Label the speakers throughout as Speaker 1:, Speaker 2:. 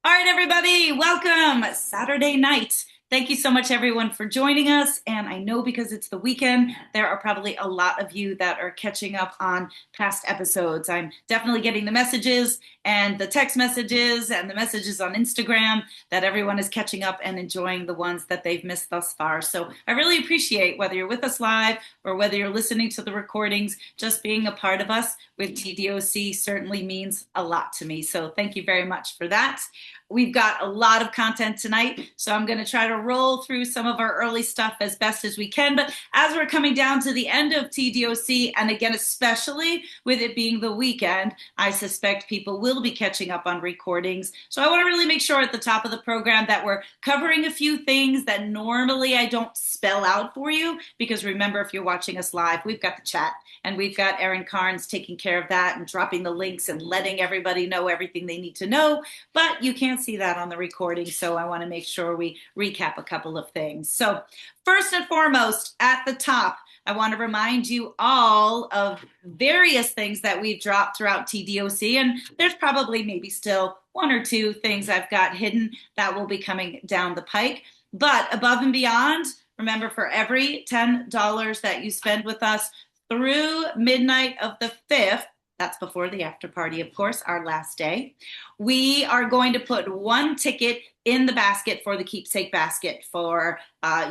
Speaker 1: All right, everybody, welcome Saturday night. Thank you so much, everyone, for joining us. And I know because it's the weekend, there are probably a lot of you that are catching up on past episodes. I'm definitely getting the messages and the text messages and the messages on Instagram that everyone is catching up and enjoying the ones that they've missed thus far. So I really appreciate whether you're with us live or whether you're listening to the recordings, just being a part of us with TDOC certainly means a lot to me. So thank you very much for that. We've got a lot of content tonight, so I'm going to try to roll through some of our early stuff as best as we can. But as we're coming down to the end of TDOC, and again, especially with it being the weekend, I suspect people will be catching up on recordings. So I want to really make sure at the top of the program that we're covering a few things that normally I don't spell out for you, because remember, if you're watching us live, we've got the chat, and we've got Erin Carnes taking care of that and dropping the links and letting everybody know everything they need to know. But you can't see that on the recording, so I want to make sure we recap a couple of things. So first and foremost, at the top, I want to remind you all of various things that we've dropped throughout TDOC, and there's probably maybe still one or two things I've got hidden that will be coming down the pike. But above and beyond, remember, for every $10 that you spend with us through midnight of the 5th, that's before the after party, of course, our last day, we are going to put one ticket in the basket for the keepsake basket for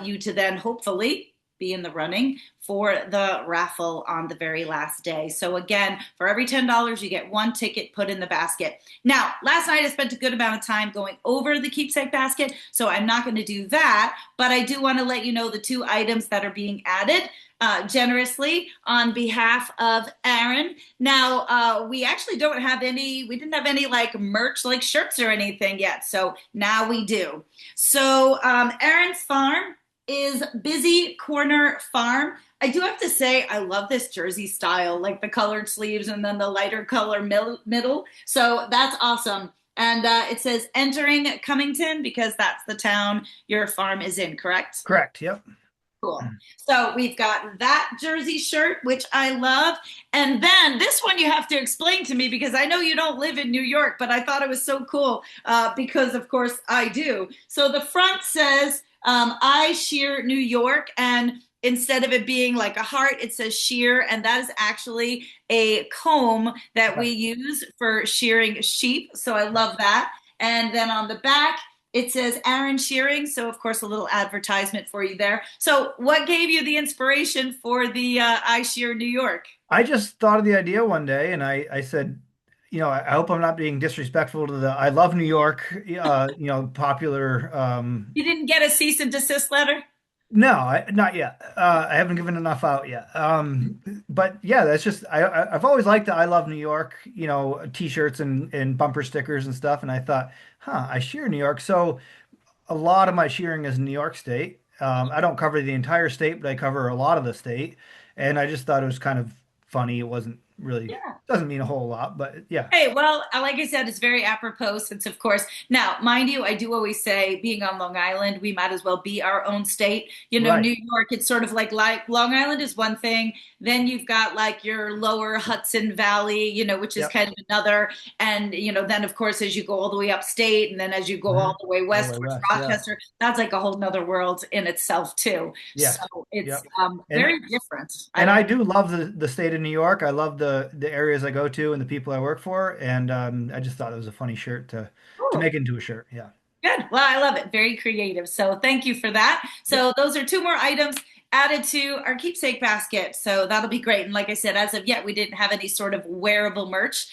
Speaker 1: you to then hopefully be in the running for the raffle on the very last day. So again, for every $10, you get one ticket put in the basket. Now, last night I spent a good amount of time going over the keepsake basket, so I'm not going to do that, but I do want to let you know the two items that are being added generously on behalf of Erin. Now, we actually don't have any, we didn't have any like merch, like shirts or anything yet. So now we do. So Erin's farm is Busy Corner Farm. I do have to say, I love this jersey style, like the colored sleeves and then the lighter color middle. So that's awesome. And it says entering Cummington because that's the town your farm is in, correct?
Speaker 2: Correct. Yep.
Speaker 1: Cool. So we've got that jersey shirt, which I love. And then this one you have to explain to me because I know you don't live in New York, but I thought it was so cool because, of course, I do. So the front says, I shear New York. And instead of it being like a heart, it says shear. And that is actually a comb that we use for shearing sheep. So I love that. And then on the back, it says Aaron Shearing, so of course a little advertisement for you there. So what gave you the inspiration for the I Shear New York?
Speaker 2: I just thought of the idea one day and I said, I hope I'm not being disrespectful to the I love New York, popular.
Speaker 1: You didn't get a cease and desist letter?
Speaker 2: No, not yet. I haven't given enough out yet. But yeah, that's just I've always liked the I love New York, t-shirts and bumper stickers and stuff. And I thought, I shear New York. So a lot of my shearing is in New York State. I don't cover the entire state, but I cover a lot of the state. And I just thought it was kind of funny. It wasn't really,
Speaker 1: Yeah.
Speaker 2: doesn't mean a whole lot, but yeah.
Speaker 1: Hey, well, like I said, it's very apropos since, of course, now, mind you, I do always say being on Long Island, we might as well be our own state.
Speaker 2: Right.
Speaker 1: New York, it's sort of like Long Island is one thing. Then you've got like your lower Hudson Valley, which is
Speaker 2: Yep.
Speaker 1: kind of another. And, then, of course, as you go all the way upstate and then as you go all the way
Speaker 2: All the
Speaker 1: west
Speaker 2: way
Speaker 1: towards
Speaker 2: west. Yeah.
Speaker 1: Rochester, that's like a whole nother world in itself, too.
Speaker 2: Yes.
Speaker 1: So it's
Speaker 2: Yep.
Speaker 1: very
Speaker 2: And
Speaker 1: different. I
Speaker 2: And
Speaker 1: don't
Speaker 2: I do love the state of New York. I love the areas I go to and the people I work for. And I just thought it was a funny shirt to
Speaker 1: know.
Speaker 2: make into a shirt. Yeah.
Speaker 1: Good. Well, I love it. Very creative. So thank you for that.
Speaker 2: Yep.
Speaker 1: So those are two more items added to our keepsake basket. So that'll be great. And like I said, as of yet, we didn't have any sort of wearable merch.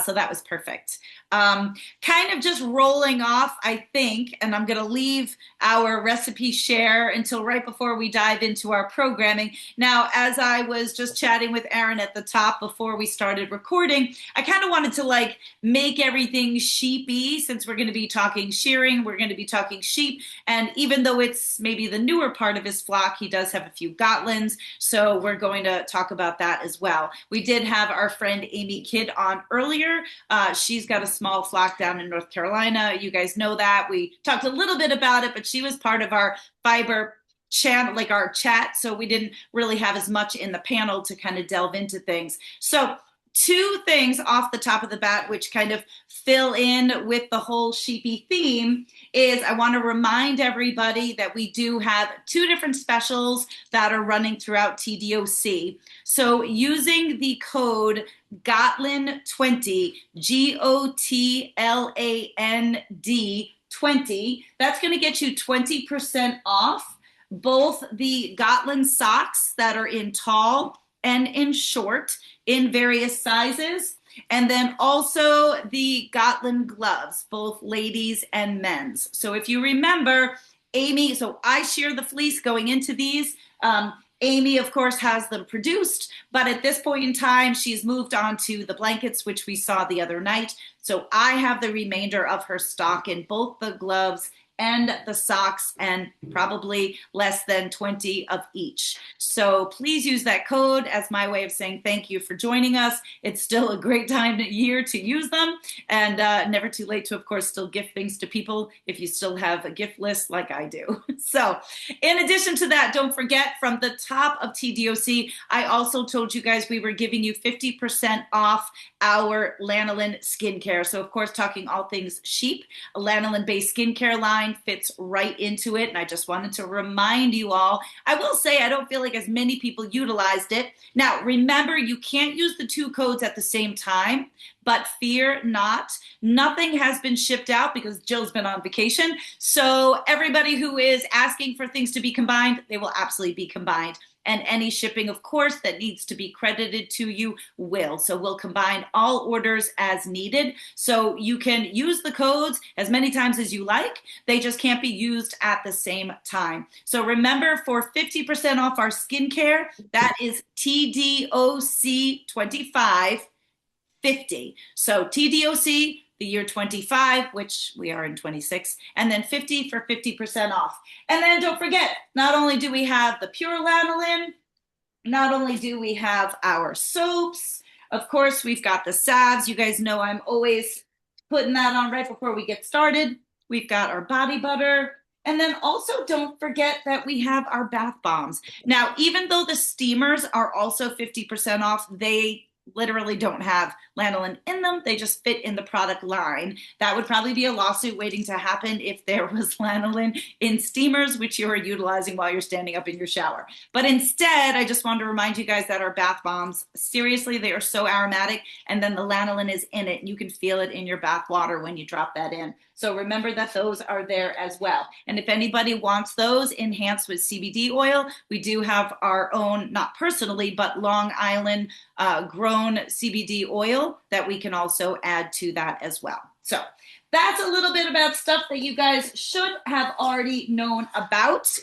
Speaker 1: So that was perfect. Kind of just rolling off, I think, and I'm going to leave our recipe share until right before we dive into our programming. Now, as I was just chatting with Erin at the top before we started recording, I kind of wanted to like make everything sheepy since we're going to be talking shearing, we're going to be talking sheep. And even though it's maybe the newer part of his flock, he does have a few Gotlands. So we're going to talk about that as well. We did have our friend Amy Kidd on earlier. She's got a small flock down in North Carolina. You guys know that. We talked a little bit about it, but she was part of our fiber channel, like our chat. So we didn't really have as much in the panel to kind of delve into things. So two things off the top of the bat, which kind of fill in with the whole sheepy theme, is I want to remind everybody that we do have two different specials that are running throughout TDOC. So using the code Gotland20, GOTLAND 20, that's going to get you 20% off both the Gotland socks that are in tall and in short in various sizes, and then also the Gotland gloves, both ladies and men's. So if you remember, Amy, so I shear the fleece going into these. Amy, of course, has them produced, but at this point in time, she's moved on to the blankets, which we saw the other night. So I have the remainder of her stock in both the gloves and the socks, and probably less than 20 of each. So please use that code as my way of saying thank you for joining us. It's still a great time of year to use them, and never too late to, of course, still gift things to people if you still have a gift list like I do. So in addition to that, don't forget, from the top of TDOC, I also told you guys we were giving you 50% off our lanolin skincare. So of course, talking all things sheep, a lanolin-based skincare line fits right into it. And I just wanted to remind you all, I will say I don't feel like as many people utilized it. Now, remember, you can't use the two codes at the same time, but fear not. Nothing has been shipped out because Jill's been on vacation. So everybody who is asking for things to be combined, they will absolutely be combined. And any shipping, of course, that needs to be credited to you will. So we'll combine all orders as needed. So you can use the codes as many times as you like. They just can't be used at the same time. So remember, for 50% off our skincare, that is TDOC 2550. So TDOC, the year 25, which we are in 26, and then 50 for 50% off. And then don't forget, not only do we have the pure lanolin, not only do we have our soaps, of course, we've got the salves. You guys know I'm always putting that on right before we get started. We've got our body butter. And then also don't forget that we have our bath bombs. Now, even though the steamers are also 50% off, they literally don't have lanolin in them. They just fit in the product line. That would probably be a lawsuit waiting to happen if there was lanolin in steamers, which you are utilizing while you're standing up in your shower. But instead, I just wanted to remind you guys that our bath bombs, seriously, they are so aromatic, and then the lanolin is in it. You can feel it in your bath water when you drop that in. So remember that those are there as well. And if anybody wants those enhanced with CBD oil, we do have our own, not personally, but Long Island grown CBD oil that we can also add to that as well. So that's a little bit about stuff that you guys should have already known about.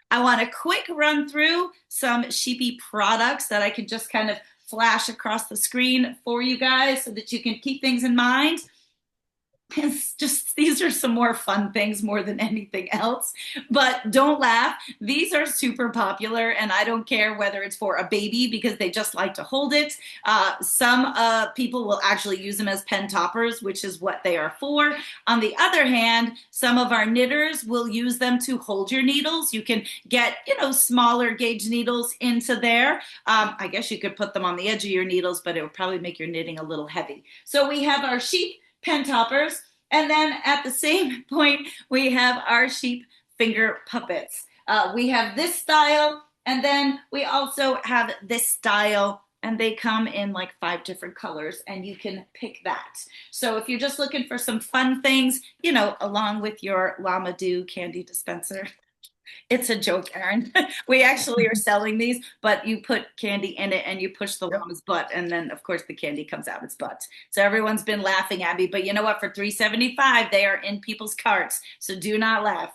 Speaker 1: I want a quick run through some sheepy products that I can just kind of flash across the screen for you guys so that you can keep things in mind. It's just, these are some more fun things more than anything else, but don't laugh. These are super popular, and I don't care whether it's for a baby because they just like to hold it. Some people will actually use them as pen toppers, which is what they are for. On the other hand, some of our knitters will use them to hold your needles. You can get, smaller gauge needles into there. I guess you could put them on the edge of your needles, but it would probably make your knitting a little heavy. So we have our sheep pen toppers, and then at the same point we have our sheep finger puppets. We have this style, and then we also have this style, and they come in like 5 different colors, and you can pick that. So if you're just looking for some fun things, along with your Llama Do candy dispenser. It's a joke, Aaron. We actually are selling these, but you put candy in it and you push the
Speaker 2: Yep.
Speaker 1: llama's butt, and then of course the candy comes out its butt. So everyone's been laughing at me, but you know what? For $3.75, they are in people's carts. So do not laugh.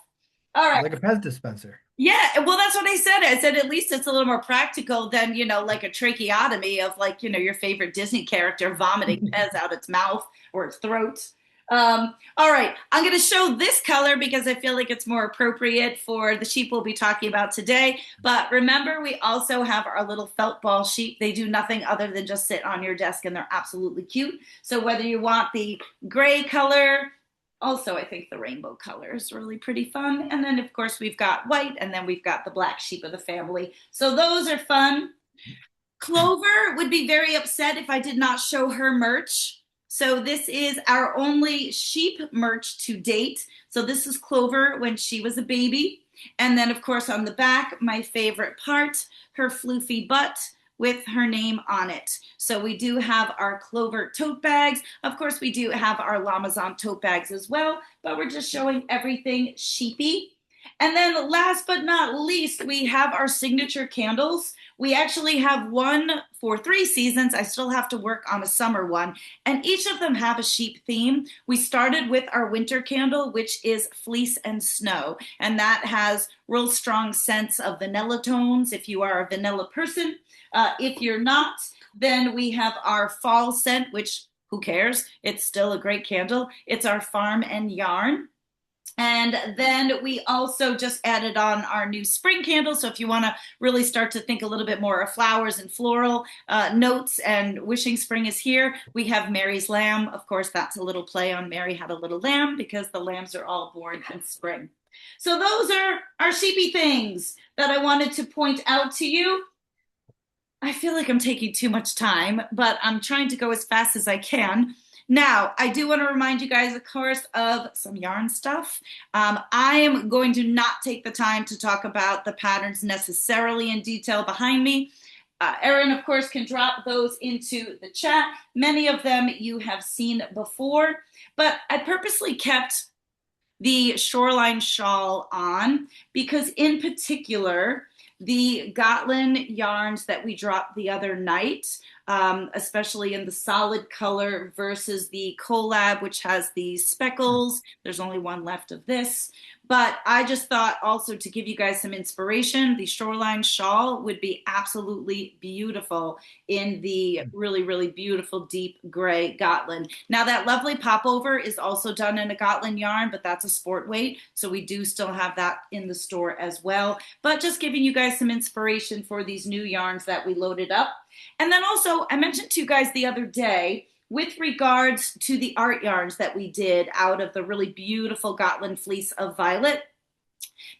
Speaker 1: All right.
Speaker 2: Like a Pez dispenser.
Speaker 1: Yeah, well, that's what I said. I said at least it's a little more practical than, like a tracheotomy of like, your favorite Disney character vomiting Pez out its mouth or its throat. All right, I'm going to show this color because I feel like it's more appropriate for the sheep we'll be talking about today. But remember, we also have our little felt ball sheep. They do nothing other than just sit on your desk, and they're absolutely cute. So whether you want the gray color, also I think the rainbow color is really pretty fun. And then of course we've got white, and then we've got the black sheep of the family. So those are fun. Clover would be very upset if I did not show her merch. So this is our only sheep merch to date. So this is Clover when she was a baby. And then, of course, on the back, my favorite part, her floofy butt with her name on it. So we do have our Clover tote bags. Of course, we do have our Lamazon tote bags as well, but we're just showing everything sheepy. And then last but not least, we have our signature candles. We actually have one for 3 seasons. I still have to work on a summer one. And each of them have a sheep theme. We started with our winter candle, which is fleece and snow. And that has real strong sense of vanilla tones if you are a vanilla person. If you're not, then we have our fall scent, which who cares? It's still a great candle. It's our farm and yarn. And then we also just added on our new spring candle. So if you want to really start to think a little bit more of flowers and floral notes and wishing spring is here, we have Mary's lamb. Of course, that's a little play on Mary had a little lamb because the lambs are all born in spring. So those are our sheepy things that I wanted to point out to you. I feel like I'm taking too much time, but I'm trying to go as fast as I can. Now, I do want to remind you guys, of course, of some yarn stuff. I am going to not take the time to talk about the patterns necessarily in detail behind me. Erin, of course, can drop those into the chat. Many of them you have seen before, but I purposely kept the shoreline shawl on because in particular, the Gotland yarns that we dropped the other night, especially in the solid color versus the collab, which has the speckles. There's only one left of this. But I just thought also to give you guys some inspiration, the shoreline shawl would be absolutely beautiful in the really, really beautiful deep gray Gotland. Now that lovely popover is also done in a Gotland yarn, but that's a sport weight. So we do still have that in the store as well. But just giving you guys some inspiration for these new yarns that we loaded up. And then also, I mentioned to you guys the other day, with regards to the art yarns that we did out of the really beautiful Gotland fleece of violet.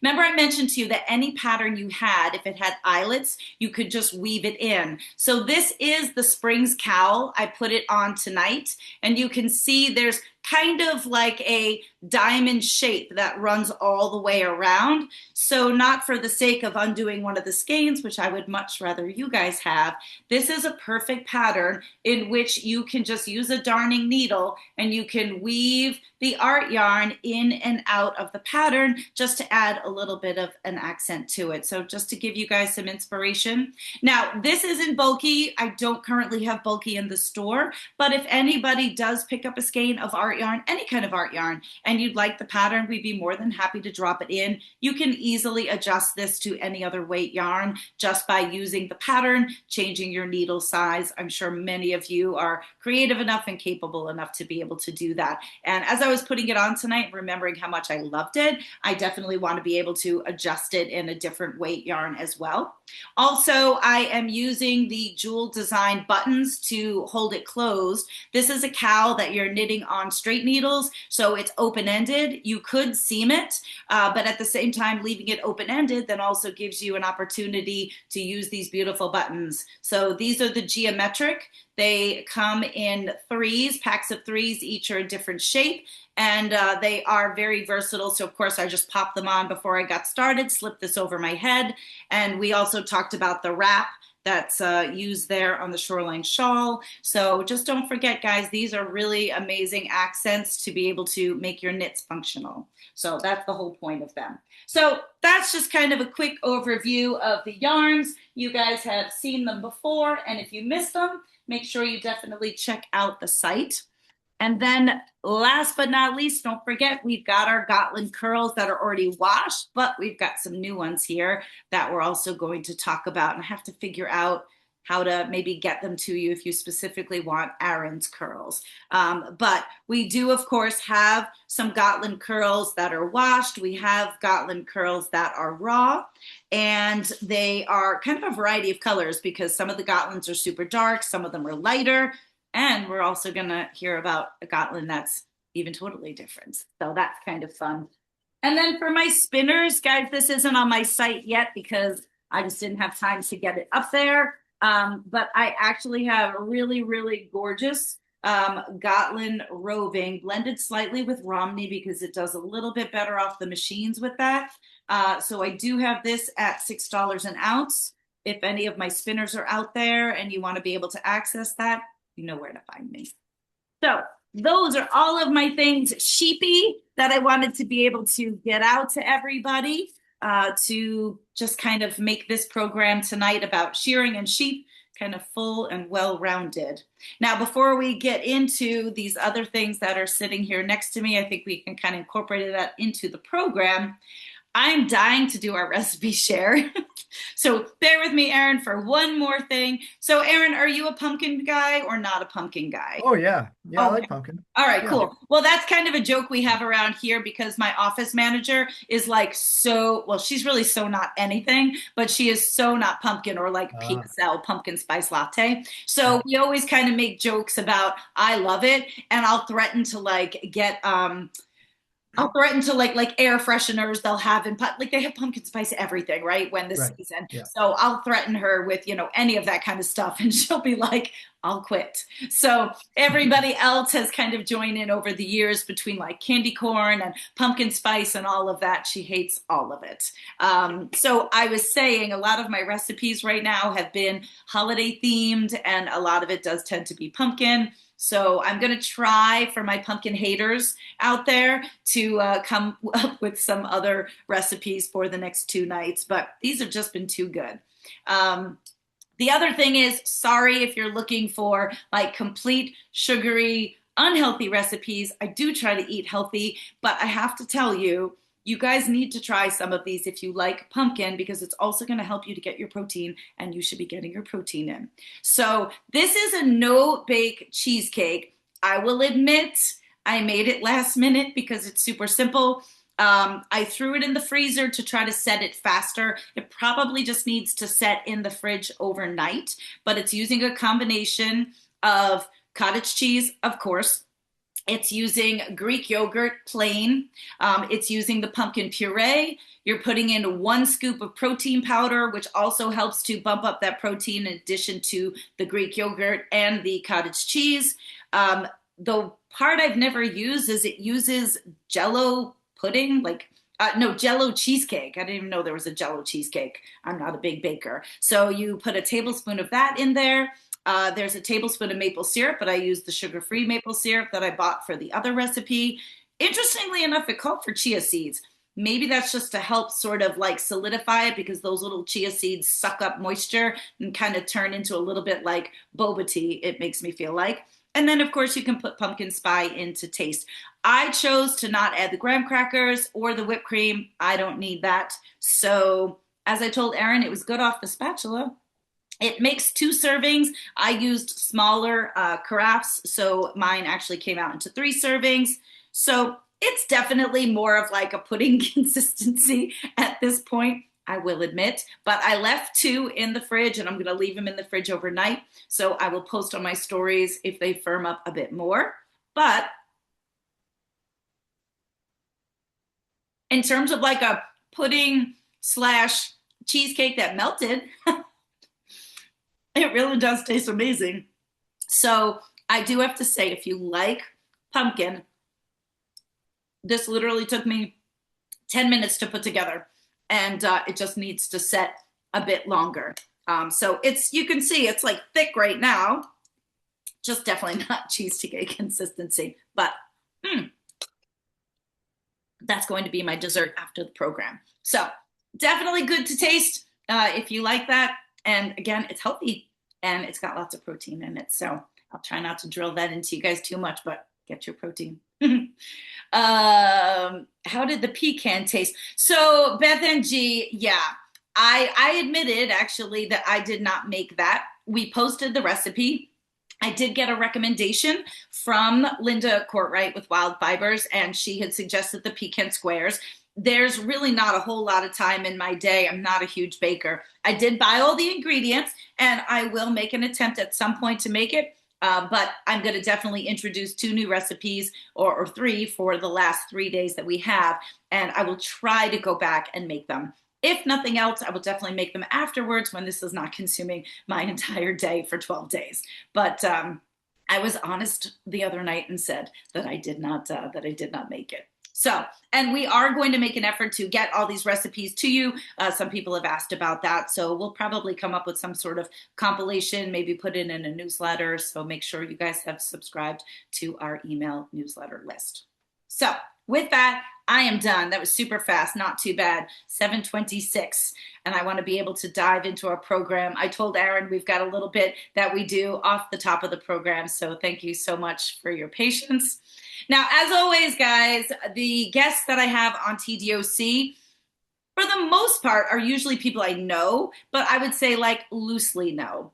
Speaker 1: Remember I mentioned to you that any pattern you had, if it had eyelets, you could just weave it in. So this is the Springs cowl. I put it on tonight, and you can see there's kind of like a diamond shape that runs all the way around. So not for the sake of undoing one of the skeins, which I would much rather you guys have, this is a perfect pattern in which you can just use a darning needle and you can weave the art yarn in and out of the pattern just to add a little bit of an accent to it. So just to give you guys some inspiration. Now, this isn't bulky. I don't currently have bulky in the store, but if anybody does pick up a skein of art yarn, any kind of art yarn, and you'd like the pattern, we'd be more than happy to drop it in. You can easily adjust this to any other weight yarn just by using the pattern, changing your needle size. I'm sure many of you are creative enough and capable enough to be able to do that. And as I was putting it on tonight, remembering how much I loved it, I definitely want to be able to adjust it in a different weight yarn as well. Also, I am using the jewel design buttons to hold it closed. This is a cowl that you're knitting on straight needles, so it's open-ended. You could seam it, but at the same time, leaving it open-ended then also gives you an opportunity to use these beautiful buttons. So these are the geometric. They come in threes, packs of threes, each are a different shape, and they are very versatile. So of course I just popped them on before I got started, slipped this over my head, and we also talked about the wrap that's used there on the shoreline shawl. So just don't forget, guys, these are really amazing accents to be able to make your knits functional. So that's the whole point of them. So that's just kind of a quick overview of the yarns. You guys have seen them before, and if you missed them, make sure you definitely check out the site. And then last but not least, don't forget, we've got our Gotland curls that are already washed, but we've got some new ones here that we're also going to talk about. And I have to figure out how to maybe get them to you if you specifically want Aaron's curls. But we do, of course, have some Gotland curls that are washed. We have Gotland curls that are raw, and they are kind of a variety of colors because some of the Gotlands are super dark, some of them are lighter, and we're also going to hear about a Gotland that's even totally different. So that's kind of fun. And then for my spinners, guys, this isn't on my site yet because I just didn't have time to get it up there. But I actually have a really, really gorgeous Gotland roving blended slightly with Romney because it does a little bit better off the machines with that. So I do have this at $6 an ounce. If any of my spinners are out there and you want to be able to access that, you know where to find me. So those are all of my things sheepy that I wanted to be able to get out to everybody to just kind of make this program tonight about shearing and sheep kind of full and well-rounded. Now, before we get into these other things that are sitting here next to me, I think we can kind of incorporate that into the program. I'm dying to do our recipe share. So bear with me, Aaron, for one more thing. So, Aaron, are you a pumpkin guy or not a pumpkin guy?
Speaker 2: Oh yeah. Yeah, I
Speaker 1: Okay.
Speaker 2: like pumpkin.
Speaker 1: All right,
Speaker 2: Yeah.
Speaker 1: cool. Well, that's kind of a joke we have around here because my office manager is like so, well, she's really so not anything, but she is so not pumpkin or like
Speaker 2: Uh,
Speaker 1: PSL, pumpkin spice latte.
Speaker 2: yeah.
Speaker 1: So we always kind of make jokes about I love it, and I'll threaten to like get I'll threaten to like air fresheners they'll have in like they have pumpkin spice everything right when this
Speaker 2: Right.
Speaker 1: season.
Speaker 2: Yeah.
Speaker 1: So I'll threaten her with any of that kind of stuff, and she'll be like, "I'll quit." So everybody else has kind of joined in over the years between like candy corn and pumpkin spice and all of that. She hates all of it. So I was saying a lot of my recipes right now have been holiday themed, and a lot of it does tend to be pumpkin. So I'm going to try for my pumpkin haters out there to come up with some other recipes for the next 2 nights, but these have just been too good. Um, the other thing is, sorry if you're looking for like complete sugary, unhealthy recipes. I do try to eat healthy, but I have to tell you, you guys need to try some of these if you like pumpkin because it's also going to help you to get your protein and you should be getting your protein in. So, this is a no bake cheesecake. I will admit I made it last minute because it's super simple. I threw it in the freezer to try to set it faster. It probably just needs to set in the fridge overnight, but it's using a combination of cottage cheese, of course. It's using Greek yogurt plain. It's using the pumpkin puree. You're putting in 1 scoop of protein powder, which also helps to bump up that protein in addition to the Greek yogurt and the cottage cheese. The part I've never used is it uses Jello pudding, like no Jello cheesecake. I didn't even know there was a Jello cheesecake. I'm not a big baker, so you put a tablespoon of that in there. There's a tablespoon of maple syrup, but I used the sugar-free maple syrup that I bought for the other recipe. Interestingly enough, it called for chia seeds. Maybe that's just to help sort of like solidify it because those little chia seeds suck up moisture and kind of turn into a little bit like boba tea, it makes me feel like. And then, of course, you can put pumpkin spice in to taste. I chose to not add the graham crackers or the whipped cream. I don't need that. So, as I told Erin, it was good off the spatula. It makes 2 servings. I used smaller carafes, so mine actually came out into 3 servings. So it's definitely more of like a pudding consistency at this point, I will admit. But I left 2 in the fridge, and I'm going to leave them in the fridge overnight. So I will post on my stories if they firm up a bit more. But in terms of like a pudding slash cheesecake that melted, it really does taste amazing. So I do have to say, if you like pumpkin, this literally took me 10 minutes to put together, and it just needs to set a bit longer. So you can see it's like thick right now, just definitely not cheesecake consistency, but that's going to be my dessert after the program. So definitely good to taste if you like that. And again, it's healthy and it's got lots of protein in it. So I'll try not to drill that into you guys too much, but get your protein. How did the pecan taste? So Beth and G, yeah, I admitted actually that I did not make that. We posted the recipe. I did get a recommendation from Linda Courtwright with Wild Fibers, and she had suggested the pecan squares. There's really not a whole lot of time in my day. I'm not a huge baker. I did buy all the ingredients, and I will make an attempt at some point to make it. But I'm going to definitely introduce 2 new recipes or 3 for the last 3 days that we have. And I will try to go back and make them. If nothing else, I will definitely make them afterwards when this is not consuming my entire day for 12 days. But I was honest the other night and said that I did not make it. So, and we are going to make an effort to get all these recipes to you. Some people have asked about that. So we'll probably come up with some sort of compilation, maybe put it in a newsletter. So make sure you guys have subscribed to our email newsletter list. So with that, I am done. That was super fast, not too bad. 7:26, and I want to be able to dive into our program. I told Aaron we've got a little bit that we do off the top of the program, so thank you so much for your patience. Now, as always, guys, the guests that I have on TDOC, for the most part, are usually people I know, but I would say like loosely know.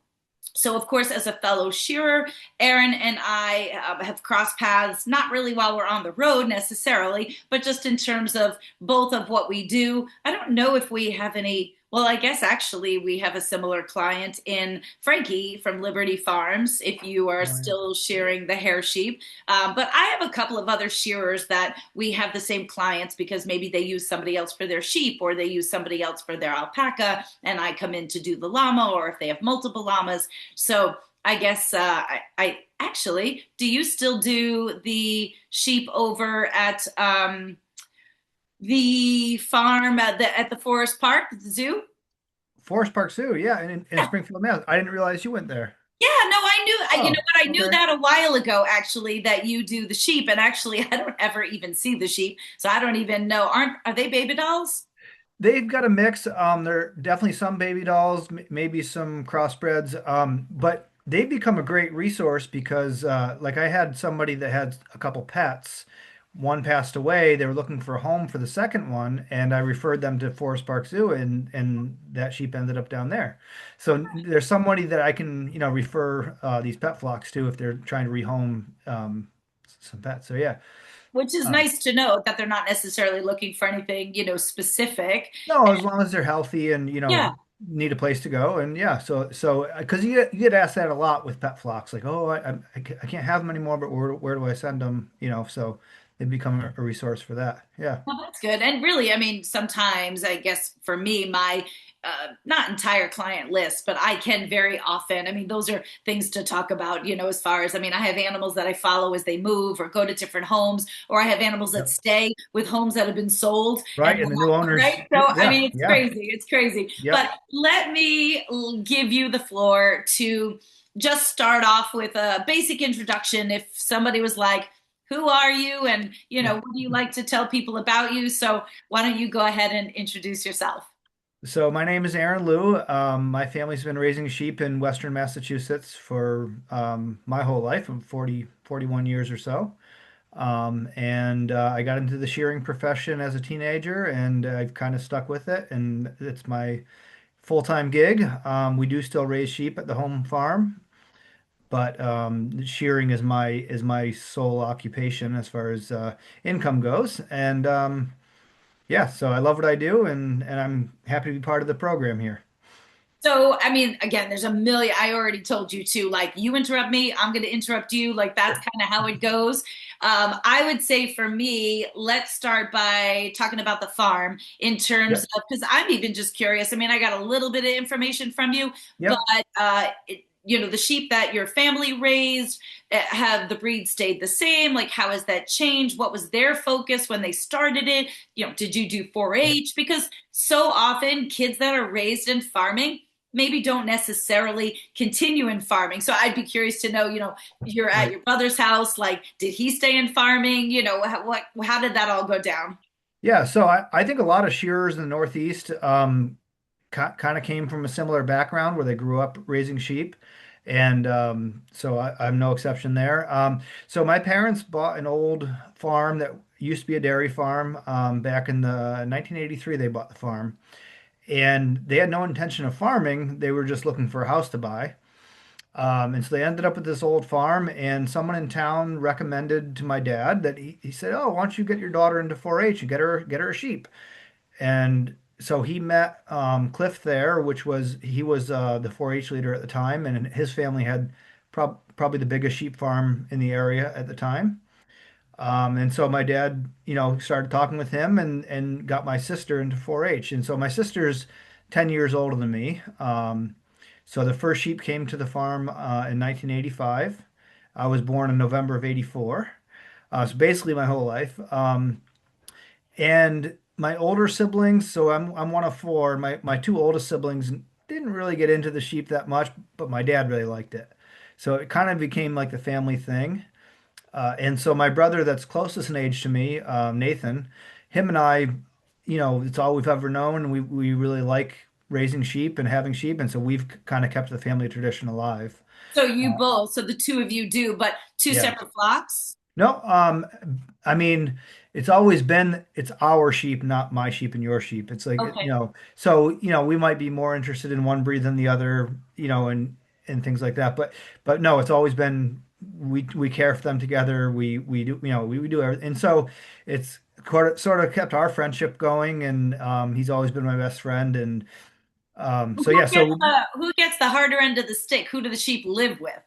Speaker 1: So, of course, as a fellow shearer, Aaron and I have crossed paths, not really while we're on the road necessarily, but just in terms of both of what we do. I don't know if we have any, well, I guess actually we have a similar client in Frankie from Liberty Farms, if you are
Speaker 2: Oh, yeah.
Speaker 1: still shearing the hair sheep. But I have a couple of other shearers that we have the same clients because maybe they use somebody else for their sheep or they use somebody else for their alpaca, and I come in to do the llama, or if they have multiple llamas. So I guess I actually, do you still do the sheep over at the farm at the Forest Park, the zoo?
Speaker 2: Forest Park Zoo, yeah, in
Speaker 1: Yeah.
Speaker 2: Springfield, Mass. I didn't realize you went there.
Speaker 1: Yeah, no, I knew, you know
Speaker 2: Oh,
Speaker 1: what, I knew
Speaker 2: okay.
Speaker 1: that a while ago, actually, that you do the sheep, and actually, I don't ever even see the sheep, so I don't even know. Are they baby dolls?
Speaker 2: They've got a mix. There are definitely some baby dolls, maybe some crossbreds, but they've become a great resource because, like, I had somebody that had a couple pets. One passed away. They were looking for a home for the second one, and I referred them to Forest Park Zoo, and that sheep ended up down there. So there's somebody that I can, refer these pet flocks to if they're trying to rehome some pets. So yeah.
Speaker 1: Which is
Speaker 2: Um,
Speaker 1: nice to know that they're not necessarily looking for anything, specific.
Speaker 2: No, as long as they're healthy and
Speaker 1: Yeah.
Speaker 2: need a place to go, and yeah, so because you get asked that a lot with pet flocks, like, oh, I can't have them anymore, but where do I send them? So they become a resource for that. Yeah,
Speaker 1: Well, that's good. And really, I mean, sometimes I guess for me, my not entire client list, but I can very often. I mean, those are things to talk about, as far as, I mean, I have animals that I follow as they move or go to different homes, or I have animals that
Speaker 2: yep,
Speaker 1: stay with homes that have been sold. And
Speaker 2: right. And the new owners,
Speaker 1: right. So, I
Speaker 2: yeah,
Speaker 1: mean, it's
Speaker 2: yeah,
Speaker 1: crazy. It's crazy.
Speaker 2: yep.
Speaker 1: But let me give you the floor to just start off with a basic introduction. If somebody was like, who are you? And, what do you like to tell people about you? So why don't you go ahead and introduce yourself?
Speaker 2: So my name is Aaron Liu. My family's been raising sheep in Western Massachusetts for my whole life, 41 years or so. And I got into the shearing profession as a teenager, and I've kind of stuck with it, and it's my full-time gig. We do still raise sheep at the home farm, but shearing is my sole occupation as far as income goes. And yeah, so I love what I do, and I'm happy to be part of the program here.
Speaker 1: So, I mean, again, there's a million. I already told you to, like, you interrupt me, I'm going to interrupt you. Like, that's kind of how it goes. I would say for me, let's start by talking about the farm in terms
Speaker 2: Yep,
Speaker 1: of, because I'm even just curious. I mean, I got a little bit of information from you, but,
Speaker 2: yep,
Speaker 1: the sheep that your family raised, have the breed stayed the same? Like, how has that changed? What was their focus when they started it? Did you do
Speaker 2: yep,
Speaker 1: 4-H? Because so often kids that are raised in farming maybe don't necessarily continue in farming. So I'd be curious to know, you're at
Speaker 2: right.
Speaker 1: your brother's house, like, did he stay in farming? How did that all go down?
Speaker 2: Yeah, so I think a lot of shearers in the Northeast kind of came from a similar background where they grew up raising sheep. And so I'm no exception there. So my parents bought an old farm that used to be a dairy farm. Back in the 1983, they bought the farm. And they had no intention of farming. They were just looking for a house to buy. And so they ended up with this old farm, and someone in town recommended to my dad that he said, "Oh, why don't you get your daughter into 4-H and get her a sheep?" And so he met Cliff there, which was he was the 4-H leader at the time, and his family had probably the biggest sheep farm in the area at the time. And so my dad, started talking with him and got my sister into 4-H. And so my sister's 10 years older than me. So the first sheep came to the farm in 1985. I was born in November of 84. So basically my whole life. And my older siblings, so I'm one of four. My two oldest siblings didn't really get into the sheep that much, but my dad really liked it. So it kind of became like the family thing. And so my brother that's closest in age to me, Nathan, him and I, it's all we've ever known. We really like raising sheep and having sheep, and so we've kind of kept the family tradition alive.
Speaker 1: So you both, so the two of you do, but two
Speaker 2: Yeah.
Speaker 1: separate flocks?
Speaker 2: No, I mean, it's our sheep, not my sheep and your sheep. It's like,
Speaker 1: Okay.
Speaker 2: so, we might be more interested in one breed than the other, and things like that. But no, it's always been we care for them together. We do, we do everything. And so it's sort of kept our friendship going, and he's always been my best friend. And so
Speaker 1: Who
Speaker 2: yeah,
Speaker 1: gets
Speaker 2: so
Speaker 1: the harder end of the stick? Who do the sheep live with?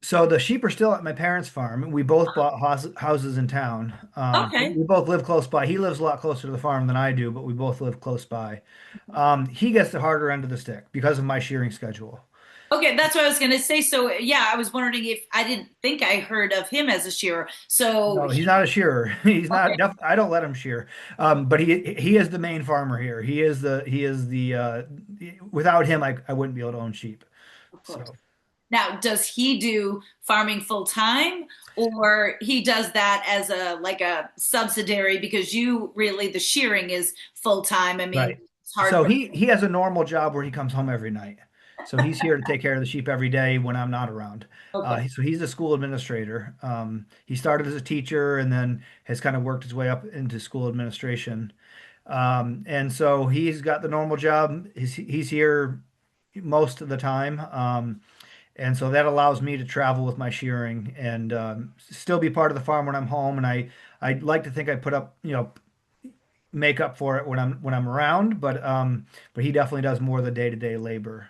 Speaker 2: So the sheep are still at my parents' farm. We both bought houses in town.
Speaker 1: Okay.
Speaker 2: We both live close by. He lives a lot closer to the farm than I do, but we both live close by. He gets the harder end of the stick because of my shearing schedule.
Speaker 1: Okay, that's what I was going to say. So, yeah, I was wondering if I didn't think I heard of him as a shearer. So,
Speaker 2: No, he's not a shearer. He's not.
Speaker 1: okay,
Speaker 2: I don't let him shear. But he is the main farmer here. He is the. Without him, I wouldn't be able to own sheep.
Speaker 1: of course.
Speaker 2: So.
Speaker 1: Now, does he do farming full time, or he does that as a like a subsidiary because you really the shearing is full time? I mean,
Speaker 2: Right.
Speaker 1: it's hard
Speaker 2: So
Speaker 1: for.
Speaker 2: he has a normal job where he comes home every night. So he's here to take care of the sheep every day when I'm not around.
Speaker 1: Okay.
Speaker 2: So he's a school administrator. He started as a teacher and then has kind of worked his way up into school administration. And so he's got the normal job. He's here most of the time. And so that allows me to travel with my shearing and still be part of the farm when I'm home. And I'd like to think I put up, make up for it when I'm around, but he definitely does more of the day-to-day labor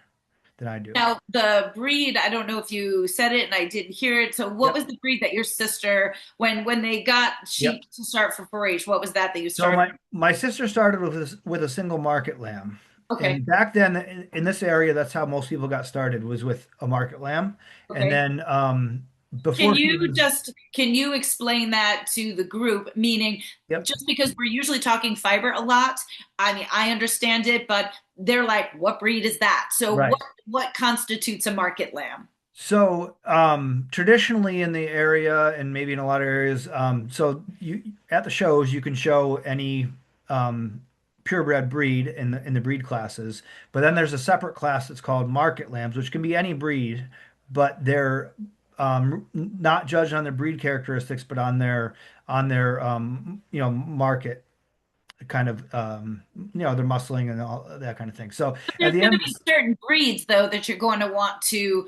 Speaker 2: than I do.
Speaker 1: Now, the breed, I don't know if you said it and I didn't hear it. So, what
Speaker 2: Yep.
Speaker 1: was the breed that your sister, when they got
Speaker 2: Yep.
Speaker 1: sheep to start for 4-H, what was that you
Speaker 2: So
Speaker 1: started?
Speaker 2: my sister started with a single market lamb.
Speaker 1: Okay.
Speaker 2: And back then in this area, that's how most people got started was with a market lamb. And
Speaker 1: Okay.
Speaker 2: then before she was,
Speaker 1: Can you explain that to the group? Meaning,
Speaker 2: yep,
Speaker 1: just because we're usually talking fiber a lot, I mean, I understand it, but they're like, what breed is that? So,
Speaker 2: right.
Speaker 1: what constitutes a market lamb?
Speaker 2: So traditionally in the area and maybe in a lot of areas, so you at the shows you can show any um, purebred breed in the breed classes, but then there's a separate class that's called market lambs, which can be any breed, but they're not judged on their breed characteristics, but on their market kind of their muscling and all that kind of thing. So at
Speaker 1: There's
Speaker 2: the
Speaker 1: going to
Speaker 2: end,
Speaker 1: be certain breeds, though, that you're going to want to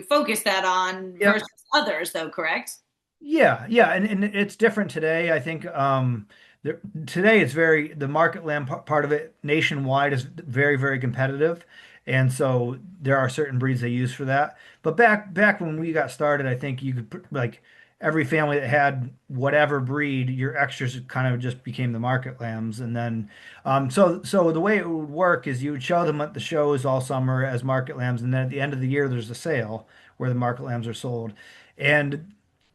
Speaker 1: focus that on
Speaker 2: yeah.
Speaker 1: versus others, though, correct?
Speaker 2: Yeah, yeah, and it's different today. I think today it's very the market land part of it nationwide is very, very competitive, and so there are certain breeds they use for that. But back when we got started, I think you could like every family that had whatever breed, your extras kind of just became the market lambs, and then so the way it would work is you would show them at the shows all summer as market lambs, and then at the end of the year there's a sale where the market lambs are sold. And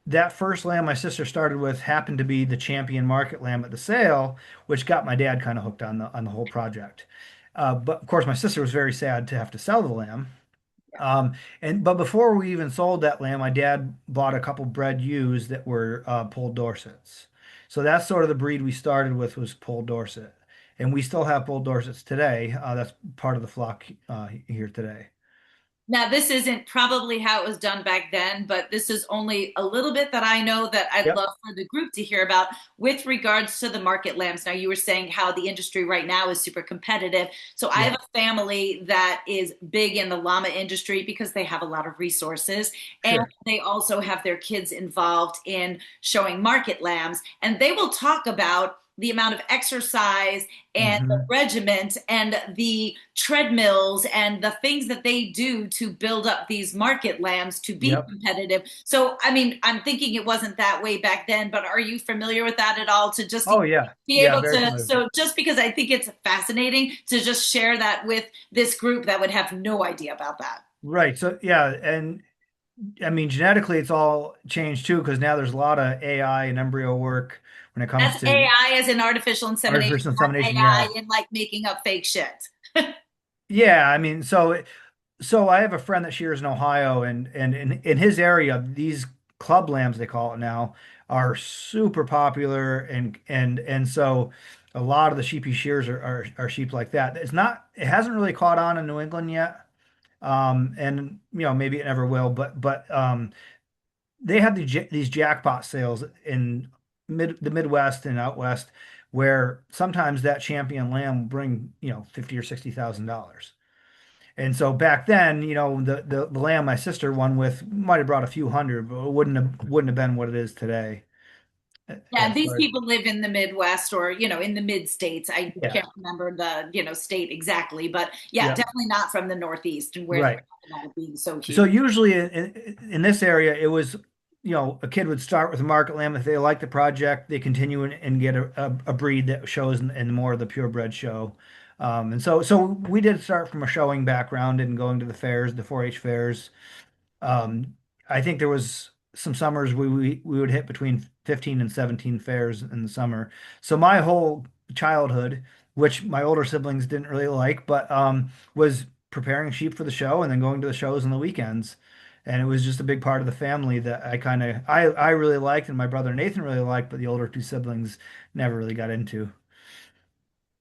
Speaker 2: that first lamb my sister started with happened to be the champion market lamb at the sale, which got my dad kind of hooked on the whole project. But of course, my sister was very sad to have to sell the lamb. But before we even sold that lamb, my dad bought a couple bred ewes that were Polled Dorsets. So that's sort of the breed we started with was Polled Dorset, and we still have Polled Dorsets today. That's part of the flock here today.
Speaker 1: Now, this isn't probably how it was done back then, but this is only a little bit that I know that I'd
Speaker 2: Yep,
Speaker 1: love for the group to hear about with regards to the market lambs. Now, you were saying how the industry right now is super competitive. So I
Speaker 2: yeah,
Speaker 1: have a family that is big in the llama industry because they have a lot of resources and
Speaker 2: sure.
Speaker 1: they also have their kids involved in showing market lambs. And they will talk about the amount of exercise and the
Speaker 2: Hmm.
Speaker 1: regiment and the treadmills and the things that they do to build up these market lambs to be
Speaker 2: Yep.
Speaker 1: competitive. So, I mean, I'm thinking it wasn't that way back then, but are you familiar with that at all? To just
Speaker 2: Oh yeah.
Speaker 1: be
Speaker 2: Yeah,
Speaker 1: able
Speaker 2: very
Speaker 1: to,
Speaker 2: familiar.
Speaker 1: so just because I think it's fascinating to just share that with this group that would have no idea about that.
Speaker 2: Right. So yeah, and I mean genetically it's all changed too because now there's a lot of AI and embryo work when it comes
Speaker 1: That's
Speaker 2: to
Speaker 1: AI as in artificial insemination,
Speaker 2: artificial
Speaker 1: not
Speaker 2: insemination. Yeah.
Speaker 1: AI in like making up fake shit.
Speaker 2: Yeah, I mean, so I have a friend that shears in Ohio, and in his area, these club lambs they call it now are super popular, and so a lot of the sheep he shears are sheep like that. It's not, it hasn't really caught on in New England yet, and maybe it never will, but they have these jackpot sales in the Midwest and out west, where sometimes that champion lamb will bring 50 or $60,000. And so back then, the lamb my sister won with might have brought a few hundred, but it wouldn't have been what it is today.
Speaker 1: Yeah,
Speaker 2: As
Speaker 1: these
Speaker 2: far as
Speaker 1: people live in the Midwest or, in the mid states. I
Speaker 2: yeah,
Speaker 1: can't remember the, state exactly, but yeah,
Speaker 2: yeah,
Speaker 1: definitely not from the Northeast and where they're
Speaker 2: right.
Speaker 1: talking about it being so
Speaker 2: So
Speaker 1: huge.
Speaker 2: usually in this area, it was a kid would start with a market lamb if they like the project, they continue and get a breed that shows in more of the purebred show. And so we did start from a showing background and going to the fairs, the 4-H fairs. Um, I think there was some summers we would hit between 15 and 17 fairs in the summer. So my whole childhood, which my older siblings didn't really like, but was preparing sheep for the show and then going to the shows on the weekends. And it was just a big part of the family that I really liked and my brother Nathan really liked, but the older two siblings never really got into.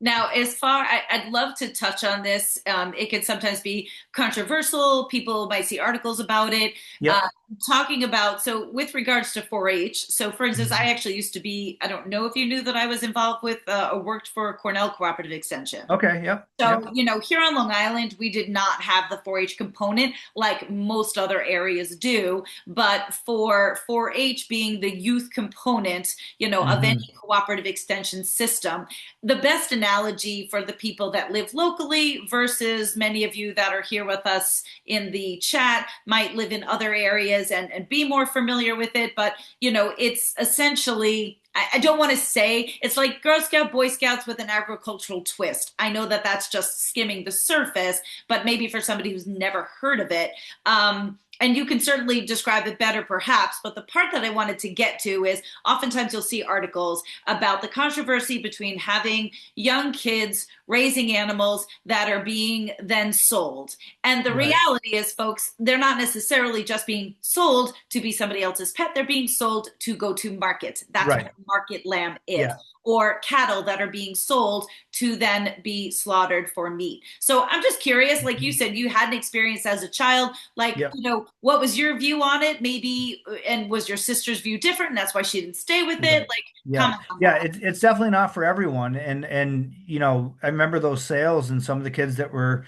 Speaker 1: Now, I'd love to touch on this. It can sometimes be controversial. People might see articles about it. Uh,
Speaker 2: Yep.
Speaker 1: Talking about, so with regards to 4-H, so for instance, I
Speaker 2: Mhm.
Speaker 1: actually used to be, I don't know if you knew that I was involved with or worked for Cornell Cooperative Extension.
Speaker 2: Okay, yep,
Speaker 1: So,
Speaker 2: yep.
Speaker 1: here on Long Island, we did not have the 4-H component like most other areas do. But for 4-H being the youth component, of any
Speaker 2: Hmm.
Speaker 1: cooperative extension system, the best analogy for the people that live locally versus many of you that are here with us in the chat might live in other areas and be more familiar with it. But, it's essentially I don't want to say it's like Girl Scout, Boy Scouts with an agricultural twist. I know that that's just skimming the surface, but maybe for somebody who's never heard of it. And you can certainly describe it better, perhaps. But the part that I wanted to get to is oftentimes you'll see articles about the controversy between having young kids raising animals that are being then sold. And the
Speaker 2: Right,
Speaker 1: reality is, folks, they're not necessarily just being sold to be somebody else's pet. They're being sold to go to market. That's what
Speaker 2: right.
Speaker 1: a market lamb is.
Speaker 2: Yeah.
Speaker 1: Or cattle that are being sold to then be slaughtered for meat. So I'm just curious, like you
Speaker 2: Mhm.
Speaker 1: said, you had an experience as a child. Like,
Speaker 2: Yep.
Speaker 1: what was your view on it? Maybe, and was your sister's view different? And that's why she didn't stay with it?
Speaker 2: Right.
Speaker 1: Like,
Speaker 2: Yeah.
Speaker 1: comment on
Speaker 2: Yeah,
Speaker 1: that.
Speaker 2: it's definitely not for everyone. And I remember those sales and some of the kids that were,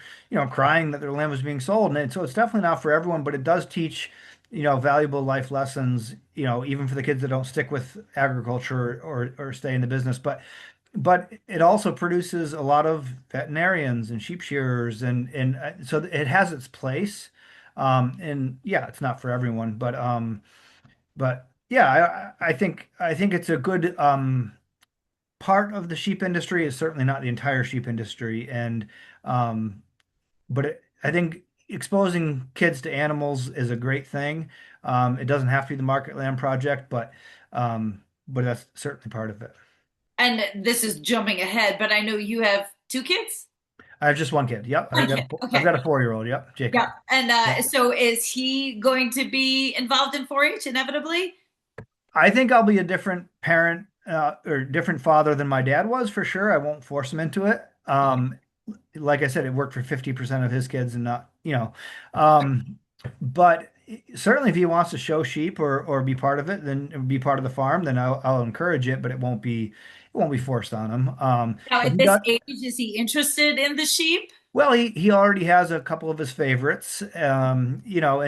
Speaker 2: crying that their land was being sold. And so it's definitely not for everyone, but it does teach, valuable life lessons, even for the kids that don't stick with agriculture or stay in the business. But it also produces a lot of veterinarians and sheep shearers and so it has its place. And yeah, it's not for everyone, but yeah, I think it's a good part of the sheep industry. Is certainly not the entire sheep industry, and um, I think exposing kids to animals is a great thing. It doesn't have to be the Market Land Project, but that's certainly part of it.
Speaker 1: And this is jumping ahead, but I know you have two kids.
Speaker 2: I have just one kid. Yep,
Speaker 1: One kid.
Speaker 2: I've
Speaker 1: Okay.
Speaker 2: got a 4-year-old. Yep,
Speaker 1: Yeah.
Speaker 2: Jacob.
Speaker 1: And
Speaker 2: Yep.
Speaker 1: so is he going to be involved in 4-H inevitably?
Speaker 2: I think I'll be a different parent or different father than my dad was for sure. I won't force him into it. Like I said, it worked for 50% of his kids and not, um, but certainly if he wants to show sheep or be part of it, then be part of the farm, then I'll encourage it, but it won't be forced on him.
Speaker 1: Now,
Speaker 2: But
Speaker 1: at
Speaker 2: he
Speaker 1: this
Speaker 2: does,
Speaker 1: age, is he interested in the sheep?
Speaker 2: well, he already has a couple of his favorites, and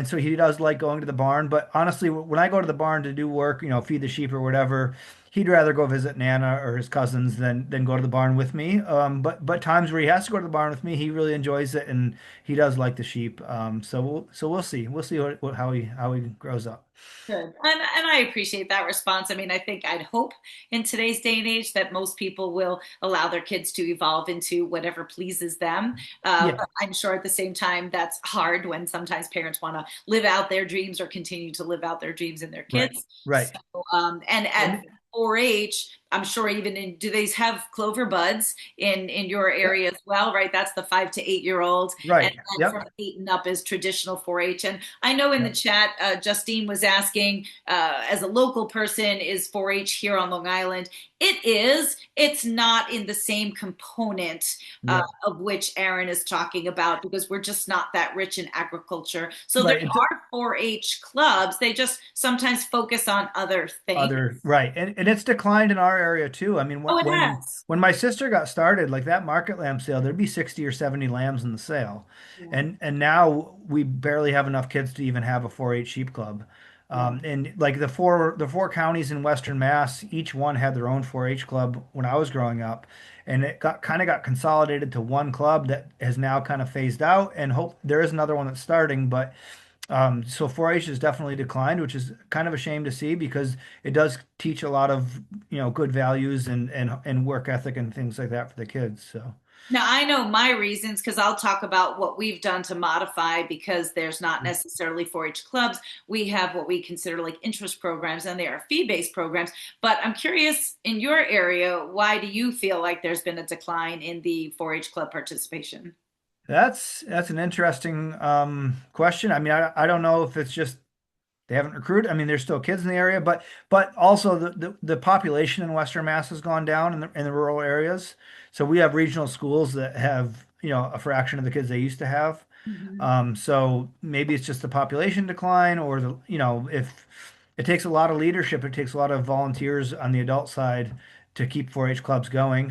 Speaker 2: so he does like going to the barn. But honestly, when I go to the barn to do work, feed the sheep or whatever, he'd rather go visit Nana or his cousins than go to the barn with me. But times where he has to go to the barn with me, he really enjoys it, and he does like the sheep. So we'll see. We'll see how he grows up.
Speaker 1: Good. And I appreciate that response. I mean, I think I'd hope in today's day and age that most people will allow their kids to evolve into whatever pleases them.
Speaker 2: Yeah,
Speaker 1: But I'm sure at the same time that's hard when sometimes parents want to live out their dreams or continue to live out their dreams in their
Speaker 2: right,
Speaker 1: kids.
Speaker 2: right.
Speaker 1: So, and at
Speaker 2: And
Speaker 1: 4-H, I'm sure even in, do they have clover buds in your
Speaker 2: yep,
Speaker 1: area as well, right? That's the 5 to 8 year old, and
Speaker 2: right.
Speaker 1: then
Speaker 2: Yep,
Speaker 1: from 8 and up is traditional 4-H. And I know in the
Speaker 2: yep,
Speaker 1: chat, Justine was asking, as a local person, is 4-H here on Long Island? It is. It's not in the same component
Speaker 2: yep.
Speaker 1: of which Aaron is talking about because we're just not that rich in agriculture. So there
Speaker 2: Right.
Speaker 1: are 4-H clubs. They just sometimes focus on other things.
Speaker 2: Other right, and it's declined in our area too. I mean,
Speaker 1: Oh, it has.
Speaker 2: when my sister got started, like that market lamb sale, there'd be 60 or 70 lambs in the sale,
Speaker 1: Yeah.
Speaker 2: and now we barely have enough kids to even have a 4-H sheep club.
Speaker 1: Yeah.
Speaker 2: And like the four counties in Western Mass, each one had their own 4-H club when I was growing up, and it got consolidated to one club that has now kind of phased out, and hope there is another one that's starting, but. So 4-H has definitely declined, which is kind of a shame to see because it does teach a lot of, good values and work ethic and things like that for the kids. So
Speaker 1: Now, I know my reasons because I'll talk about what we've done to modify because there's not necessarily 4-H clubs. We have what we consider like interest programs and they are fee-based programs. But I'm curious in your area, why do you feel like there's been a decline in the 4-H club participation?
Speaker 2: that's an interesting question. I mean, I don't know if it's just they haven't recruited. I mean, there's still kids in the area, but also the population in Western Mass has gone down in the rural areas. So we have regional schools that have, a fraction of the kids they used to have.
Speaker 1: Mhm.
Speaker 2: So maybe it's just the population decline or if it takes a lot of leadership, it takes a lot of volunteers on the adult side to keep 4-H clubs going.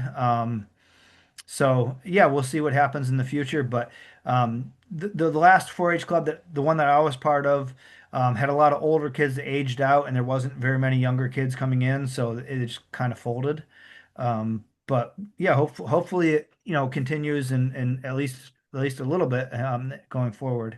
Speaker 2: So yeah, we'll see what happens in the future. But the last 4-H club the one that I was part of, had a lot of older kids that aged out, and there wasn't very many younger kids coming in, so it just kind of folded. But yeah, hopefully it continues and at least a little bit going forward.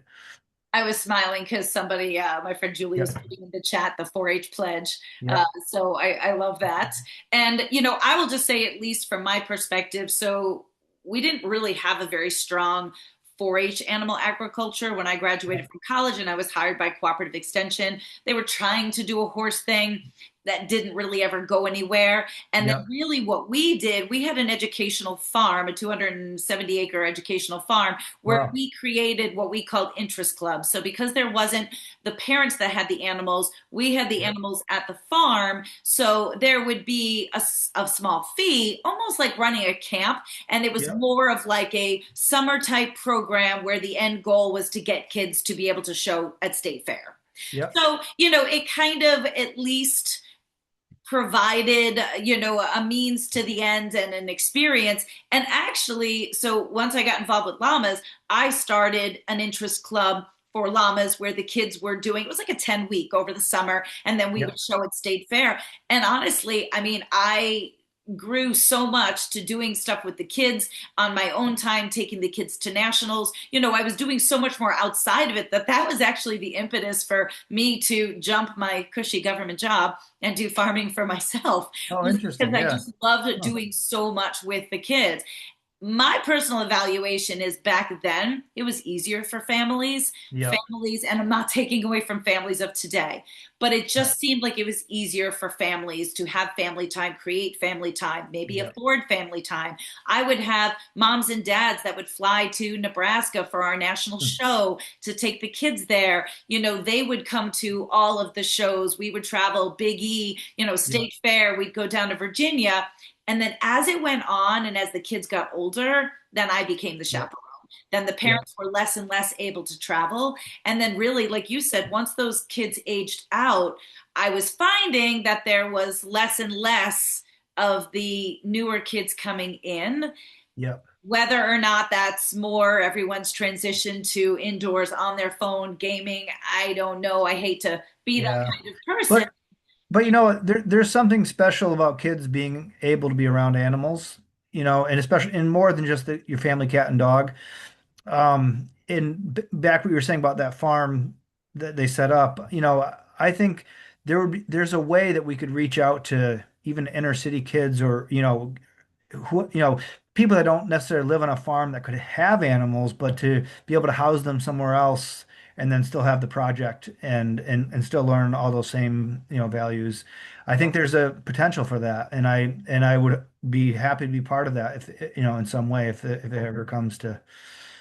Speaker 1: I was smiling because somebody, my friend Julie,
Speaker 2: Yeah,
Speaker 1: was putting in the chat the 4-H pledge.
Speaker 2: yeah,
Speaker 1: So I love that. And, I will just say, at least from my perspective, so we didn't really have a very strong 4-H animal agriculture when I graduated from college and I was hired by Cooperative Extension. They were trying to do a horse thing that didn't really ever go anywhere. And then
Speaker 2: yeah.
Speaker 1: really what we did, we had an educational farm, a 270-acre educational farm where
Speaker 2: Wow.
Speaker 1: we created what we called interest clubs. So because there wasn't the parents that had the animals, we had the
Speaker 2: Yep,
Speaker 1: animals at the farm. So there would be a small fee, almost like running a camp. And it was
Speaker 2: yep,
Speaker 1: more of like a summer type program where the end goal was to get kids to be able to show at state fair.
Speaker 2: yep,
Speaker 1: So, it kind of at least provided a means to the end and an experience. And actually, so once I got involved with llamas, I started an interest club for llamas where the kids were doing, it was like a 10 week over the summer, and then we
Speaker 2: yep.
Speaker 1: would show at state fair. And honestly, I mean, I grew so much to doing stuff with the kids on my own time, taking the kids to nationals. I was doing so much more outside of it that was actually the impetus for me to jump my cushy government job and do farming for myself,
Speaker 2: Oh,
Speaker 1: was because
Speaker 2: interesting.
Speaker 1: I
Speaker 2: Yeah.
Speaker 1: just loved
Speaker 2: Oh,
Speaker 1: doing so much with the kids. My personal evaluation is back then it was easier for
Speaker 2: yep.
Speaker 1: and I'm not taking away from families of today, but it
Speaker 2: Right.
Speaker 1: just seemed like it was easier for families to have family time, create family time, maybe
Speaker 2: Yep.
Speaker 1: afford family time. I would have moms and dads that would fly to Nebraska for our national show to take the kids there. They would come to all of the shows. We would travel Big E,
Speaker 2: Yep.
Speaker 1: State Fair. We'd go down to Virginia. And then as it went on and as the kids got older, then I became the
Speaker 2: Yep.
Speaker 1: chaperone. Then the
Speaker 2: Yep.
Speaker 1: parents were less and less able to travel. And then, really, like you said, once those kids aged out, I was finding that there was less and less of the newer kids coming in.
Speaker 2: Yep.
Speaker 1: Whether or not that's more everyone's transition to indoors on their phone gaming, I don't know. I hate to be that
Speaker 2: Yeah.
Speaker 1: kind of person.
Speaker 2: But But there's something special about kids being able to be around animals, and especially in more than just your family cat and dog. Back what you were saying about that farm that they set up, I think there's a way that we could reach out to even inner city kids or, who, people that don't necessarily live on a farm that could have animals, but to be able to house them somewhere else and then still have the project and still learn all those same, values. I think there's a potential for that, and I would be happy to be part of that if, in some way if it ever comes to.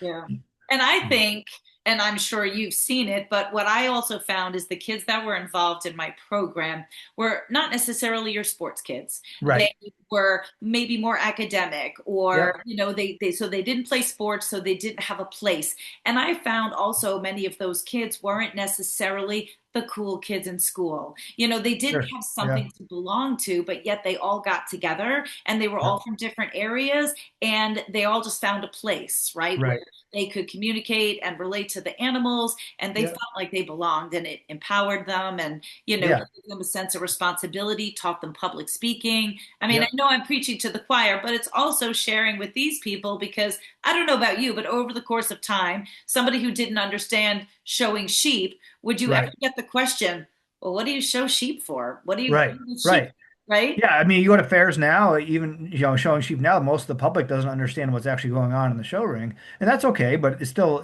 Speaker 1: Yeah. And I think, and I'm sure you've seen it, but what I also found is the kids that were involved in my program were not necessarily your sports kids. They
Speaker 2: Right.
Speaker 1: were maybe more academic or,
Speaker 2: Yep.
Speaker 1: so they didn't play sports, so they didn't have a place. And I found also many of those kids weren't necessarily the cool kids in school. They didn't
Speaker 2: Sure.
Speaker 1: have
Speaker 2: Yeah.
Speaker 1: something to belong to, but yet they all got together and they were all
Speaker 2: Yep.
Speaker 1: from different areas and they all just found a place, right? Where
Speaker 2: Right.
Speaker 1: they could communicate and relate to the animals and they
Speaker 2: Yeah.
Speaker 1: felt like they belonged and it empowered them and
Speaker 2: Yeah.
Speaker 1: gave them a sense of responsibility, taught them public speaking. I mean, I
Speaker 2: Yep.
Speaker 1: know I'm preaching to the choir, but it's also sharing with these people because I don't know about you, but over the course of time, somebody who didn't understand showing sheep, would you ever
Speaker 2: Right.
Speaker 1: get the question, well, what do you show sheep for? What
Speaker 2: Right.
Speaker 1: do you sheep,
Speaker 2: Right.
Speaker 1: right?
Speaker 2: Yeah. I mean, you go to fairs now, even showing sheep now, most of the public doesn't understand what's actually going on in the show ring, and that's okay. But it still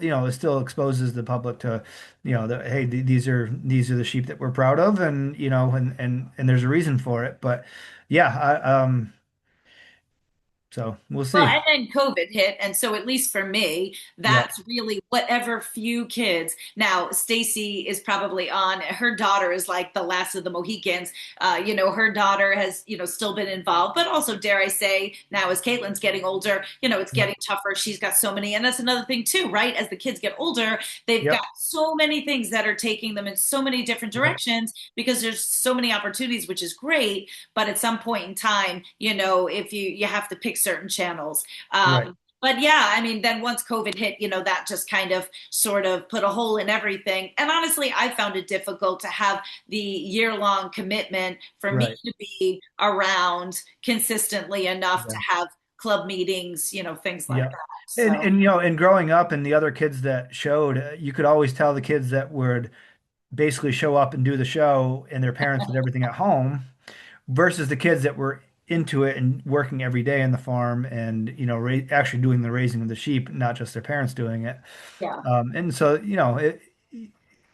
Speaker 2: exposes the public to, hey, these are the sheep that we're proud of, and there's a reason for it. But yeah, so we'll
Speaker 1: Well,
Speaker 2: see.
Speaker 1: and then COVID hit, and so at least for me,
Speaker 2: Yeah.
Speaker 1: that's really whatever few kids. Now, Stacy is probably on. Her daughter is like the last of the Mohicans. Her daughter has still been involved, but also dare I say, now as Caitlin's getting older, it's
Speaker 2: Yep.
Speaker 1: getting tougher. She's got so many, and that's another thing too, right? As the kids get older, they've got
Speaker 2: Yep.
Speaker 1: so many things that are taking them in so many different
Speaker 2: Yep.
Speaker 1: directions because there's so many opportunities, which is great. But at some point in time, if you have to pick certain channels.
Speaker 2: Right.
Speaker 1: But yeah, I mean, then once COVID hit, that just kind of sort of put a hole in everything. And honestly, I found it difficult to have the year-long commitment for me
Speaker 2: Right.
Speaker 1: to be around consistently enough to
Speaker 2: Yeah.
Speaker 1: have club meetings, things like
Speaker 2: Yeah.
Speaker 1: that.
Speaker 2: And
Speaker 1: So
Speaker 2: and and growing up and the other kids that showed, you could always tell the kids that would basically show up and do the show and their parents did everything at home versus the kids that were into it and working every day in the farm and actually doing the raising of the sheep, not just their parents doing it.
Speaker 1: yeah.
Speaker 2: And so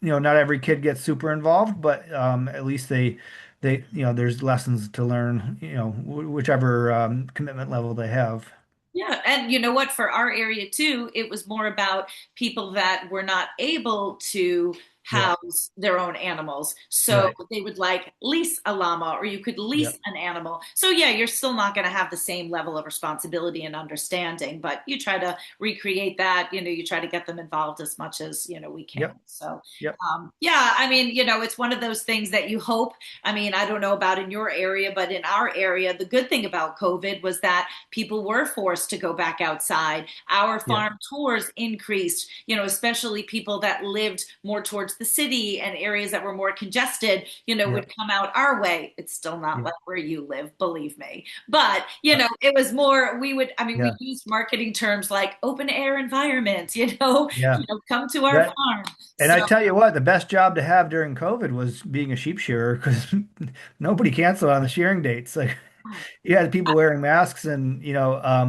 Speaker 2: not every kid gets super involved, but at least they there's lessons to learn, whichever commitment level they have.
Speaker 1: Yeah, and you know what? For our area too, it was more about people that were not able to
Speaker 2: Yeah.
Speaker 1: house their own animals. So
Speaker 2: Right.
Speaker 1: they would like lease a llama or you could lease
Speaker 2: Yep.
Speaker 1: an animal. So yeah, you're still not going to have the same level of responsibility and understanding, but you try to recreate that, you try to get them involved as much as, we can.
Speaker 2: Yep.
Speaker 1: So
Speaker 2: Yep.
Speaker 1: yeah, I mean, it's one of those things that you hope. I mean, I don't know about in your area, but in our area, the good thing about COVID was that people were forced to go back outside. Our
Speaker 2: Yep.
Speaker 1: farm tours increased, especially people that lived more towards the city and areas that were more congested, would
Speaker 2: Yep.
Speaker 1: come out our way. It's still not
Speaker 2: Yep.
Speaker 1: like where you live, believe me. But,
Speaker 2: Uh,
Speaker 1: it was more, I mean, we
Speaker 2: yeah.
Speaker 1: used marketing terms like open air environment,
Speaker 2: Yeah.
Speaker 1: come to our
Speaker 2: That
Speaker 1: farm.
Speaker 2: And
Speaker 1: So
Speaker 2: I tell you what, the best job to have during COVID was being a sheep shearer because nobody canceled on the shearing dates. Like you had people wearing masks and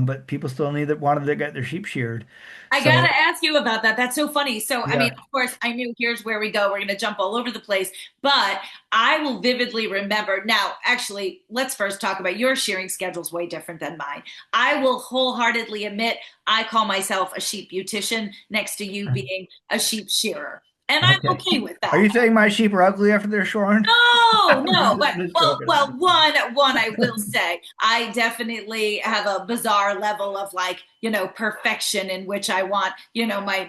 Speaker 2: but people still wanted to get their sheep sheared.
Speaker 1: I
Speaker 2: So
Speaker 1: gotta ask you about that. That's so funny. So, I mean,
Speaker 2: yeah.
Speaker 1: of course, I knew here's where we go. We're going to jump all over the place, but I will vividly remember. Now, actually, let's first talk about your shearing schedule's way different than mine. I will wholeheartedly admit I call myself a sheep beautician next to you being a sheep shearer. And I'm
Speaker 2: Okay.
Speaker 1: okay with
Speaker 2: Are
Speaker 1: that.
Speaker 2: you saying my sheep are ugly after they're shorn?
Speaker 1: No,
Speaker 2: I'm
Speaker 1: no,
Speaker 2: just,
Speaker 1: but
Speaker 2: just
Speaker 1: well,
Speaker 2: joking. I'm
Speaker 1: well,
Speaker 2: just
Speaker 1: one, I will say, I definitely have a bizarre level of like, perfection in which I want,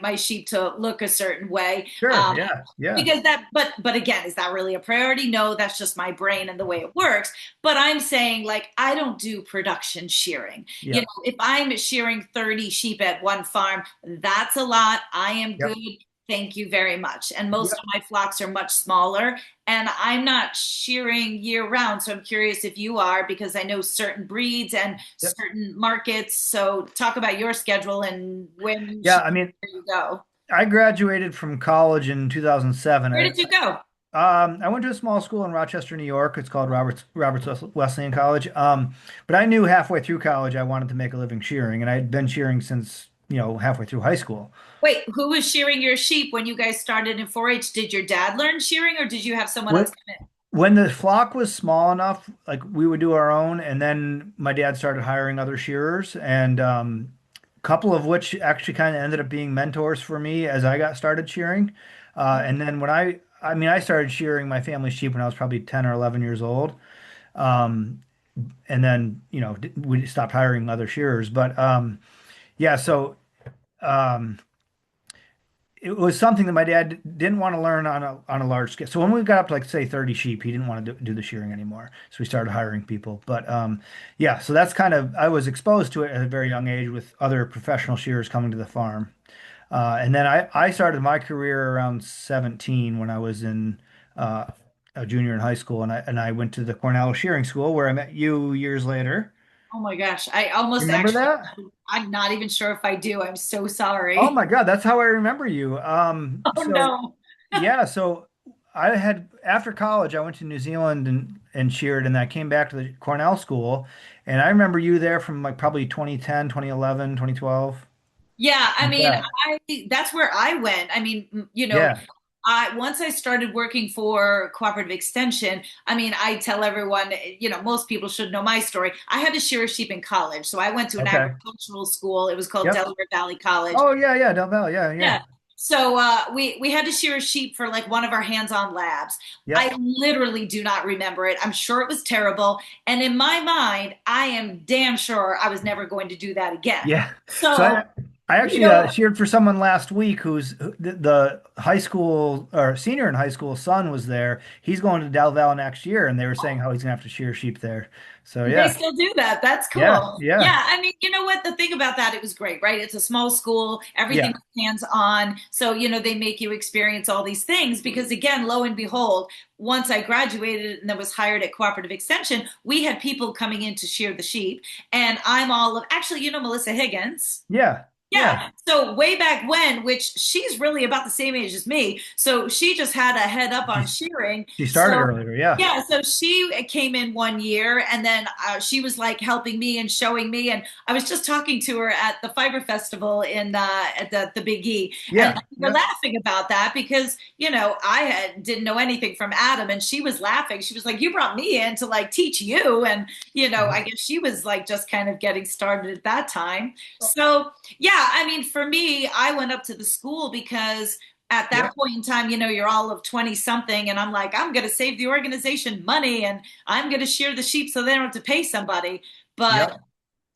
Speaker 1: my sheep to look a certain way.
Speaker 2: sure. Yeah. Yeah.
Speaker 1: Because but again, is that really a priority? No, that's just my brain and the way it works. But I'm saying like, I don't do production shearing.
Speaker 2: Yeah.
Speaker 1: If I'm shearing 30 sheep at one farm, that's a lot. I am
Speaker 2: Yep.
Speaker 1: good Thank you very much. And most of
Speaker 2: Yep.
Speaker 1: my flocks are much smaller, and I'm not shearing year round. So I'm curious if you are, because I know certain breeds and
Speaker 2: Yep.
Speaker 1: certain markets. So talk about your schedule and when you
Speaker 2: Yeah,
Speaker 1: shear,
Speaker 2: I mean,
Speaker 1: where you go.
Speaker 2: I graduated from college in 2007.
Speaker 1: Where did you go?
Speaker 2: I went to a small school in Rochester, New York. It's called Roberts Wesleyan College. But I knew halfway through college I wanted to make a living shearing, and I'd been shearing since, halfway through high school.
Speaker 1: Wait, who was shearing your sheep when you guys started in 4-H? Did your dad learn shearing or did you have someone else
Speaker 2: When
Speaker 1: come in?
Speaker 2: when the flock was small enough, like we would do our own, and then my dad started hiring other shearers, and a couple of which actually kind of ended up being mentors for me as I got started shearing. And then I mean, I started shearing my family sheep when I was probably 10 or 11 years old. Um, and then, we stopped hiring other shearers. But yeah, so um, it was something that my dad didn't want to learn on a large scale. So when we got up to like say 30 sheep, he didn't want to do the shearing anymore. So we started hiring people. But yeah, so that's kind of I was exposed to it at a very young age with other professional shearers coming to the farm. And then I started my career around 17 when I was in uh, a junior in high school, and I went to the Cornell Shearing School where I met you years later.
Speaker 1: Oh my gosh, I
Speaker 2: You
Speaker 1: almost
Speaker 2: remember
Speaker 1: actually,
Speaker 2: that?
Speaker 1: I'm not even sure if I do. I'm so
Speaker 2: Oh
Speaker 1: sorry.
Speaker 2: my God, that's how I remember you.
Speaker 1: Oh no.
Speaker 2: Yeah, so I had after college I went to New Zealand and sheared, and I came back to the Cornell School, and I remember you there from like probably 2010, 2011, 2012.
Speaker 1: Yeah, I
Speaker 2: Like
Speaker 1: mean,
Speaker 2: that.
Speaker 1: that's where I went. I mean,
Speaker 2: Yeah.
Speaker 1: I once I started working for cooperative extension, I mean, I tell everyone, most people should know my story. I had to shear a sheep in college. So I went to an
Speaker 2: Okay.
Speaker 1: agricultural school. It was called
Speaker 2: Yep.
Speaker 1: Delaware Valley College.
Speaker 2: Oh yeah, yeah, Del Valle. Yeah, yeah.
Speaker 1: Yeah. So we had to shear a sheep for like one of our hands-on labs.
Speaker 2: Yep.
Speaker 1: I literally do not remember it. I'm sure it was terrible. And in my mind, I am damn sure I was never going to do that again.
Speaker 2: Yeah. So
Speaker 1: So,
Speaker 2: I
Speaker 1: you
Speaker 2: actually
Speaker 1: know,
Speaker 2: sheared for someone last week the high school or senior in high school son was there. He's going to Del Valle next year, and they were saying how he's gonna have to shear sheep there. So
Speaker 1: they
Speaker 2: yeah,
Speaker 1: still do that. That's
Speaker 2: yeah,
Speaker 1: cool.
Speaker 2: yeah,
Speaker 1: Yeah, I mean, you know what? The thing about that, it was great, right? It's a small school, everything
Speaker 2: yeah,
Speaker 1: is hands on. So, they make you experience all these things because, again, lo and behold, once I graduated and then was hired at Cooperative Extension, we had people coming in to shear the sheep. And I'm all of, actually, Melissa Higgins.
Speaker 2: yeah, yeah.
Speaker 1: Yeah. So way back when, which she's really about the same age as me. So she just had a head up on
Speaker 2: She
Speaker 1: shearing.
Speaker 2: she started
Speaker 1: So
Speaker 2: earlier. Yeah.
Speaker 1: yeah, so she came in one year and then she was like helping me and showing me. And I was just talking to her at the Fiber Festival at the Big E. And
Speaker 2: Yeah,
Speaker 1: we were
Speaker 2: yeah.
Speaker 1: laughing about that because, didn't know anything from Adam and she was laughing. She was like, you brought me in to like teach you. And, I guess she was like just kind of getting started at that time. So yeah, I mean, for me, I went up to the school because at that
Speaker 2: Yep,
Speaker 1: point in time, you're all of 20 something, and I'm like, I'm going to save the organization money and I'm going to shear the sheep so they don't have to pay somebody. But
Speaker 2: yep.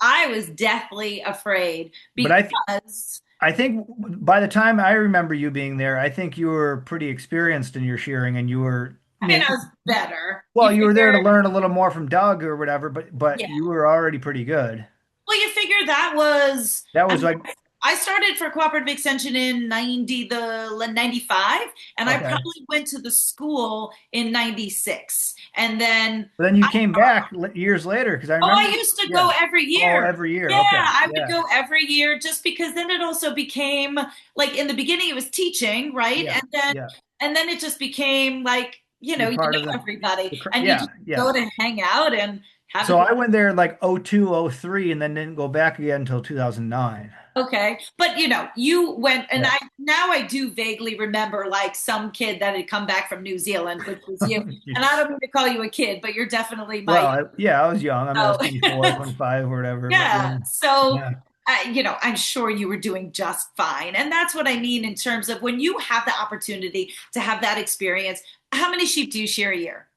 Speaker 1: I was deathly afraid
Speaker 2: But
Speaker 1: because,
Speaker 2: I think by the time I remember you being there, I think you were pretty experienced in your shearing, and you were. I
Speaker 1: I mean, I
Speaker 2: mean,
Speaker 1: was better.
Speaker 2: well,
Speaker 1: You
Speaker 2: you were there to
Speaker 1: figure,
Speaker 2: learn a little more from Doug or whatever, but
Speaker 1: yeah.
Speaker 2: you were already pretty good.
Speaker 1: Well, you figure that was,
Speaker 2: That
Speaker 1: I
Speaker 2: was
Speaker 1: mean,
Speaker 2: like
Speaker 1: I started for cooperative extension in 95, and I
Speaker 2: okay.
Speaker 1: probably went to the school in 96. And then
Speaker 2: But then you came back years later because I
Speaker 1: Oh, I
Speaker 2: remember.
Speaker 1: used to go
Speaker 2: Yeah.
Speaker 1: every
Speaker 2: Oh,
Speaker 1: year.
Speaker 2: every year.
Speaker 1: Yeah,
Speaker 2: Okay.
Speaker 1: I would
Speaker 2: Yeah.
Speaker 1: go every year just because then it also became like in the beginning it was teaching, right?
Speaker 2: Yeah. Yeah.
Speaker 1: And then it just became like,
Speaker 2: You're
Speaker 1: you
Speaker 2: part
Speaker 1: know
Speaker 2: of
Speaker 1: everybody and you
Speaker 2: yeah.
Speaker 1: just
Speaker 2: Yeah.
Speaker 1: go to hang out and have a
Speaker 2: So
Speaker 1: good
Speaker 2: I went there in like '02, '03, and then didn't go back again until 2009.
Speaker 1: okay. But you went and
Speaker 2: Yeah.
Speaker 1: I do vaguely remember like some kid that had come back from New Zealand, which was you. And I don't mean to call you a kid, but you're definitely my
Speaker 2: Well, yeah, I was young. I mean, I was
Speaker 1: so
Speaker 2: 24, 25 or whatever, but
Speaker 1: yeah.
Speaker 2: yeah.
Speaker 1: So,
Speaker 2: Yeah.
Speaker 1: I'm sure you were doing just fine. And that's what I mean in terms of when you have the opportunity to have that experience. How many sheep do you shear a year?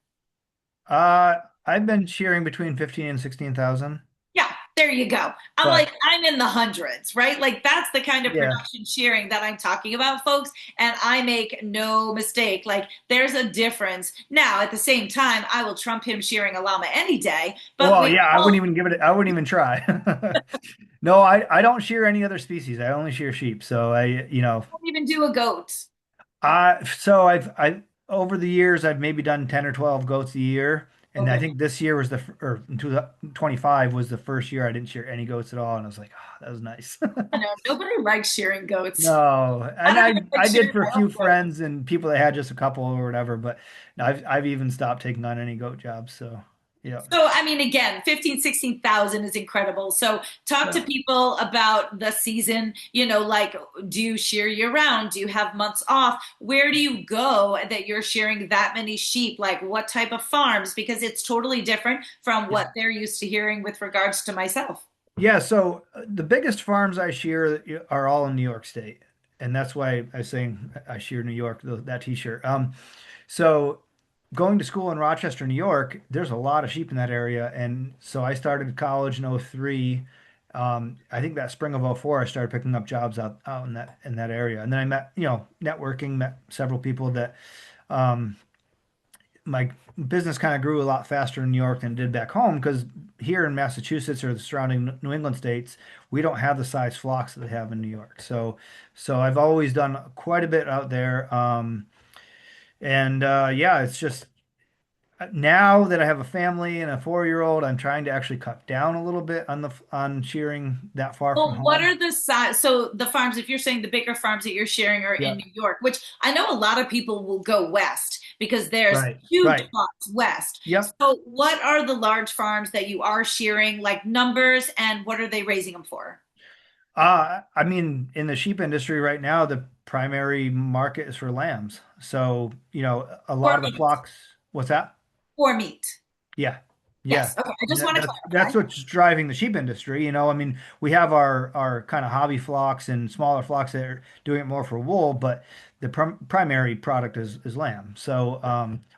Speaker 2: Uh, I've been shearing between 15 and 16,000.
Speaker 1: Yeah. There you go. I'm like,
Speaker 2: But
Speaker 1: I'm in the hundreds, right? Like that's the kind of
Speaker 2: yeah.
Speaker 1: production shearing that I'm talking about, folks. And I make no mistake. Like there's a difference. Now, at the same time, I will trump him shearing a llama any day, but
Speaker 2: Well,
Speaker 1: we
Speaker 2: yeah, I wouldn't
Speaker 1: both
Speaker 2: even give it, I wouldn't even try. No, I don't shear any other species. I only shear sheep. So
Speaker 1: don't even do a goat.
Speaker 2: I over the years I've maybe done 10 or 12 goats a year. And I
Speaker 1: Okay.
Speaker 2: think this year was or in 2025 was the first year I didn't shear any goats at all. And I was like, oh, that was nice.
Speaker 1: I know nobody likes shearing goats.
Speaker 2: No,
Speaker 1: I
Speaker 2: and
Speaker 1: don't even like
Speaker 2: I did
Speaker 1: shearing
Speaker 2: for a
Speaker 1: my own
Speaker 2: few
Speaker 1: goat.
Speaker 2: friends and people that had just a couple or whatever, but I've even stopped taking on any goat jobs. So yeah.
Speaker 1: So, I mean, again, 15, 16,000 is incredible. So, talk to
Speaker 2: Yeah.
Speaker 1: people about the season. Like, do you shear year round? Do you have months off? Where do you go that you're shearing that many sheep? Like, what type of farms? Because it's totally different from
Speaker 2: Yeah.
Speaker 1: what they're used to hearing with regards to myself.
Speaker 2: Yeah, so the biggest farms I shear are all in New York State, and that's why I was saying I shear New York, that T-shirt. So going to school in Rochester, New York, there's a lot of sheep in that area, and so I started college in '03. I think that spring of '04, I started picking up jobs out in that area, and then I met, networking, met several people that um, my business kind of grew a lot faster in New York than it did back home because here in Massachusetts or the surrounding New England states, we don't have the size flocks that they have in New York. So I've always done quite a bit out there. And yeah, it's just now that I have a family and a 4-year-old, I'm trying to actually cut down a little bit on shearing that far from
Speaker 1: Well, what
Speaker 2: home.
Speaker 1: are the size? So the farms, if you're saying the bigger farms that you're sharing are in
Speaker 2: Yeah,
Speaker 1: New York, which I know a lot of people will go west because there's
Speaker 2: right,
Speaker 1: huge
Speaker 2: right.
Speaker 1: farms west.
Speaker 2: Yep.
Speaker 1: So what are the large farms that you are shearing, like numbers, and what are they raising them for?
Speaker 2: I mean, in the sheep industry right now, the primary market is for lambs. So, a lot
Speaker 1: For
Speaker 2: of the
Speaker 1: meat.
Speaker 2: flocks, what's that?
Speaker 1: For meat.
Speaker 2: Yeah. Yeah.
Speaker 1: Yes. Okay. I just
Speaker 2: That,
Speaker 1: want to
Speaker 2: that's
Speaker 1: clarify.
Speaker 2: what's driving the sheep industry. I mean, we have our kind of hobby flocks and smaller flocks that are doing it more for wool, but the primary product is lamb. So,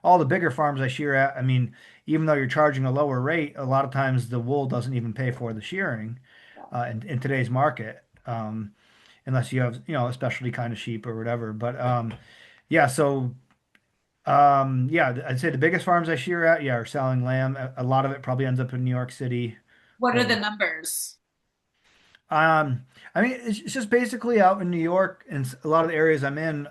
Speaker 2: all the bigger farms I shear at, I mean, even though you're charging a lower rate, a lot of times the wool doesn't even pay for the shearing, in today's market. Unless you have, a specialty kind of sheep or whatever. But yeah, so yeah, I'd say the biggest farms I shear at, yeah, are selling lamb. A lot of it probably ends up in New York City.
Speaker 1: What are the
Speaker 2: Or
Speaker 1: numbers?
Speaker 2: I mean, it's just basically out in New York and a lot of the areas I'm in.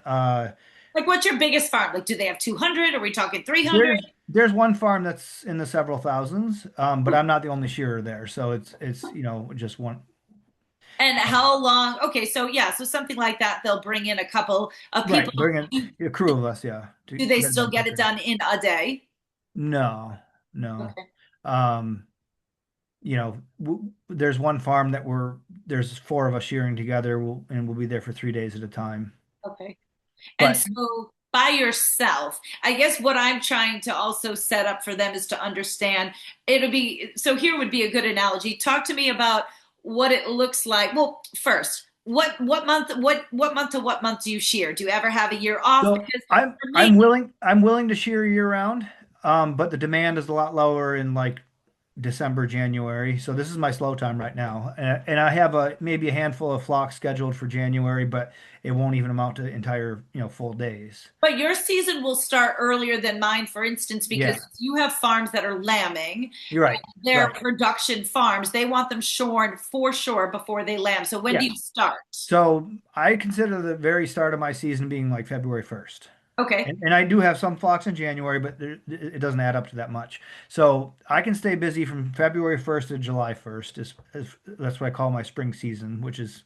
Speaker 1: Like, what's your biggest farm? Like, do they have 200? Are we talking 300?
Speaker 2: There's one farm that's in the several thousands, but I'm not the only shearer there, so it's just one.
Speaker 1: And
Speaker 2: Um,
Speaker 1: how long? Okay, so yeah, so something like that, they'll bring in a couple of people.
Speaker 2: right, bring in
Speaker 1: Do,
Speaker 2: a crew of us, yeah, to
Speaker 1: do they
Speaker 2: get it
Speaker 1: still
Speaker 2: done
Speaker 1: get it
Speaker 2: quicker.
Speaker 1: done in a day?
Speaker 2: No, no.
Speaker 1: Okay,
Speaker 2: Um, there's one farm that there's four of us shearing together, and we'll be there for 3 days at a time.
Speaker 1: okay. And
Speaker 2: But
Speaker 1: so by yourself, I guess what I'm trying to also set up for them is to understand it'll be so here would be a good analogy. Talk to me about what it looks like. Well, first, what month to what month do you shear? Do you ever have a year off?
Speaker 2: so
Speaker 1: Because
Speaker 2: I'm
Speaker 1: for me,
Speaker 2: I'm willing I'm willing to shear year round, but the demand is a lot lower in like December, January. So this is my slow time right now, and I have maybe a handful of flocks scheduled for January, but it won't even amount to entire full days.
Speaker 1: but your season will start earlier than mine, for instance, because
Speaker 2: Yeah,
Speaker 1: you have farms that are lambing.
Speaker 2: you're right.
Speaker 1: They're
Speaker 2: Right.
Speaker 1: production farms. They want them shorn for sure before they lamb. So when do
Speaker 2: Yeah.
Speaker 1: you start?
Speaker 2: So I consider the very start of my season being like February 1st.
Speaker 1: Okay.
Speaker 2: And I do have some flocks in January, but it doesn't add up to that much. So I can stay busy from February 1st to July 1st. That's what I call my spring season, which is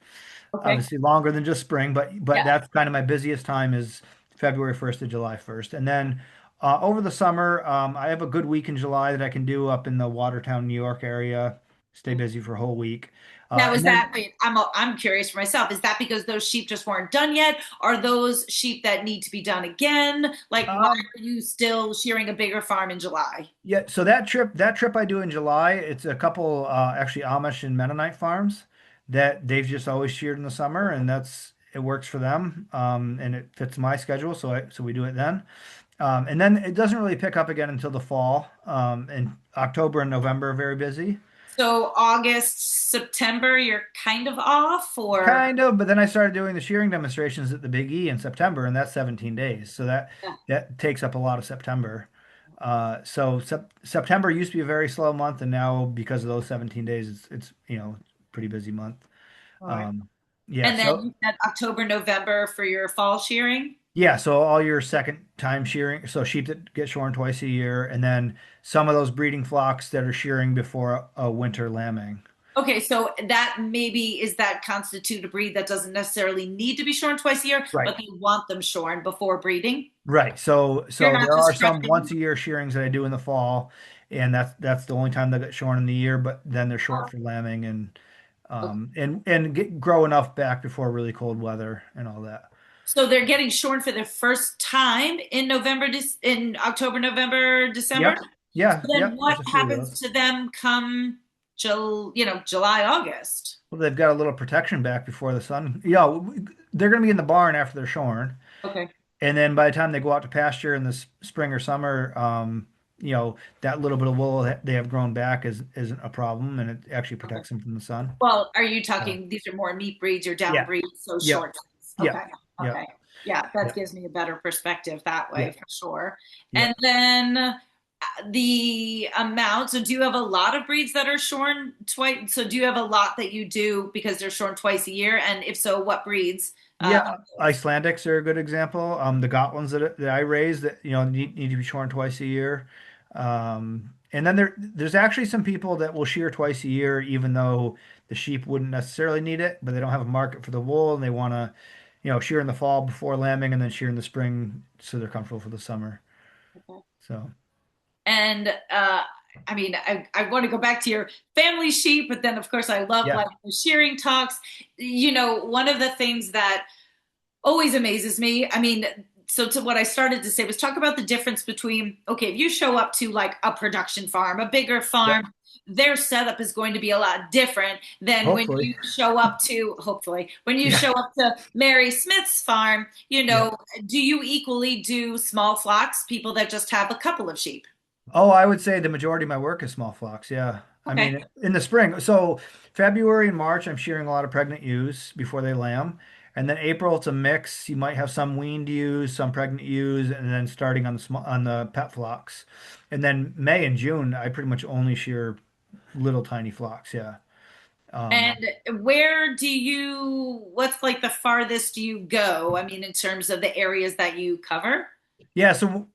Speaker 1: Okay.
Speaker 2: obviously longer than just spring, but
Speaker 1: Yeah.
Speaker 2: that's kind of my busiest time is February 1st to July 1st. And then over the summer, I have a good week in July that I can do up in the Watertown, New York area. Stay busy for a whole week.
Speaker 1: Now, is
Speaker 2: And
Speaker 1: that,
Speaker 2: then
Speaker 1: wait, I'm curious for myself. Is that because those sheep just weren't done yet? Are those sheep that need to be done again? Like, why
Speaker 2: um,
Speaker 1: are you still shearing a bigger farm in July?
Speaker 2: yeah, so that trip I do in July, it's a couple actually Amish and Mennonite farms that they've just always sheared in the summer, and it works for them, and it fits my schedule, so we do it then, and then it doesn't really pick up again until the fall, and October and November are very busy.
Speaker 1: So August, September, you're kind of off, or
Speaker 2: Kind of, but then I started doing the shearing demonstrations at the Big E in September, and that's 17 days. So
Speaker 1: yeah.
Speaker 2: that takes up a lot of September. September used to be a very slow month, and now because of those 17 days, it's pretty busy month.
Speaker 1: All right.
Speaker 2: Um, yeah,
Speaker 1: And then
Speaker 2: so
Speaker 1: you said October, November for your fall shearing.
Speaker 2: yeah, so all your second time shearing, so sheep that get shorn twice a year, and then some of those breeding flocks that are shearing before a winter lambing.
Speaker 1: Okay, so that maybe is that constitute a breed that doesn't necessarily need to be shorn twice a year,
Speaker 2: Right.
Speaker 1: but they want them shorn before breeding.
Speaker 2: Right. So
Speaker 1: You're
Speaker 2: so
Speaker 1: not
Speaker 2: there are
Speaker 1: just
Speaker 2: some
Speaker 1: stretching.
Speaker 2: once a year shearings that I do in the fall, and that's the only time they get shorn in the year, but then they're short for lambing
Speaker 1: Okay.
Speaker 2: grow enough back before really cold weather and all that.
Speaker 1: So they're getting shorn for the first time in in October, November, December.
Speaker 2: Yep.
Speaker 1: So
Speaker 2: Yeah,
Speaker 1: then
Speaker 2: yep. There's
Speaker 1: what
Speaker 2: a few of
Speaker 1: happens
Speaker 2: those.
Speaker 1: to them come July, August?
Speaker 2: Well, they've got a little protection back before the sun. Yeah, they're going to be in the barn after they're shorn.
Speaker 1: Okay.
Speaker 2: And then by the time they go out to pasture in the spring or summer, that little bit of wool that they have grown back isn't a problem, and it actually
Speaker 1: Okay.
Speaker 2: protects them from the sun.
Speaker 1: Well, are you
Speaker 2: So,
Speaker 1: talking these are more meat breeds or down
Speaker 2: yeah,
Speaker 1: breeds, so
Speaker 2: yep,
Speaker 1: short days?
Speaker 2: yep,
Speaker 1: Okay.
Speaker 2: yep,
Speaker 1: Okay. Yeah, that
Speaker 2: yep,
Speaker 1: gives me a better perspective that way
Speaker 2: yep,
Speaker 1: for sure. And
Speaker 2: yep.
Speaker 1: then the amount, so do you have a lot of breeds that are shorn twice? So do you have a lot that you do because they're shorn twice a year? And if so, what breeds?
Speaker 2: Yeah, Icelandics are a good example. The Gotlands that I raise that need to be shorn twice a year. And then there's actually some people that will shear twice a year, even though the sheep wouldn't necessarily need it, but they don't have a market for the wool and they want to, shear in the fall before lambing and then shear in the spring so they're comfortable for the summer. So
Speaker 1: And I mean, I want to go back to your family sheep, but then of course I love
Speaker 2: yeah.
Speaker 1: like the shearing talks. One of the things that always amazes me. I mean, so to what I started to say was talk about the difference between, okay, if you show up to like a production farm, a bigger
Speaker 2: Yep.
Speaker 1: farm, their setup is going to be a lot different than when
Speaker 2: Hopefully.
Speaker 1: you show up to, hopefully, when you
Speaker 2: Yeah.
Speaker 1: show up to Mary Smith's farm,
Speaker 2: Yeah.
Speaker 1: do you equally do small flocks, people that just have a couple of sheep?
Speaker 2: Oh, I would say the majority of my work is small flocks. Yeah. I
Speaker 1: Okay.
Speaker 2: mean, in the spring. So February and March, I'm shearing a lot of pregnant ewes before they lamb. And then April, it's a mix. You might have some weaned ewes, some pregnant ewes, and then starting on the pet flocks. And then May and June, I pretty much only shear little tiny flocks. Yeah. Um,
Speaker 1: And what's like the farthest you go? I mean, in terms of the areas that you cover?
Speaker 2: yeah. So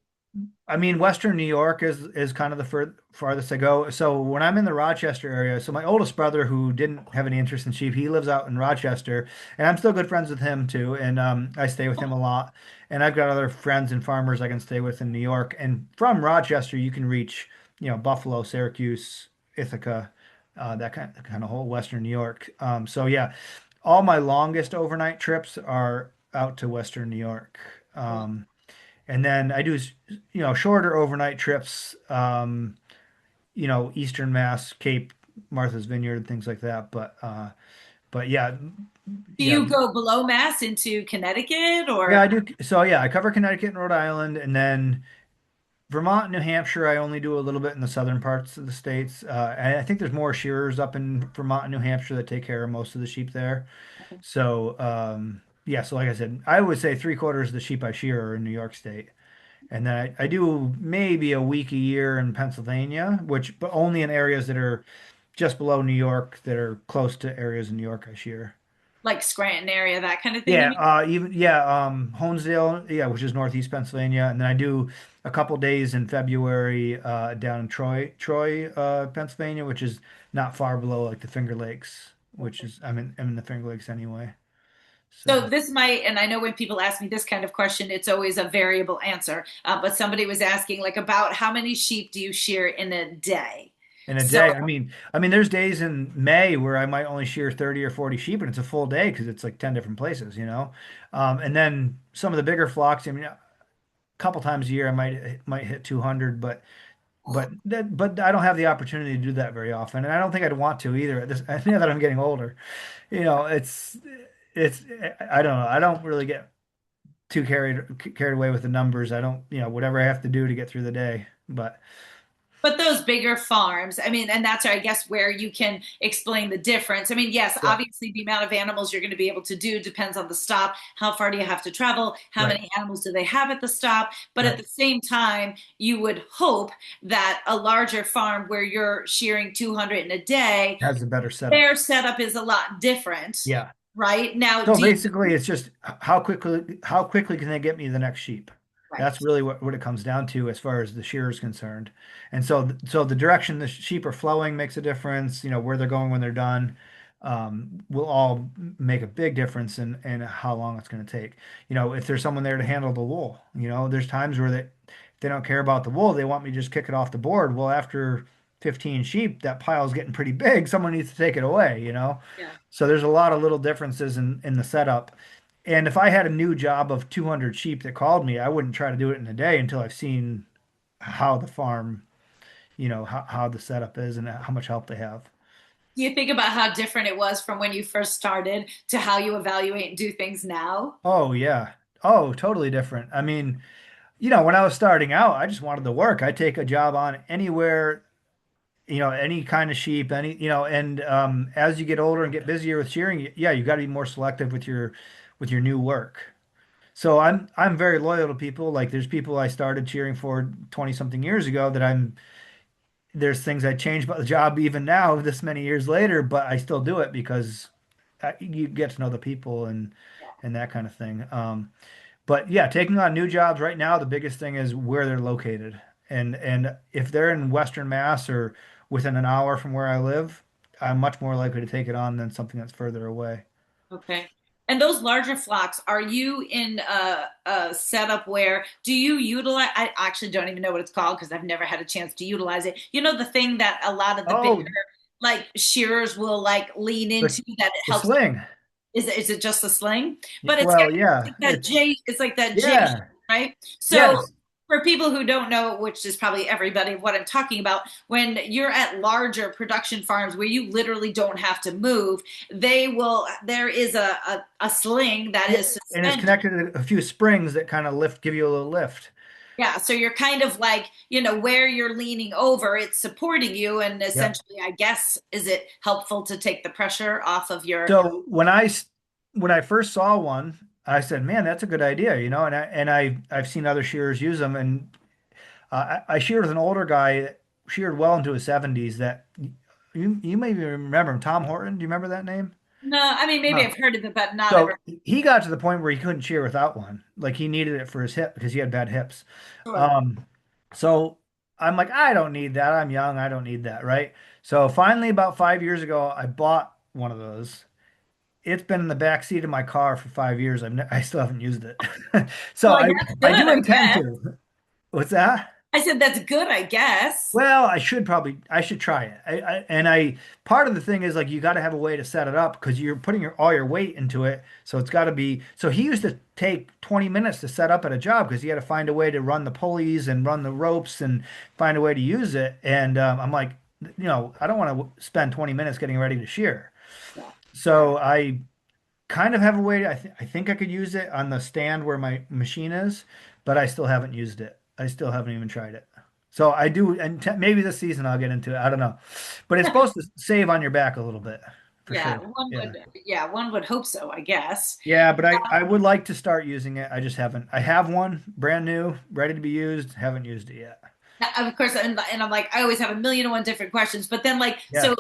Speaker 2: I mean, Western New York is kind of the farthest I go. So when I'm in the Rochester area, so my oldest brother, who didn't have any interest in sheep, he lives out in Rochester, and I'm still good friends with him too. And I stay with him a lot. And I've got other friends and farmers I can stay with in New York. And from Rochester, you can reach, Buffalo, Syracuse, Ithaca, that kind of whole Western New York. So yeah, all my longest overnight trips are out to Western New York. And then I do, shorter overnight trips, Eastern Mass, Cape, Martha's Vineyard, things like that. But yeah,
Speaker 1: Do
Speaker 2: yeah,
Speaker 1: you go below Mass into Connecticut
Speaker 2: yeah,
Speaker 1: or
Speaker 2: I do. So yeah, I cover Connecticut and Rhode Island, and then Vermont, New Hampshire. I only do a little bit in the southern parts of the states. And I think there's more shearers up in Vermont and New Hampshire that take care of most of the sheep there. So yeah, so like I said, I would say three-quarters of the sheep I shear are in New York State. And then I do maybe a week a year in Pennsylvania, but only in areas that are just below New York, that are close to areas in New York I shear.
Speaker 1: like Scranton area, that kind of thing, you
Speaker 2: Yeah,
Speaker 1: mean?
Speaker 2: Honesdale, yeah, which is northeast Pennsylvania, and then I do a couple days in February down in Troy, Pennsylvania, which is not far below like the Finger Lakes, which is I'm in the Finger Lakes anyway.
Speaker 1: So
Speaker 2: So
Speaker 1: this might, and I know when people ask me this kind of question, it's always a variable answer. But somebody was asking like about how many sheep do you shear in a day?
Speaker 2: in a
Speaker 1: So
Speaker 2: day. I mean, there's days in May where I might only shear 30 or 40 sheep, and it's a full day because it's like 10 different places. And then some of the bigger flocks, I mean, a couple times a year I might hit 200, but I don't have the opportunity to do that very often, and I don't think I'd want to either. Now that I'm getting older, you know, it's I don't know. I don't really get too carried away with the numbers. I don't, whatever I have to do to get through the day, but.
Speaker 1: But those bigger farms, I mean, and that's, I guess, where you can explain the difference. I mean, yes,
Speaker 2: Yeah,
Speaker 1: obviously the amount of animals you're going to be able to do depends on the stop. How far do you have to travel? How
Speaker 2: right,
Speaker 1: many animals do they have at the stop? But at
Speaker 2: right.
Speaker 1: the same time, you would hope that a larger farm where you're shearing 200 in a day,
Speaker 2: Has a better setup.
Speaker 1: their setup is a lot different,
Speaker 2: Yeah.
Speaker 1: right? Now,
Speaker 2: So
Speaker 1: do you,
Speaker 2: basically, it's just how quickly can they get me the next sheep? That's
Speaker 1: right.
Speaker 2: really what it comes down to as far as the shear is concerned. And so the direction the sheep are flowing makes a difference. Where they're going when they're done, will all make a big difference in how long it's going to take. If there's someone there to handle the wool, there's times where they don't care about the wool. They want me to just kick it off the board. Well, after 15 sheep, that pile's getting pretty big. Someone needs to take it away.
Speaker 1: Yeah.
Speaker 2: So there's a lot of little differences in the setup. And if I had a new job of 200 sheep that called me, I wouldn't try to do it in a day until I've seen how the farm, how the setup is and how much help they have.
Speaker 1: Do you think about how different it was from when you first started to how you evaluate and do things now?
Speaker 2: Oh, yeah. Oh, totally different. I mean, when I was starting out, I just wanted to work. I'd take a job on anywhere, any kind of sheep, and as you get older and get busier with shearing, yeah, you got to be more selective with your new work. So I'm very loyal to people. Like there's people I started cheering for 20 something years ago that there's things I changed about the job even now this many years later, but I still do it because you get to know the people and that kind of thing. But yeah, taking on new jobs right now, the biggest thing is where they're located. And if they're in Western Mass or within an hour from where I live, I'm much more likely to take it on than something that's further away.
Speaker 1: Okay. And those larger flocks, are you in a setup where do you utilize? I actually don't even know what it's called because I've never had a chance to utilize it. You know, the thing that a lot of the bigger
Speaker 2: Oh,
Speaker 1: like shearers will like lean
Speaker 2: the
Speaker 1: into that it
Speaker 2: the
Speaker 1: helps.
Speaker 2: sling.
Speaker 1: Is it just a sling? But it's
Speaker 2: Well,
Speaker 1: got
Speaker 2: yeah,
Speaker 1: like that J. It's like that J,
Speaker 2: yeah,
Speaker 1: right? So
Speaker 2: yes.
Speaker 1: for people who don't know, which is probably everybody, what I'm talking about, when you're at larger production farms where you literally don't have to move, they will. There is a sling that
Speaker 2: Yeah,
Speaker 1: is
Speaker 2: and it's
Speaker 1: suspended.
Speaker 2: connected to a few springs that kind of give you a little lift.
Speaker 1: Yeah, so you're kind of like, where you're leaning over, it's supporting you, and
Speaker 2: Yep.
Speaker 1: essentially, I guess, is it helpful to take the pressure off of your.
Speaker 2: So when I first saw one, I said, "Man, that's a good idea," and I've seen other shearers use them, and I sheared with an older guy that sheared well into his 70s. That you maybe remember him, Tom Horton. Do you remember that name?
Speaker 1: No, I mean, maybe
Speaker 2: No.
Speaker 1: I've heard of it, but not
Speaker 2: So
Speaker 1: ever.
Speaker 2: he got to the point where he couldn't shear without one. Like he needed it for his hip because he had bad hips.
Speaker 1: Sure.
Speaker 2: Um, so I'm like, I don't need that. I'm young. I don't need that, right? So finally, about 5 years ago, I bought one of those. It's been in the back seat of my car for 5 years. I still haven't used it. So
Speaker 1: Well,
Speaker 2: I
Speaker 1: that's
Speaker 2: I
Speaker 1: good,
Speaker 2: do
Speaker 1: I
Speaker 2: intend
Speaker 1: guess.
Speaker 2: to. What's that?
Speaker 1: I said that's good, I guess.
Speaker 2: Well, I should try it. Part of the thing is like you got to have a way to set it up because you're putting all your weight into it. So it's got to be, so he used to take 20 minutes to set up at a job because he had to find a way to run the pulleys and run the ropes and find a way to use it. And I'm like, I don't want to spend 20 minutes getting ready to shear.
Speaker 1: Yeah.
Speaker 2: So I kind of have a way. I think I could use it on the stand where my machine is, but I still haven't used it. I still haven't even tried it. So I do, and maybe this season I'll get into it. I don't know, but it's supposed to save on your back a little bit, for
Speaker 1: Yeah,
Speaker 2: sure. Yeah,
Speaker 1: one would hope so, I guess.
Speaker 2: yeah, but I would like to start using it. I just haven't. I have one brand new, ready to be used. Haven't used it yet.
Speaker 1: Of course, and I'm like, I always have a million and one different questions, but then like,
Speaker 2: Yeah,
Speaker 1: so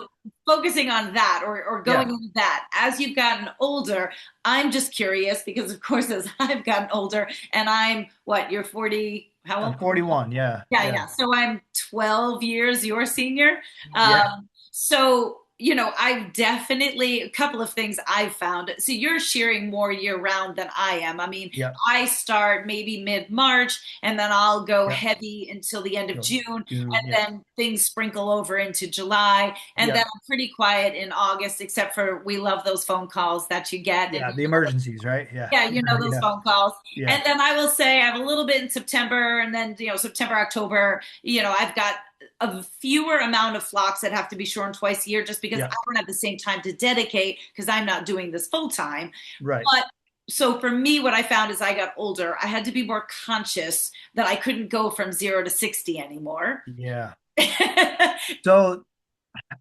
Speaker 1: focusing on that or going
Speaker 2: yeah.
Speaker 1: into that, as you've gotten older, I'm just curious because of course, as I've gotten older and I'm what, you're 40, how
Speaker 2: I'm
Speaker 1: old?
Speaker 2: 41. Yeah,
Speaker 1: Yeah,
Speaker 2: yeah,
Speaker 1: yeah. So I'm 12 years your senior.
Speaker 2: yeah,
Speaker 1: So, I've definitely, a couple of things I've found. So you're shearing more year round than I am. I mean,
Speaker 2: yeah,
Speaker 1: I start maybe mid-March and then I'll go
Speaker 2: yeah.
Speaker 1: heavy until the end of
Speaker 2: So,
Speaker 1: June.
Speaker 2: June.
Speaker 1: And
Speaker 2: Yeah,
Speaker 1: then things sprinkle over into July. And then
Speaker 2: yeah,
Speaker 1: I'm pretty quiet in August, except for we love those phone calls that you get. And
Speaker 2: yeah. The emergencies, right? Yeah,
Speaker 1: yeah, those
Speaker 2: yeah,
Speaker 1: phone calls.
Speaker 2: yeah,
Speaker 1: And then I will say I have a little bit in September and then, September, October, I've got a fewer amount of flocks that have to be shorn twice a year just because I
Speaker 2: yeah.
Speaker 1: don't have the same time to dedicate because I'm not doing this full time.
Speaker 2: Right.
Speaker 1: But so for me, what I found as I got older, I had to be more conscious that I couldn't go from 0 to 60 anymore.
Speaker 2: Yeah. So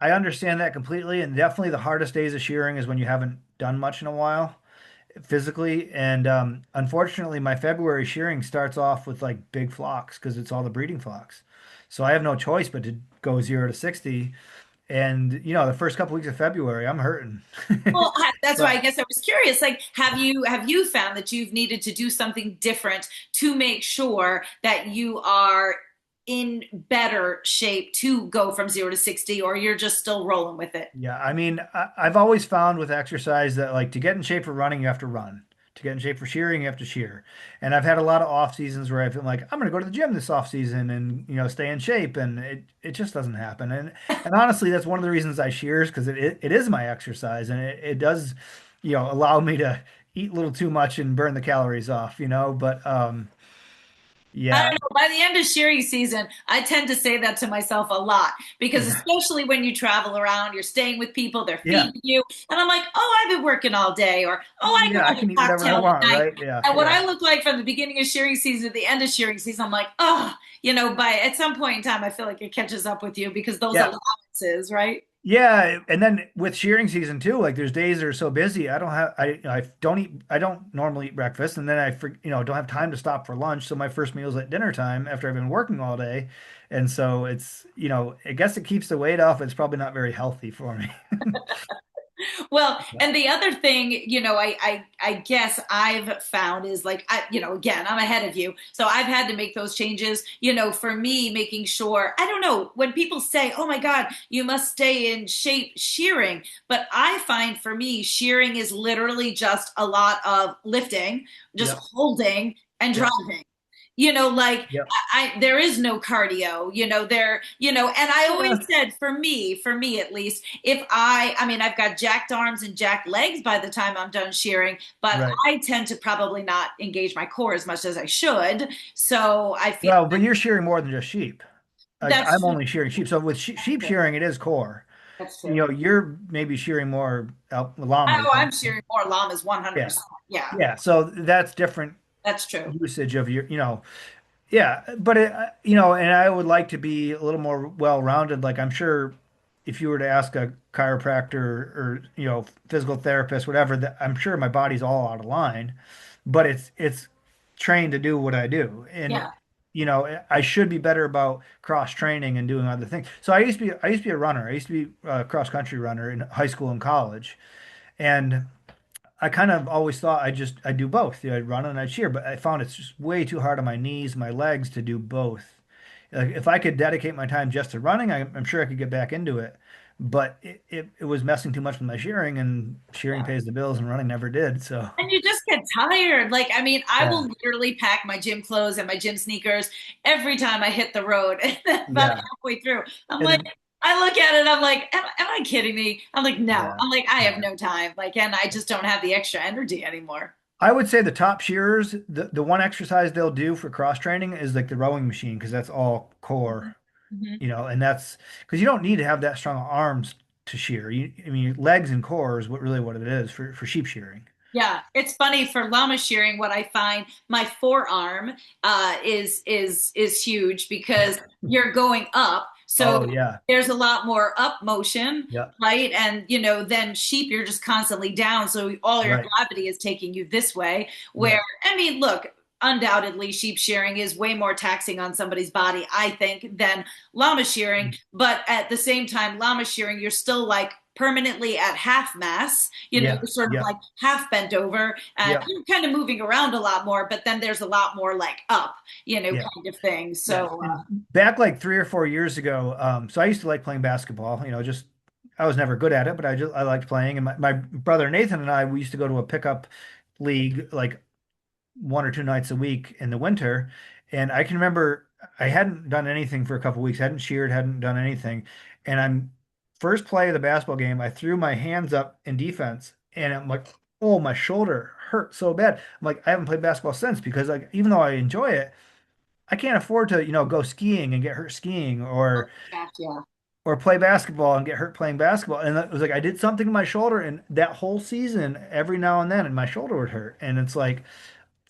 Speaker 2: I understand that completely, and definitely the hardest days of shearing is when you haven't done much in a while physically. And unfortunately, my February shearing starts off with like big flocks because it's all the breeding flocks. So I have no choice but to go 0 to 60. And the first couple weeks of February, I'm hurting.
Speaker 1: Well, that's why I
Speaker 2: But
Speaker 1: guess I was curious. Like, have you found that you've needed to do something different to make sure that you are in better shape to go from 0 to 60, or you're just still rolling with it?
Speaker 2: yeah, I mean, I've always found with exercise that like to get in shape for running, you have to run. To get in shape for shearing, you have to shear. And I've had a lot of off seasons where I've been like, I'm going to go to the gym this off season and stay in shape, and it just doesn't happen. And honestly, that's one of the reasons I shears because it is my exercise and it does allow me to eat a little too much and burn the calories off. But
Speaker 1: I
Speaker 2: yeah,
Speaker 1: don't know. By the end of shearing season, I tend to say that to myself a lot because,
Speaker 2: yeah,
Speaker 1: especially when you travel around, you're staying with people, they're
Speaker 2: yeah,
Speaker 1: feeding you, and I'm like, oh, I've been working all day, or oh, I can
Speaker 2: yeah. I
Speaker 1: have
Speaker 2: can eat
Speaker 1: a
Speaker 2: whatever I
Speaker 1: cocktail
Speaker 2: want,
Speaker 1: at night.
Speaker 2: right? Yeah,
Speaker 1: And what
Speaker 2: yeah.
Speaker 1: I look like from the beginning of shearing season to the end of shearing season, I'm like, oh, by at some point in time, I feel like it catches up with you because those
Speaker 2: Yeah,
Speaker 1: allowances, right?
Speaker 2: yeah, and then with shearing season too, like there's days that are so busy, I don't normally eat breakfast, and then don't have time to stop for lunch, so my first meal is at dinner time after I've been working all day, and so I guess it keeps the weight off. It's probably not very healthy for me.
Speaker 1: Well, and the other thing, I guess I've found is like, again, I'm ahead of you. So I've had to make those changes, for me, making sure, I don't know, when people say, oh my God, you must stay in shape shearing. But I find for me, shearing is literally just a lot of lifting, just
Speaker 2: Yep,
Speaker 1: holding and
Speaker 2: yep,
Speaker 1: driving. Like
Speaker 2: yep.
Speaker 1: there is no cardio, and I always
Speaker 2: Yeah,
Speaker 1: said for me at least, if I mean, I've got jacked arms and jacked legs by the time I'm done shearing, but
Speaker 2: right.
Speaker 1: I tend to probably not engage my core as much as I should. So I feel
Speaker 2: Well, but you're shearing more than just sheep. Like
Speaker 1: that's
Speaker 2: I'm
Speaker 1: true.
Speaker 2: only shearing sheep, so with sheep shearing, it is core.
Speaker 1: That's true.
Speaker 2: You're maybe shearing more llamas,
Speaker 1: Oh,
Speaker 2: right?
Speaker 1: I'm shearing more llamas
Speaker 2: Yeah,
Speaker 1: 100%. Yeah,
Speaker 2: yeah. So that's different
Speaker 1: that's true.
Speaker 2: usage of your. Yeah, but and I would like to be a little more well-rounded. Like I'm sure if you were to ask a chiropractor or physical therapist, whatever, that I'm sure my body's all out of line, but it's trained to do what I do, and
Speaker 1: Yeah.
Speaker 2: I should be better about cross training and doing other things. So I used to be a runner. I used to be a cross country runner in high school and college, and I kind of always thought I'd do both. I'd run and I'd cheer, but I found it's just way too hard on my knees, my legs to do both. Like if I could dedicate my time just to running, I'm sure I could get back into it. But it was messing too much with my shearing, and shearing
Speaker 1: Yeah.
Speaker 2: pays the bills, and running never did. So
Speaker 1: And you just get tired. Like, I mean, I
Speaker 2: yeah,
Speaker 1: will literally pack my gym clothes and my gym sneakers every time I hit the road. And then about
Speaker 2: yeah,
Speaker 1: halfway through, I'm like,
Speaker 2: and
Speaker 1: I look at it, I'm like, am I kidding me? I'm like, no.
Speaker 2: yeah,
Speaker 1: I'm like, I have
Speaker 2: yeah.
Speaker 1: no time. Like, and I just don't have the extra energy anymore.
Speaker 2: I would say the top shearers, the one exercise they'll do for cross training is like the rowing machine because that's all core.
Speaker 1: Mhm.
Speaker 2: And that's because you don't need to have that strong arms to shear. I mean, legs and core is what it is for sheep shearing.
Speaker 1: Yeah, it's funny for llama shearing. What I find, my forearm is huge because you're going up, so
Speaker 2: Oh yeah,
Speaker 1: there's a lot more up motion,
Speaker 2: yeah,
Speaker 1: right? And then sheep, you're just constantly down, so all your
Speaker 2: right,
Speaker 1: gravity is taking you this way. Where
Speaker 2: right,
Speaker 1: I mean, look, undoubtedly, sheep shearing is way more taxing on somebody's body, I think, than llama shearing. But at the same time, llama shearing, you're still like permanently at half mass,
Speaker 2: yeah,
Speaker 1: you're sort of
Speaker 2: yeah,
Speaker 1: like half bent over and
Speaker 2: yeah,
Speaker 1: you're kind of moving around a lot more, but then there's a lot more like up,
Speaker 2: yeah,
Speaker 1: kind of thing.
Speaker 2: yeah.
Speaker 1: So,
Speaker 2: And back like 3 or 4 years ago, so I used to like playing basketball. Just I was never good at it, but I liked playing. And my brother Nathan and I we used to go to a pickup league like 1 or 2 nights a week in the winter. And I can remember I hadn't done anything for a couple weeks, hadn't sheared, hadn't done anything. And I'm first play of the basketball game, I threw my hands up in defense and I'm like, oh, my shoulder hurt so bad. I'm like, I haven't played basketball since because like even though I enjoy it, I can't afford to, go skiing and get hurt skiing
Speaker 1: gosh, yeah.
Speaker 2: or play basketball and get hurt playing basketball. And it was like I did something to my shoulder and that whole season, every now and then, and my shoulder would hurt. And it's like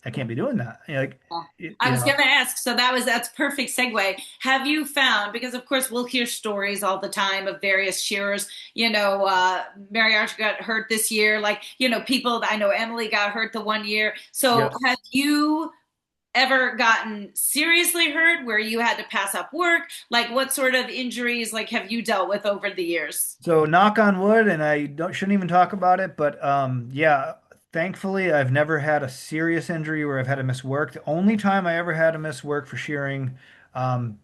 Speaker 2: I can't be doing that. Like,
Speaker 1: Yeah.
Speaker 2: you
Speaker 1: I was
Speaker 2: know,
Speaker 1: going to ask, so that's perfect segue. Have you found, because of course we'll hear stories all the time of various shearers, Mary Archer got hurt this year, like, people, I know Emily got hurt the one year. So
Speaker 2: yeah.
Speaker 1: have you ever gotten seriously hurt where you had to pass up work? Like what sort of injuries like have you dealt with over the years?
Speaker 2: So knock on wood, and I don't shouldn't even talk about it, but yeah, thankfully I've never had a serious injury where I've had to miss work. The only time I ever had to miss work for shearing,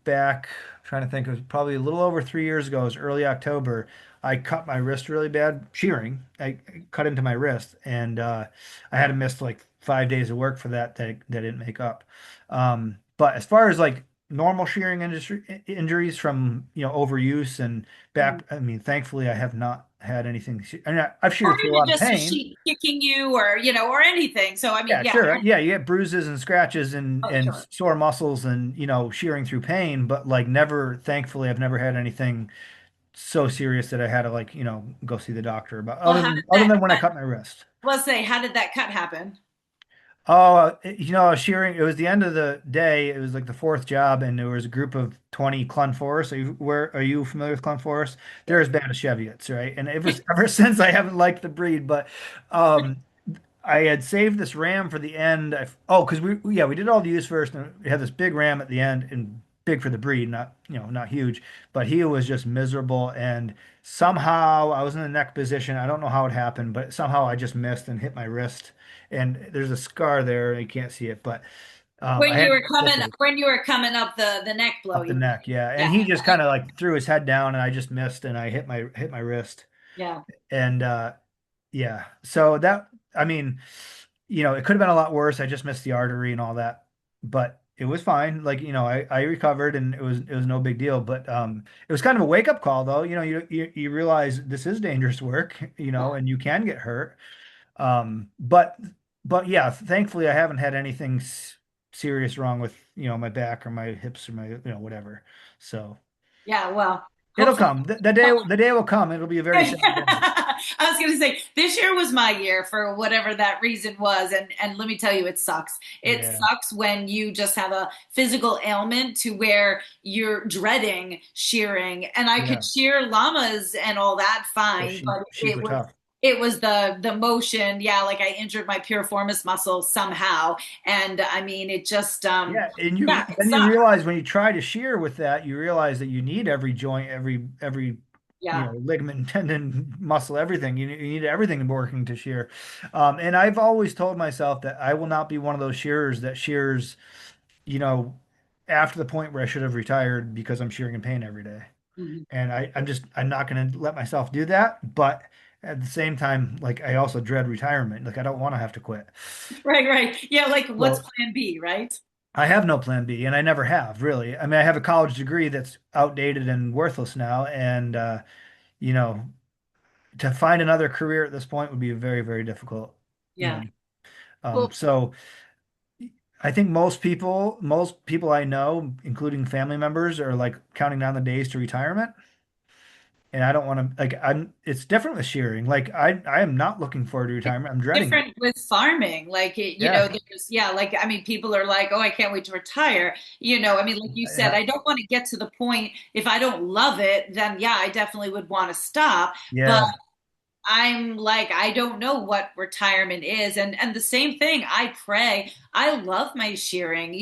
Speaker 2: back, I'm trying to think, it was probably a little over 3 years ago. It was early October. I cut my wrist really bad shearing. I cut into my wrist, and I had to miss like 5 days of work for that didn't make up. But as far as like normal shearing industry injuries from overuse and back. I mean, thankfully, I have not had anything. I mean, I've
Speaker 1: Or
Speaker 2: sheared through a
Speaker 1: even
Speaker 2: lot of
Speaker 1: just a
Speaker 2: pain.
Speaker 1: sheep kicking you or, or anything. So, I mean,
Speaker 2: Yeah,
Speaker 1: yeah.
Speaker 2: sure. Yeah, you get bruises and scratches and
Speaker 1: Oh,
Speaker 2: and
Speaker 1: sure.
Speaker 2: sore muscles and shearing through pain, but like never. Thankfully, I've never had anything so serious that I had to like go see the doctor about.
Speaker 1: Well,
Speaker 2: Other than other than when I cut my wrist.
Speaker 1: let's say, how did that cut happen?
Speaker 2: Oh, shearing. It was the end of the day. It was like the fourth job, and there was a group of 20 Clun Forests. Where are you familiar with Clun Forest? They're as bad as Cheviots, right? And ever since I haven't liked the breed, but um, I had saved this ram for the end. Because we did all the use first, and we had this big ram at the end, and big for the breed, not huge, but he was just miserable. And somehow I was in the neck position. I don't know how it happened, but somehow I just missed and hit my wrist, and there's a scar there. You can't see it, but I had
Speaker 1: When you were coming up the neck blow,
Speaker 2: up the
Speaker 1: you
Speaker 2: neck, yeah.
Speaker 1: yeah,
Speaker 2: And he just kind of like threw his head down, and I just missed, and I hit my wrist,
Speaker 1: yeah.
Speaker 2: and yeah. So that, I mean, it could have been a lot worse. I just missed the artery and all that, but it was fine. Like, I recovered, and it was no big deal. But it was kind of a wake up call, though. You realize this is dangerous work,
Speaker 1: Yeah.
Speaker 2: and you can get hurt. But yeah, thankfully I haven't had anything serious wrong with, my back or my hips or my, whatever. So
Speaker 1: Yeah, well,
Speaker 2: it'll
Speaker 1: hopefully.
Speaker 2: come. The day will come. It'll be a very sad day.
Speaker 1: I was going to say this year was my year for whatever that reason was, and let me tell you, it sucks. It
Speaker 2: Yeah.
Speaker 1: sucks when you just have a physical ailment to where you're dreading shearing. And I could
Speaker 2: Yeah.
Speaker 1: shear llamas and all that
Speaker 2: Yeah,
Speaker 1: fine,
Speaker 2: sheep
Speaker 1: but
Speaker 2: sheep are tough.
Speaker 1: it was the motion. Yeah, like I injured my piriformis muscle somehow, and I mean it just
Speaker 2: Yeah, and
Speaker 1: yeah, it
Speaker 2: then you
Speaker 1: sucks.
Speaker 2: realize when you try to shear with that, you realize that you need every joint, every
Speaker 1: Yeah.
Speaker 2: ligament, tendon, muscle, everything. You need everything working to shear. And I've always told myself that I will not be one of those shearers that shears, you know, after the point where I should have retired because I'm shearing in pain every day.
Speaker 1: Mhm.
Speaker 2: And I'm not going to let myself do that. But at the same time, like I also dread retirement. Like I don't want to have to quit.
Speaker 1: Right, right. Yeah, like what's
Speaker 2: So
Speaker 1: plan B, right?
Speaker 2: I have no plan B, and I never have really. I mean, I have a college degree that's outdated and worthless now, and you know, to find another career at this point would be very, very difficult. You
Speaker 1: Yeah.
Speaker 2: know,
Speaker 1: Well,
Speaker 2: so I think most people I know, including family members, are like counting down the days to retirement. And I don't want to like I'm. It's different with shearing. Like I am not looking forward to
Speaker 1: it's
Speaker 2: retirement. I'm dreading it.
Speaker 1: different with farming. Like
Speaker 2: Yeah,
Speaker 1: there's yeah, like I mean, people are like, oh, I can't wait to retire. I mean, like you said,
Speaker 2: yeah,
Speaker 1: I don't want to get to the point if I don't love it, then yeah, I definitely would want to stop. But
Speaker 2: yeah,
Speaker 1: I'm like, I don't know what retirement is. And the same thing, I pray. I love my shearing.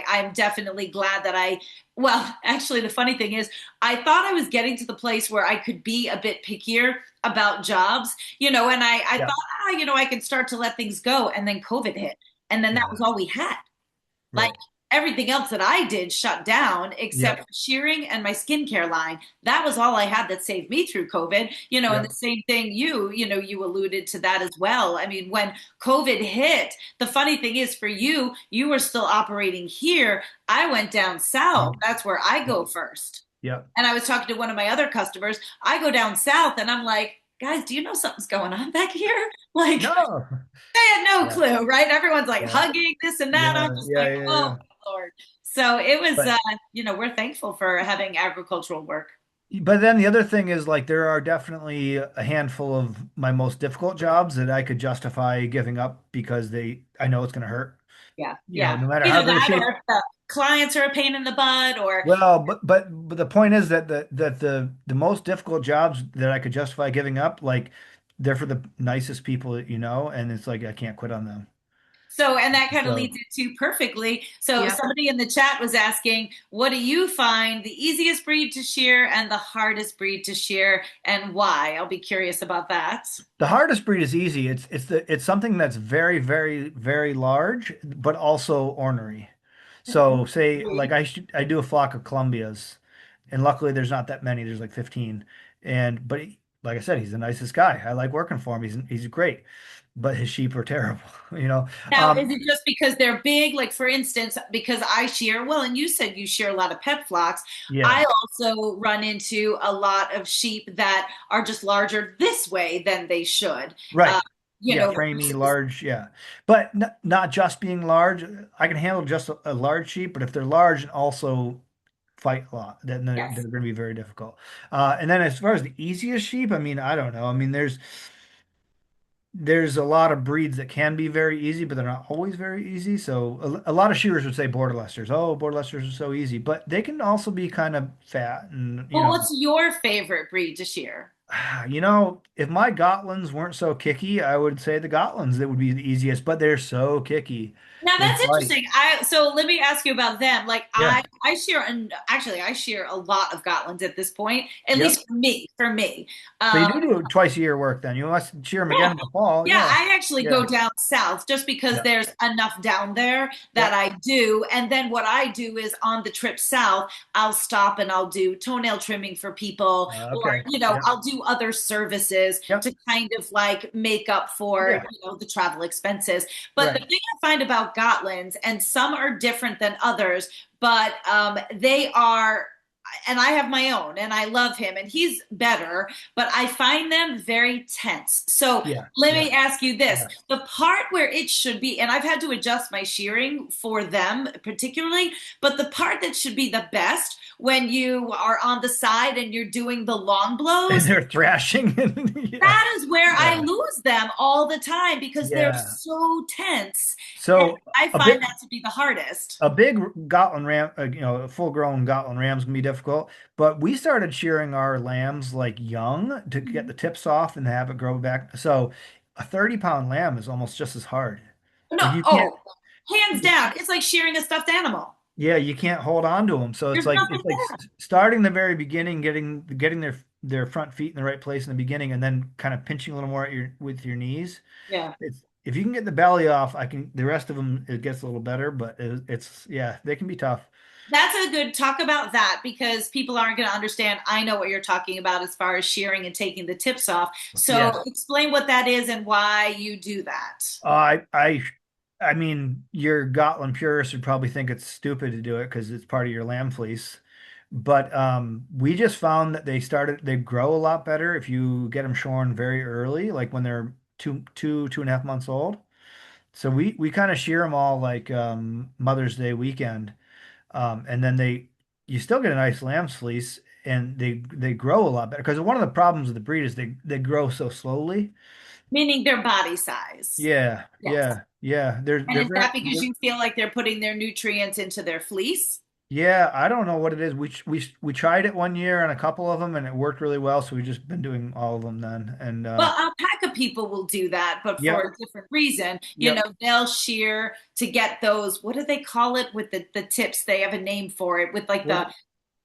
Speaker 1: I'm definitely glad that well, actually, the funny thing is, I thought I was getting to the place where I could be a bit pickier about jobs, and I
Speaker 2: yeah,
Speaker 1: thought, I can start to let things go. And then COVID hit. And then that
Speaker 2: yeah.
Speaker 1: was all we had. Like
Speaker 2: Right.
Speaker 1: everything else that I did shut down except
Speaker 2: Yep.
Speaker 1: for shearing and my skincare line. That was all I had that saved me through COVID. And the
Speaker 2: Yep.
Speaker 1: same thing you alluded to that as well. I mean, when COVID hit, the funny thing is for you were still operating here. I went down south.
Speaker 2: Mhm.
Speaker 1: That's where I
Speaker 2: Yep.
Speaker 1: go first.
Speaker 2: Yep.
Speaker 1: And I was talking to one of my other customers. I go down south and I'm like, guys, do you know something's going on back here? Like,
Speaker 2: No.
Speaker 1: they had no
Speaker 2: Yeah.
Speaker 1: clue, right? Everyone's like
Speaker 2: Yeah.
Speaker 1: hugging this and that. I'm
Speaker 2: Yeah.
Speaker 1: just
Speaker 2: Yeah.
Speaker 1: like,
Speaker 2: Yeah.
Speaker 1: oh
Speaker 2: Yeah.
Speaker 1: my Lord. So it was,
Speaker 2: But
Speaker 1: we're thankful for having agricultural work.
Speaker 2: but then the other thing is like there are definitely a handful of my most difficult jobs that I could justify giving up because I know it's going to hurt.
Speaker 1: Yeah,
Speaker 2: you know,
Speaker 1: yeah.
Speaker 2: no matter how
Speaker 1: Either
Speaker 2: good a
Speaker 1: that
Speaker 2: shape.
Speaker 1: or if the clients are a pain in the butt or
Speaker 2: Well, but the point is that the most difficult jobs that I could justify giving up, like they're for the nicest people that you know, and it's like I can't quit on them.
Speaker 1: so, and that kind of
Speaker 2: So
Speaker 1: leads into perfectly. So,
Speaker 2: yeah,
Speaker 1: somebody in the chat was asking, what do you find the easiest breed to shear and the hardest breed to shear, and why? I'll be curious about that.
Speaker 2: the hardest breed is easy. It's something that's very, very, very large, but also ornery. So say like I do a flock of Columbias, and luckily there's not that many. There's like 15, and like I said, he's the nicest guy. I like working for him. He's great, but his sheep are terrible. You know,
Speaker 1: Now, is it just because they're big? Like, for instance, because I shear, well, and you said you shear a lot of pet flocks.
Speaker 2: yeah,
Speaker 1: I also run into a lot of sheep that are just larger this way than they should. Uh,
Speaker 2: right.
Speaker 1: you
Speaker 2: Yeah,
Speaker 1: know,
Speaker 2: framey,
Speaker 1: versus,
Speaker 2: large. Yeah, but n not just being large. I can handle just a large sheep, but if they're large and also fight a lot, then they're
Speaker 1: yes.
Speaker 2: going to be very difficult. And then as far as the easiest sheep, I mean, I don't know. I mean, there's a lot of breeds that can be very easy, but they're not always very easy. So a lot of shearers would say border lesters. Oh, border lesters are so easy, but they can also be kind of fat and
Speaker 1: Well, what's your favorite breed to shear?
Speaker 2: if my Gotlands weren't so kicky, I would say the Gotlands that would be the easiest, but they're so kicky.
Speaker 1: Now
Speaker 2: They
Speaker 1: that's
Speaker 2: fight.
Speaker 1: interesting. I so let me ask you about them. Like
Speaker 2: Yeah.
Speaker 1: I shear and actually I shear a lot of Gotlands at this point, at
Speaker 2: Yep.
Speaker 1: least for me. For me,
Speaker 2: So you
Speaker 1: um,
Speaker 2: do twice a year work then. You must cheer them
Speaker 1: yeah,
Speaker 2: again in the fall.
Speaker 1: yeah.
Speaker 2: Yeah.
Speaker 1: I actually
Speaker 2: Yeah.
Speaker 1: go down south just because
Speaker 2: Yeah.
Speaker 1: there's enough down there that
Speaker 2: Yep.
Speaker 1: I do. And then what I do is on the trip south, I'll stop and I'll do toenail trimming for people, or
Speaker 2: Okay. Yep.
Speaker 1: I'll do other services
Speaker 2: Yep.
Speaker 1: to kind of like make up for
Speaker 2: Yeah.
Speaker 1: the travel expenses. But the
Speaker 2: Right.
Speaker 1: thing I find about Gotlands, and some are different than others, but they are, and I have my own, and I love him, and he's better, but I find them very tense. So
Speaker 2: Yeah.
Speaker 1: let
Speaker 2: Yeah.
Speaker 1: me ask you this,
Speaker 2: Yeah.
Speaker 1: the part where it should be, and I've had to adjust my shearing for them particularly, but the part that should be the best when you are on the side and you're doing the long
Speaker 2: And
Speaker 1: blows,
Speaker 2: they're thrashing. Yeah.
Speaker 1: that is where I
Speaker 2: Yeah.
Speaker 1: lose them all the time because they're
Speaker 2: Yeah.
Speaker 1: so tense. And
Speaker 2: So
Speaker 1: I
Speaker 2: a
Speaker 1: find
Speaker 2: bit
Speaker 1: that to be the hardest.
Speaker 2: a big Gotland ram, a full-grown Gotland ram's gonna be difficult. But we started shearing our lambs like young to get the tips off and have it grow back. So a 30-pound lamb is almost just as hard.
Speaker 1: No,
Speaker 2: Like you can't,
Speaker 1: oh, hands down, it's like shearing a stuffed animal.
Speaker 2: yeah, you can't hold on to them. So
Speaker 1: There's
Speaker 2: it's
Speaker 1: nothing
Speaker 2: like
Speaker 1: there.
Speaker 2: starting the very beginning, getting their front feet in the right place in the beginning, and then kind of pinching a little more at your with your knees.
Speaker 1: Yeah.
Speaker 2: It's if you can get the belly off, I can. The rest of them it gets a little better, but it's yeah, they can be tough.
Speaker 1: That's a good talk about that because people aren't going to understand. I know what you're talking about as far as shearing and taking the tips off. So
Speaker 2: Yeah.
Speaker 1: explain what that is and why you do that.
Speaker 2: I mean, your Gotland purists would probably think it's stupid to do it because it's part of your lamb fleece. But we just found that they grow a lot better if you get them shorn very early, like when they're 2.5 months old. So we kind of shear them all like Mother's Day weekend, and then you still get a nice lamb's fleece, and they grow a lot better because one of the problems with the breed is they grow so slowly.
Speaker 1: Meaning their body size.
Speaker 2: Yeah,
Speaker 1: Yes.
Speaker 2: yeah, yeah.
Speaker 1: And
Speaker 2: They're
Speaker 1: is
Speaker 2: very
Speaker 1: that because you feel like they're putting their nutrients into their fleece?
Speaker 2: yeah. I don't know what it is. We tried it one year on a couple of them, and it worked really well. So we've just been doing all of them then. And
Speaker 1: Well, alpaca people will do that, but for
Speaker 2: yep,
Speaker 1: a different reason.
Speaker 2: yep.
Speaker 1: They'll shear to get those, what do they call it with the tips? They have a name for it with like
Speaker 2: Well,
Speaker 1: the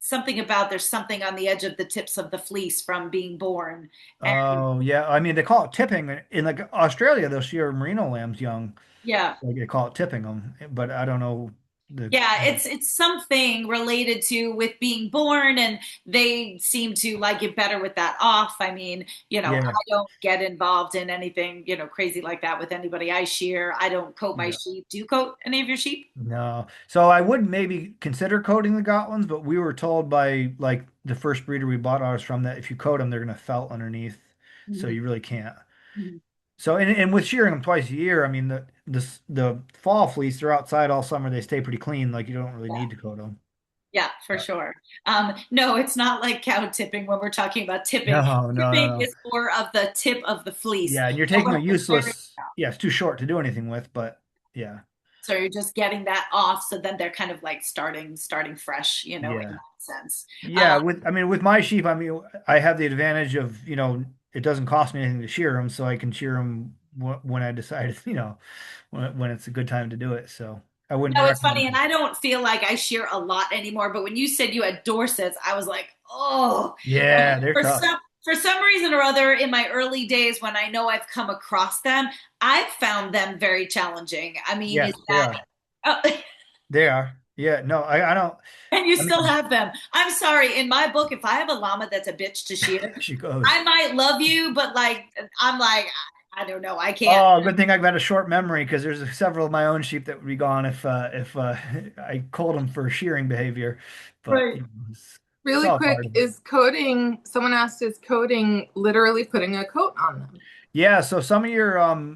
Speaker 1: something about there's something on the edge of the tips of the fleece from being born. And
Speaker 2: oh yeah. I mean, they call it tipping in like Australia. They'll shear merino lambs young.
Speaker 1: yeah.
Speaker 2: Like they call it tipping them, but I don't know the.
Speaker 1: Yeah, it's something related to with being born, and they seem to like it better with that off. I mean, I
Speaker 2: Yeah,
Speaker 1: don't get involved in anything, crazy like that with anybody I shear. I don't coat my
Speaker 2: yeah.
Speaker 1: sheep. Do you coat any of your sheep?
Speaker 2: No. So I would maybe consider coating the Gotlands, but we were told by like the first breeder we bought ours from that if you coat them, they're going to felt underneath. So
Speaker 1: Mhm.
Speaker 2: you really can't.
Speaker 1: Mhm.
Speaker 2: So and with shearing them twice a year, I mean the fall fleece, they're outside all summer. They stay pretty clean. Like you don't really
Speaker 1: Yeah,
Speaker 2: need to coat them.
Speaker 1: yeah, for sure. No, it's not like cow tipping when we're talking about tipping.
Speaker 2: No, no, no,
Speaker 1: Tipping
Speaker 2: no.
Speaker 1: is more of the tip of the fleece.
Speaker 2: Yeah, and you're
Speaker 1: So
Speaker 2: taking
Speaker 1: when
Speaker 2: a
Speaker 1: it's very,
Speaker 2: useless. Yeah, it's too short to do anything with, but yeah.
Speaker 1: So you're just getting that off. So then they're kind of like starting fresh, in
Speaker 2: Yeah.
Speaker 1: that sense.
Speaker 2: Yeah, with my sheep, I mean, I have the advantage of, it doesn't cost me anything to shear them, so I can shear them when I decide, when it's a good time to do it. So I wouldn't
Speaker 1: No, it's funny, and
Speaker 2: recommend.
Speaker 1: I don't feel like I shear a lot anymore. But when you said you had Dorsets, I was like, oh,
Speaker 2: Yeah,
Speaker 1: and
Speaker 2: they're tough.
Speaker 1: for some reason or other, in my early days when I know I've come across them, I've found them very challenging. I mean, is
Speaker 2: Yes, they are.
Speaker 1: that? Oh,
Speaker 2: They are. Yeah, no, I don't.
Speaker 1: and you
Speaker 2: I
Speaker 1: still
Speaker 2: mean,
Speaker 1: have them. I'm sorry. In my book, if I have a llama that's a bitch to shear,
Speaker 2: she goes.
Speaker 1: I might love you, but like, I'm like, I don't know. I can't.
Speaker 2: Oh, good thing I've got a short memory because there's several of my own sheep that would be gone if I called them for shearing behavior. But
Speaker 1: Right.
Speaker 2: it's
Speaker 3: Really
Speaker 2: all
Speaker 3: quick,
Speaker 2: part of it.
Speaker 3: is coding, someone asked, is coding literally putting a coat on them?
Speaker 2: Yeah, so some of your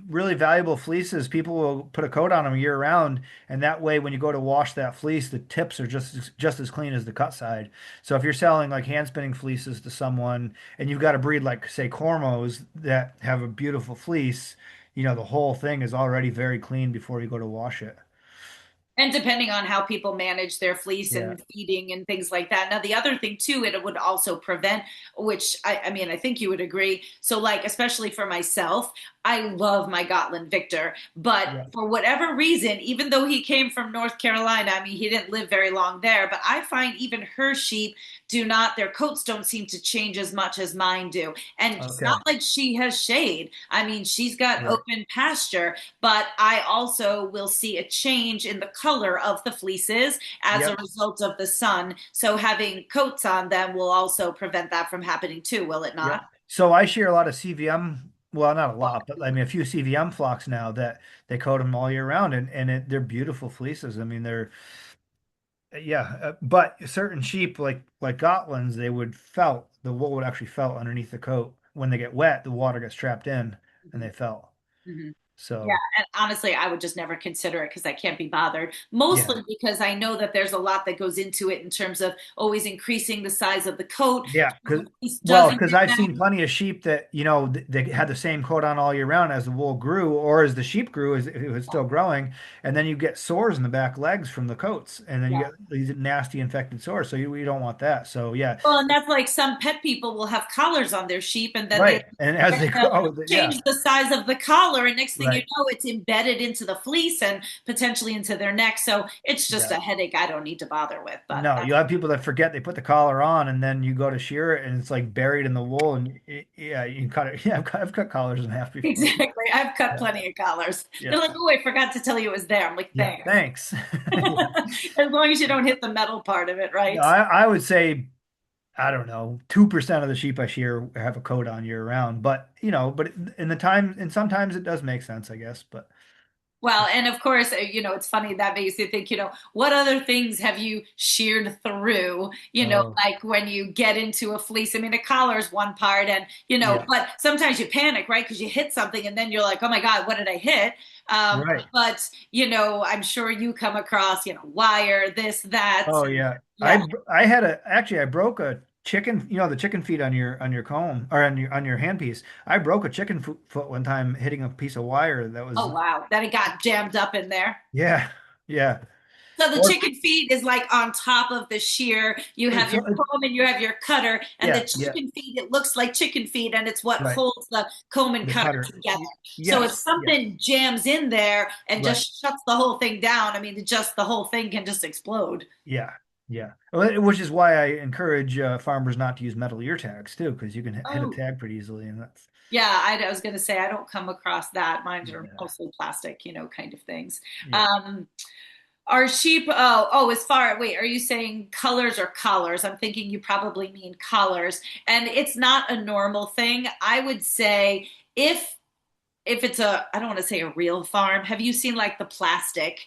Speaker 2: really valuable fleeces, people will put a coat on them year round, and that way, when you go to wash that fleece, the tips are just as clean as the cut side. So if you're selling like hand spinning fleeces to someone, and you've got a breed like say Cormos that have a beautiful fleece, the whole thing is already very clean before you go to wash it.
Speaker 1: And depending on how people manage their fleece
Speaker 2: Yeah,
Speaker 1: and feeding and things like that. Now, the other thing too, it would also prevent, which I mean, I think you would agree. So, like, especially for myself, I love my Gotland Victor, but
Speaker 2: yeah.
Speaker 1: for whatever reason, even though he came from North Carolina, I mean, he didn't live very long there, but I find even her sheep do not, their coats don't seem to change as much as mine do. And it's not
Speaker 2: Okay,
Speaker 1: like she has shade. I mean, she's got
Speaker 2: right.
Speaker 1: open pasture, but I also will see a change in the color of the fleeces as a
Speaker 2: Yep,
Speaker 1: result of the sun. So having coats on them will also prevent that from happening too, will it
Speaker 2: yep.
Speaker 1: not?
Speaker 2: So I share a lot of CVM. Well, not a lot, but I mean a few CVM flocks now that they coat them all year round, and they're beautiful fleeces. I mean, they're yeah, but certain sheep like Gotlands, they would felt the wool would actually felt underneath the coat. When they get wet, the water gets trapped in, and they felt.
Speaker 1: Mm-hmm. Yeah,
Speaker 2: So
Speaker 1: and honestly, I would just never consider it because I can't be bothered.
Speaker 2: yeah,
Speaker 1: Mostly because I know that there's a lot that goes into it in terms of always increasing the size of the coat.
Speaker 2: yeah,
Speaker 1: So
Speaker 2: because
Speaker 1: the piece
Speaker 2: well,
Speaker 1: doesn't
Speaker 2: because
Speaker 1: get
Speaker 2: I've
Speaker 1: that.
Speaker 2: seen plenty of sheep that they had the same coat on all year round as the wool grew, or as the sheep grew, as it was still growing, and then you get sores in the back legs from the coats, and then you
Speaker 1: Yeah.
Speaker 2: get these nasty infected sores. So you don't want that. So yeah,
Speaker 1: Well, and that's like some pet people will have collars on their sheep, and then they
Speaker 2: right. And as they grow, yeah,
Speaker 1: change the size of the collar, and next thing you
Speaker 2: right,
Speaker 1: know, it's embedded into the fleece and potentially into their neck. So it's just
Speaker 2: yeah.
Speaker 1: a headache I don't need to bother with. But
Speaker 2: No,
Speaker 1: that's
Speaker 2: you have people that forget they put the collar on and then you go to shear it and it's like buried in the wool and yeah, you can cut it. Yeah, I've cut collars in half before.
Speaker 1: exactly. I've cut
Speaker 2: Yeah,
Speaker 1: plenty of collars.
Speaker 2: yeah,
Speaker 1: They're like, oh, I forgot to tell you it was there. I'm like,
Speaker 2: yeah.
Speaker 1: thanks.
Speaker 2: Thanks. Yeah.
Speaker 1: As long as you don't hit the metal part of it,
Speaker 2: No,
Speaker 1: right?
Speaker 2: I would say I don't know, 2% of the sheep I shear have a coat on year round, but but in the time and sometimes it does make sense, I guess. But
Speaker 1: Well, and of course, it's funny that makes you think, what other things have you sheared through,
Speaker 2: oh
Speaker 1: like when you get into a fleece. I mean, a collar is one part, and,
Speaker 2: yeah,
Speaker 1: but sometimes you panic, right? Because you hit something and then you're like, oh my God, what did I hit?
Speaker 2: right.
Speaker 1: But, I'm sure you come across, wire, this, that.
Speaker 2: Oh yeah.
Speaker 1: Yeah.
Speaker 2: I had actually I broke a chicken, the chicken feet on your comb or on your handpiece. I broke a chicken foot one time hitting a piece of wire that
Speaker 1: Oh,
Speaker 2: was
Speaker 1: wow. That it got jammed up in there.
Speaker 2: yeah, yeah.
Speaker 1: So the
Speaker 2: Or
Speaker 1: chicken feet is like on top of the shear. You have
Speaker 2: it's
Speaker 1: your comb and you have your cutter, and the
Speaker 2: yeah, yeah,
Speaker 1: chicken feet, it looks like chicken feet, and it's what
Speaker 2: right.
Speaker 1: holds the comb and
Speaker 2: The
Speaker 1: cutter
Speaker 2: cutter.
Speaker 1: together. So if
Speaker 2: Yes, yes.
Speaker 1: something jams in there and
Speaker 2: Right.
Speaker 1: just shuts the whole thing down, I mean, just the whole thing can just explode.
Speaker 2: Yeah. Yeah. Well, which is why I encourage farmers not to use metal ear tags too, because you can hit a
Speaker 1: Oh,
Speaker 2: tag pretty easily, and that's
Speaker 1: yeah, I was going to say I don't come across that. Mine are
Speaker 2: yeah,
Speaker 1: mostly plastic, kind of things.
Speaker 2: yeah.
Speaker 1: Um, Are sheep, oh, as far, wait, are you saying colors or collars? I'm thinking you probably mean collars. And it's not a normal thing. I would say if it's I don't want to say a real farm. Have you seen like the plastic?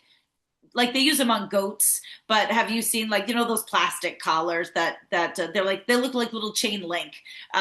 Speaker 1: Like they use them on goats, but have you seen like those plastic collars that they look like little chain link.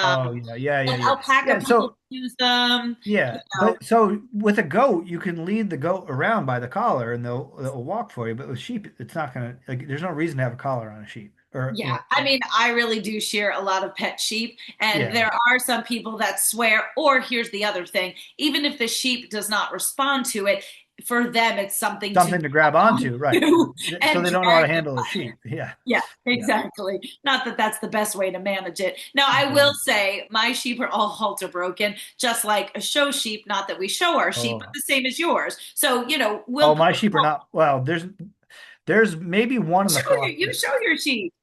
Speaker 2: Oh yeah, yeah, yeah,
Speaker 1: Like
Speaker 2: yeah.
Speaker 1: alpaca
Speaker 2: Yeah.
Speaker 1: people
Speaker 2: So
Speaker 1: use them. You
Speaker 2: yeah,
Speaker 1: know.
Speaker 2: but so with a goat, you can lead the goat around by the collar, and they'll walk for you. But with sheep, it's not gonna like. There's no reason to have a collar on a sheep, or
Speaker 1: Yeah, I mean, I really do share a lot of pet sheep, and
Speaker 2: yeah,
Speaker 1: there are some people that swear, or here's the other thing, even if the sheep does not respond to it, for them it's something to
Speaker 2: Something to grab onto, right?
Speaker 1: do
Speaker 2: So
Speaker 1: and
Speaker 2: they don't know how to
Speaker 1: drag.
Speaker 2: handle a sheep. Yeah,
Speaker 1: Yeah,
Speaker 2: yeah.
Speaker 1: exactly. Not that that's the best way to manage it. Now, I will
Speaker 2: No.
Speaker 1: say my sheep are all halter broken, just like a show sheep. Not that we show our sheep, but
Speaker 2: Oh,
Speaker 1: the same as yours. So, we'll
Speaker 2: oh,
Speaker 1: put,
Speaker 2: my sheep are not. Well, there's maybe one in the flock.
Speaker 1: you show your sheep.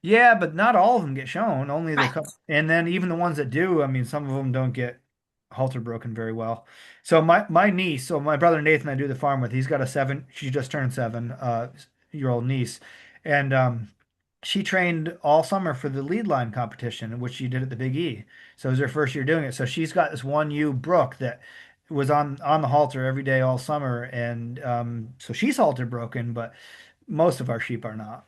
Speaker 2: Yeah, but not all of them get shown. Only the
Speaker 1: Right.
Speaker 2: couple, and then even the ones that do. I mean, some of them don't get halter broken very well. So my niece, so my brother Nathan, I do the farm with. He's got a seven. She just turned 7 year old niece, and she trained all summer for the lead line competition, which she did at the Big E. So it was her first year doing it. So she's got this one ewe Brooke that was on the halter every day all summer, and so she's halter broken, but most of our sheep are not.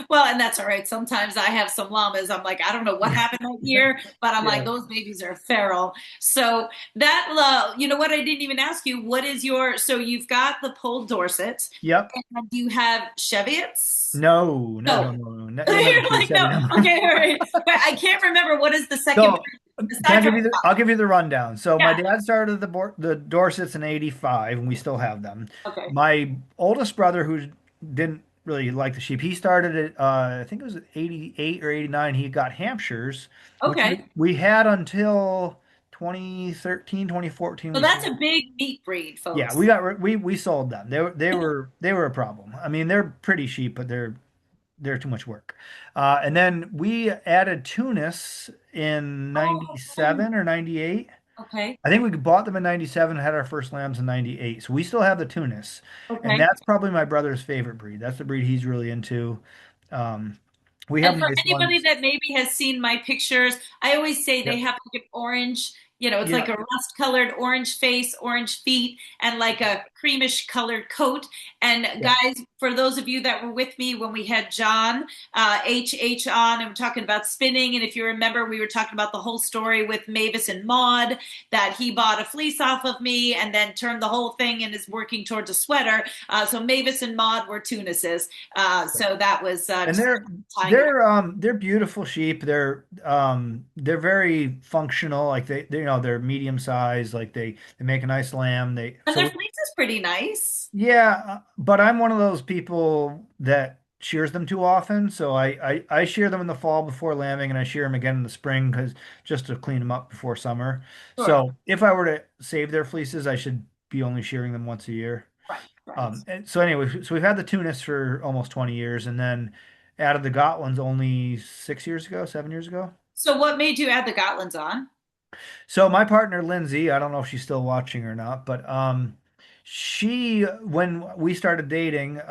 Speaker 1: Well, and that's all right. Sometimes I have some llamas. I'm like, I don't know what happened that year, but I'm like,
Speaker 2: Yeah.
Speaker 1: those babies are feral. So you know what? I didn't even ask you. What is so you've got the polled Dorset,
Speaker 2: Yep.
Speaker 1: and do you have Cheviots?
Speaker 2: No, no, no,
Speaker 1: No.
Speaker 2: no, no. You'll never
Speaker 1: You're
Speaker 2: see a
Speaker 1: like,
Speaker 2: Chevy
Speaker 1: no.
Speaker 2: number.
Speaker 1: Okay, all right. But I can't remember what is the second
Speaker 2: So,
Speaker 1: breed
Speaker 2: can I
Speaker 1: aside
Speaker 2: give
Speaker 1: from
Speaker 2: you I'll give you the rundown. So, my
Speaker 1: yeah.
Speaker 2: dad started the Dorsets in '85, and we still have them.
Speaker 1: Okay.
Speaker 2: My oldest brother, who didn't really like the sheep, he started it. I think it was '88 or '89. He got Hampshires, which
Speaker 1: Okay.
Speaker 2: we had until 2013, 2014.
Speaker 1: So
Speaker 2: We
Speaker 1: that's
Speaker 2: sold.
Speaker 1: a big meat breed,
Speaker 2: Yeah,
Speaker 1: folks.
Speaker 2: we sold them. They were a problem. I mean, they're pretty sheep, but they're too much work. And then we added Tunis in
Speaker 1: Oh,
Speaker 2: 97 or 98.
Speaker 1: okay.
Speaker 2: I think we bought them in 97 and had our first lambs in 98. So we still have the Tunis. And
Speaker 1: Okay.
Speaker 2: that's probably my brother's favorite breed. That's the breed he's really into. Um, we have
Speaker 1: And for
Speaker 2: nice
Speaker 1: anybody
Speaker 2: ones.
Speaker 1: that maybe has seen my pictures, I always say they
Speaker 2: Yep.
Speaker 1: have like an orange, it's like
Speaker 2: Yeah.
Speaker 1: a rust colored orange face, orange feet, and like a creamish colored coat. And
Speaker 2: Yeah.
Speaker 1: guys, for those of you that were with me when we had John H on and we're talking about spinning, and if you remember, we were talking about the whole story with Mavis and Maud that he bought a fleece off of me and then turned the whole thing and is working towards a sweater. So Mavis and Maud were Tunises. So that was
Speaker 2: And
Speaker 1: just
Speaker 2: they're
Speaker 1: tying it.
Speaker 2: they're beautiful sheep. They're very functional. Like they're medium size. Like they make a nice lamb. They
Speaker 1: And their
Speaker 2: so
Speaker 1: fleece is pretty nice.
Speaker 2: Yeah, but I'm one of those people that shears them too often. So I shear them in the fall before lambing, and I shear them again in the spring because just to clean them up before summer.
Speaker 1: Sure.
Speaker 2: So if I were to save their fleeces, I should be only shearing them once a year.
Speaker 1: Right, right.
Speaker 2: And so anyway, so we've had the Tunis for almost 20 years, and then added the Gotlands only 6 years ago, 7 years ago.
Speaker 1: So what made you add the Gotlands on?
Speaker 2: So my partner Lindsay, I don't know if she's still watching or not, but she when we started dating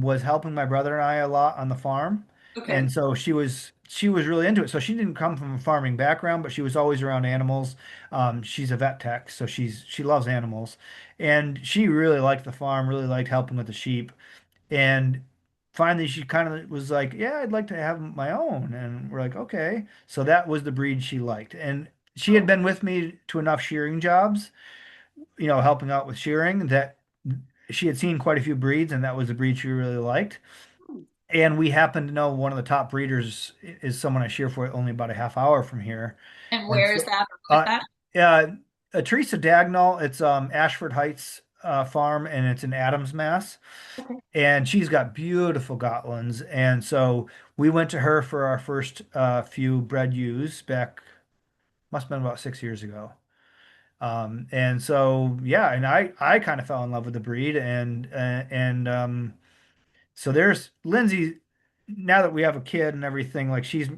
Speaker 2: was helping my brother and I a lot on the farm.
Speaker 1: Okay.
Speaker 2: And so she was really into it. So she didn't come from a farming background, but she was always around animals. She's a vet tech, so she loves animals. And she really liked the farm, really liked helping with the sheep. And finally she kind of was like, "Yeah, I'd like to have my own." And we're like, "Okay." So that was the breed she liked. And she had
Speaker 1: Oh.
Speaker 2: been with me to enough shearing jobs, helping out with shearing, that she had seen quite a few breeds, and that was the breed she really liked. And we happen to know one of the top breeders is someone I shear for only about a half hour from here.
Speaker 1: And
Speaker 2: And
Speaker 1: where is
Speaker 2: so,
Speaker 1: that or what is
Speaker 2: uh,
Speaker 1: that?
Speaker 2: uh, Teresa Dagnall, it's Ashford Heights farm, and it's in Adams, Mass.
Speaker 1: Okay.
Speaker 2: And she's got beautiful Gotlands. And so we went to her for our first few bred ewes back, must have been about 6 years ago. And so yeah, and I kind of fell in love with the breed, and so there's Lindsay. Now that we have a kid and everything, like she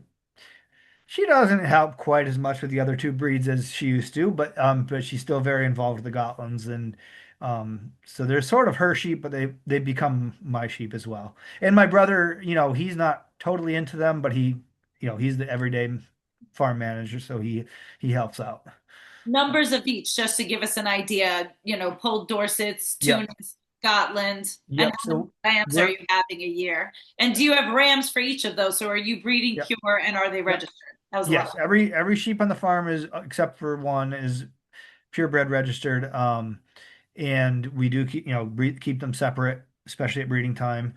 Speaker 2: doesn't help quite as much with the other two breeds as she used to, but she's still very involved with the Gotlands, and so they're sort of her sheep, but they become my sheep as well. And my brother, he's not totally into them, but he's the everyday farm manager, so he helps out.
Speaker 1: Numbers of each, just to give us an idea, Polled Dorsets,
Speaker 2: Yep.
Speaker 1: Tunis, Scotland, and
Speaker 2: Yep.
Speaker 1: how many
Speaker 2: So
Speaker 1: lambs are
Speaker 2: we're
Speaker 1: you having a year? And do you have rams for each of those? So are you breeding
Speaker 2: Yep.
Speaker 1: pure and are they
Speaker 2: Yep.
Speaker 1: registered? That was a lot.
Speaker 2: Yes. Every sheep on the farm is, except for one, is purebred registered. And we do keep them separate, especially at breeding time.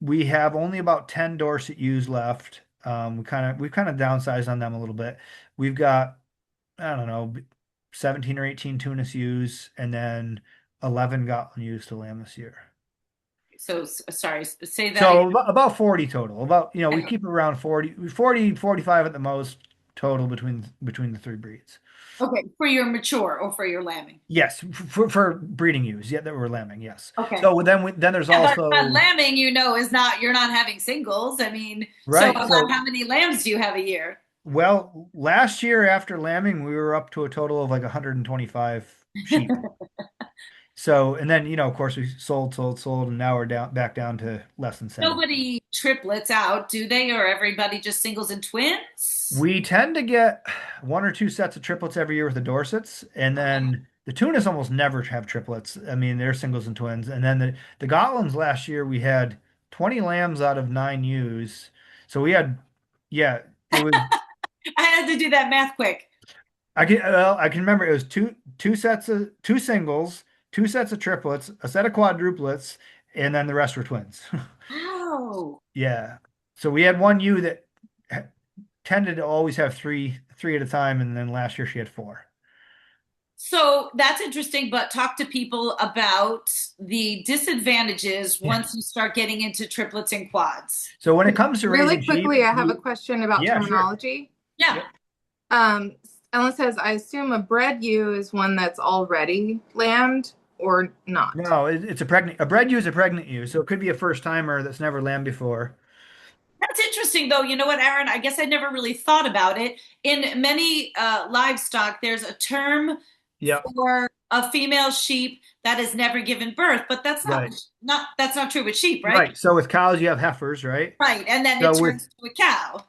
Speaker 2: We have only about 10 Dorset ewes left. We've kind of downsized on them a little bit. We've got, I don't know, 17 or 18 Tunis ewes, and then 11 Gotland ewes to lamb this year.
Speaker 1: So sorry, say that again.
Speaker 2: So about 40 total. About, we keep it around 45 at the most total between the three breeds.
Speaker 1: Okay, for your mature or for your lambing.
Speaker 2: Yes, for breeding ewes. Yeah, that we're lambing. Yes.
Speaker 1: Okay.
Speaker 2: So then there's
Speaker 1: Yeah, but
Speaker 2: also
Speaker 1: lambing, is not, you're not having singles. I mean, so
Speaker 2: right.
Speaker 1: about
Speaker 2: So
Speaker 1: how many lambs do you have a year?
Speaker 2: well, last year after lambing, we were up to a total of like 125 sheep. So and then of course we sold, and now we're back down to less than 70.
Speaker 1: Nobody triplets out, do they? Or everybody just singles and twins?
Speaker 2: We tend to get one or two sets of triplets every year with the Dorsets, and then the Tunas almost never have triplets. I mean, they're singles and twins. And then the Gotlands last year we had 20 lambs out of 9 ewes. So we had, yeah, it was.
Speaker 1: I had to do that math quick.
Speaker 2: I can remember it was two singles, two sets of triplets, a set of quadruplets, and then the rest were twins.
Speaker 1: Wow.
Speaker 2: Yeah. So we had one ewe that tended to always have three at a time, and then last year she had 4.
Speaker 1: So that's interesting, but talk to people about the disadvantages once you start getting into triplets and quads.
Speaker 2: So when it comes to
Speaker 3: Really
Speaker 2: raising
Speaker 3: quickly,
Speaker 2: sheep,
Speaker 3: I have a question about
Speaker 2: yeah, sure.
Speaker 3: terminology.
Speaker 1: Yeah.
Speaker 3: Ellen says, I assume a bred ewe is one that's already lambed or not.
Speaker 2: No, it's a bred ewe is a pregnant ewe, so it could be a first timer that's never lambed before.
Speaker 1: That's interesting, though. You know what, Aaron? I guess I never really thought about it. In many livestock, there's a term
Speaker 2: Yeah.
Speaker 1: for a female sheep that has never given birth, but that's
Speaker 2: Right.
Speaker 1: that's not true with sheep, right?
Speaker 2: Right. So with cows, you have heifers, right?
Speaker 1: Right, and then
Speaker 2: So
Speaker 1: it turns to a cow.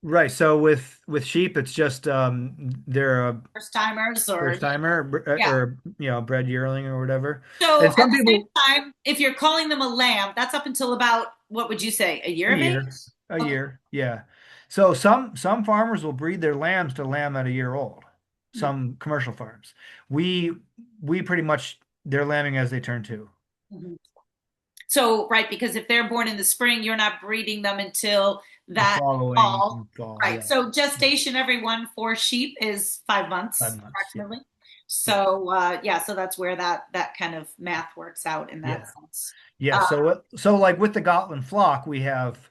Speaker 2: Right. So with sheep, it's just they're a
Speaker 1: First timers or
Speaker 2: first timer
Speaker 1: yeah.
Speaker 2: or bred yearling or whatever.
Speaker 1: So
Speaker 2: And
Speaker 1: at
Speaker 2: some
Speaker 1: the
Speaker 2: people
Speaker 1: same time, if you're calling them a lamb, that's up until about, what would you say, a year
Speaker 2: a
Speaker 1: of
Speaker 2: year,
Speaker 1: age?
Speaker 2: a
Speaker 1: Okay.
Speaker 2: year, yeah. So some farmers will breed their lambs to lamb at a year old. Some commercial farms. We pretty much they're lambing as they turn 2.
Speaker 1: Mhm. So, right, because if they're born in the spring, you're not breeding them until
Speaker 2: The
Speaker 1: that
Speaker 2: following fall,
Speaker 1: Right.
Speaker 2: yeah.
Speaker 1: So gestation, everyone, for sheep is 5 months,
Speaker 2: 5 months, yeah.
Speaker 1: approximately. So so that's where that kind of math works out in that sense.
Speaker 2: Yeah. So like with the Gotland flock, we have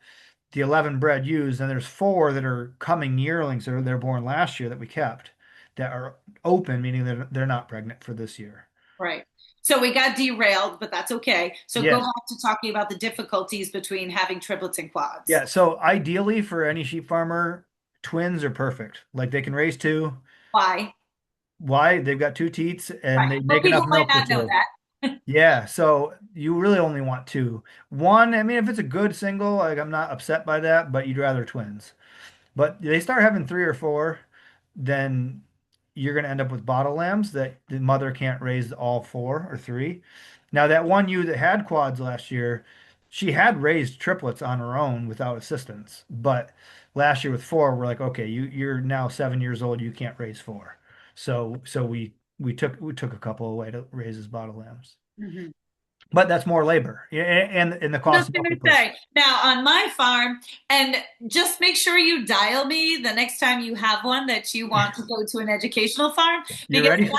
Speaker 2: the 11 bred ewes, and there's 4 that are coming yearlings, or they're born last year that we kept that are open, meaning that they're not pregnant for this year.
Speaker 1: Right. So we got derailed, but that's okay. So
Speaker 2: Yes.
Speaker 1: go back to talking about the difficulties between having triplets and quads.
Speaker 2: Yeah. So ideally for any sheep farmer, twins are perfect. Like they can raise 2.
Speaker 1: Why?
Speaker 2: Why? They've got 2 teats and
Speaker 1: Right.
Speaker 2: they
Speaker 1: But
Speaker 2: make enough
Speaker 1: people might
Speaker 2: milk for
Speaker 1: not know
Speaker 2: 2.
Speaker 1: that.
Speaker 2: Yeah, so you really only want 2. One, I mean, if it's a good single, like I'm not upset by that, but you'd rather twins. But they start having 3 or 4, then you're going to end up with bottle lambs that the mother can't raise all 4 or 3. Now, that one ewe that had quads last year, she had raised triplets on her own without assistance. But last year with 4, we're like, okay, you're now 7 years old, you can't raise 4. So we took a couple away to raise as bottle lambs.
Speaker 1: Mhm.
Speaker 2: But that's more labor and the cost
Speaker 1: Just
Speaker 2: of
Speaker 1: gonna
Speaker 2: milk.
Speaker 1: say now on my farm, and just make sure you dial me the next time you have one that you want to go to an educational farm,
Speaker 2: You
Speaker 1: because
Speaker 2: ready?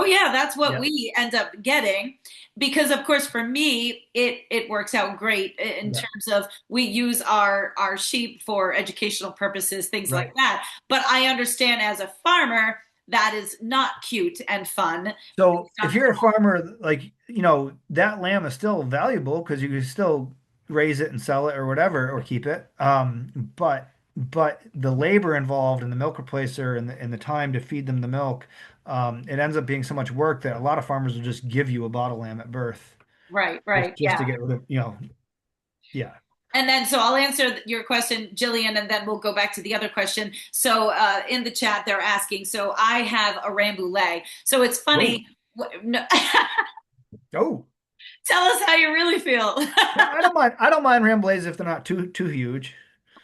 Speaker 1: that's what
Speaker 2: Yeah.
Speaker 1: we end up getting. Because of course for me it works out great in
Speaker 2: Yeah.
Speaker 1: terms of we use our sheep for educational purposes, things
Speaker 2: Right.
Speaker 1: like that. But I understand as a farmer that is not cute and fun.
Speaker 2: So if you're a farmer, like, that lamb is still valuable because you can still raise it and sell it or whatever, or keep it. But the labor involved in the milk replacer and the time to feed them the milk, it ends up being so much work that a lot of farmers will just give you a bottle lamb at birth.
Speaker 1: Right,
Speaker 2: Just
Speaker 1: yeah.
Speaker 2: to get rid of, yeah.
Speaker 1: And then, so I'll answer your question, Jillian, and then we'll go back to the other question. So in the chat, they're asking, so I have a Rambouillet. So it's funny. No,
Speaker 2: Oh,
Speaker 1: tell us how you really feel.
Speaker 2: I don't mind Ramblers if they're not too huge.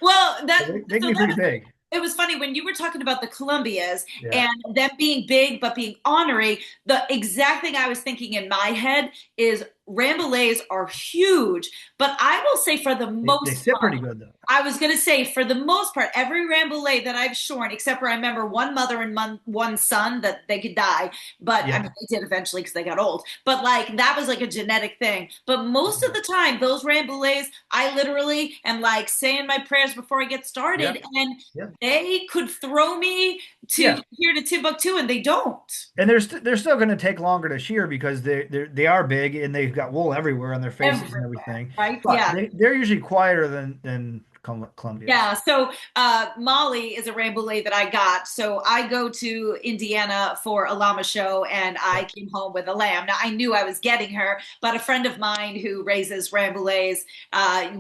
Speaker 1: Well,
Speaker 2: They can be pretty big.
Speaker 1: It was funny when you were talking about the Columbias
Speaker 2: Yeah.
Speaker 1: and them being big but being ornery. The exact thing I was thinking in my head is Rambouillets are huge, but I will say for the most
Speaker 2: They sit
Speaker 1: part,
Speaker 2: pretty good though.
Speaker 1: I was going to say, for the most part, every Rambouillet that I've shorn, except for I remember one mother and one son that they could die, but I mean,
Speaker 2: Yeah.
Speaker 1: they did eventually because they got old. But like that was like a genetic thing. But most of the time, those Rambouillets, I literally am like saying my prayers before I get
Speaker 2: Yeah.
Speaker 1: started, and
Speaker 2: Yeah.
Speaker 1: they could throw me to
Speaker 2: Yeah.
Speaker 1: here to Timbuktu, and they don't.
Speaker 2: And they're still going to take longer to shear because they are big and they've got wool everywhere on their faces and
Speaker 1: Everywhere,
Speaker 2: everything.
Speaker 1: right?
Speaker 2: But
Speaker 1: Yeah.
Speaker 2: they're usually quieter than Columbia's.
Speaker 1: Yeah, so Molly is a Rambouillet that I got. So I go to Indiana for a llama show, and
Speaker 2: Yeah.
Speaker 1: I came home with a lamb. Now I knew I was getting her, but a friend of mine who raises Rambouillets,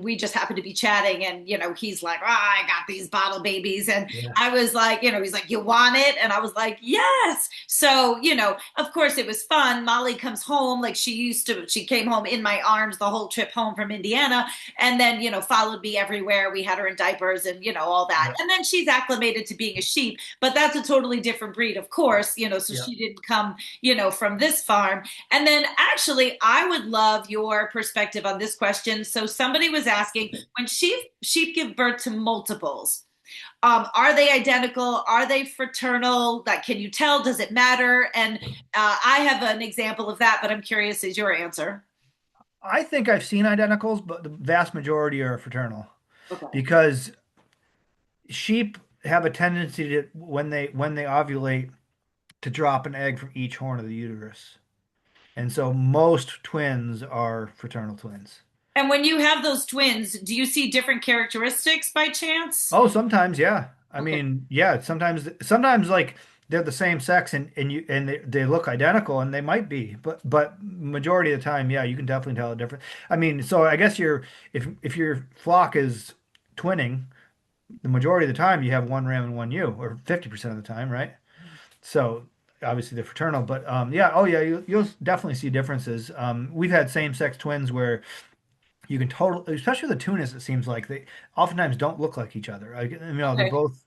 Speaker 1: we just happened to be chatting, and he's like, "Oh, I got these bottle babies," and
Speaker 2: Yeah.
Speaker 1: I was like, he's like, "You want it?" And I was like, "Yes." So of course, it was fun. Molly comes home like she used to. She came home in my arms the whole trip home from Indiana, and then followed me everywhere. We had her in diapers and all that,
Speaker 2: Yeah.
Speaker 1: and then she's acclimated to being a sheep, but that's a totally different breed, of course, so
Speaker 2: Yeah.
Speaker 1: she didn't come from this farm. And then actually I would love your perspective on this question. So somebody was asking, when sheep give birth to multiples, are they identical? Are they fraternal? That can you tell? Does it matter? And I have an example of that, but I'm curious is your answer.
Speaker 2: I think I've seen identicals, but the vast majority are fraternal
Speaker 1: Okay.
Speaker 2: because sheep have a tendency to when they ovulate to drop an egg from each horn of the uterus. And so most twins are fraternal twins.
Speaker 1: And when you have those twins, do you see different characteristics by chance?
Speaker 2: Oh, sometimes, yeah. I
Speaker 1: Okay.
Speaker 2: mean, yeah, sometimes like they're the same sex and they look identical and they might be, but majority of the time, yeah, you can definitely tell the difference. I mean, so I guess if your flock is twinning, the majority of the time you have one ram and one ewe, or 50% of the time, right? So obviously they're fraternal, but yeah, oh yeah, you'll definitely see differences. We've had same-sex twins where you can totally, especially the tunas, it seems like they oftentimes don't look like each other. They're
Speaker 1: Okay.
Speaker 2: both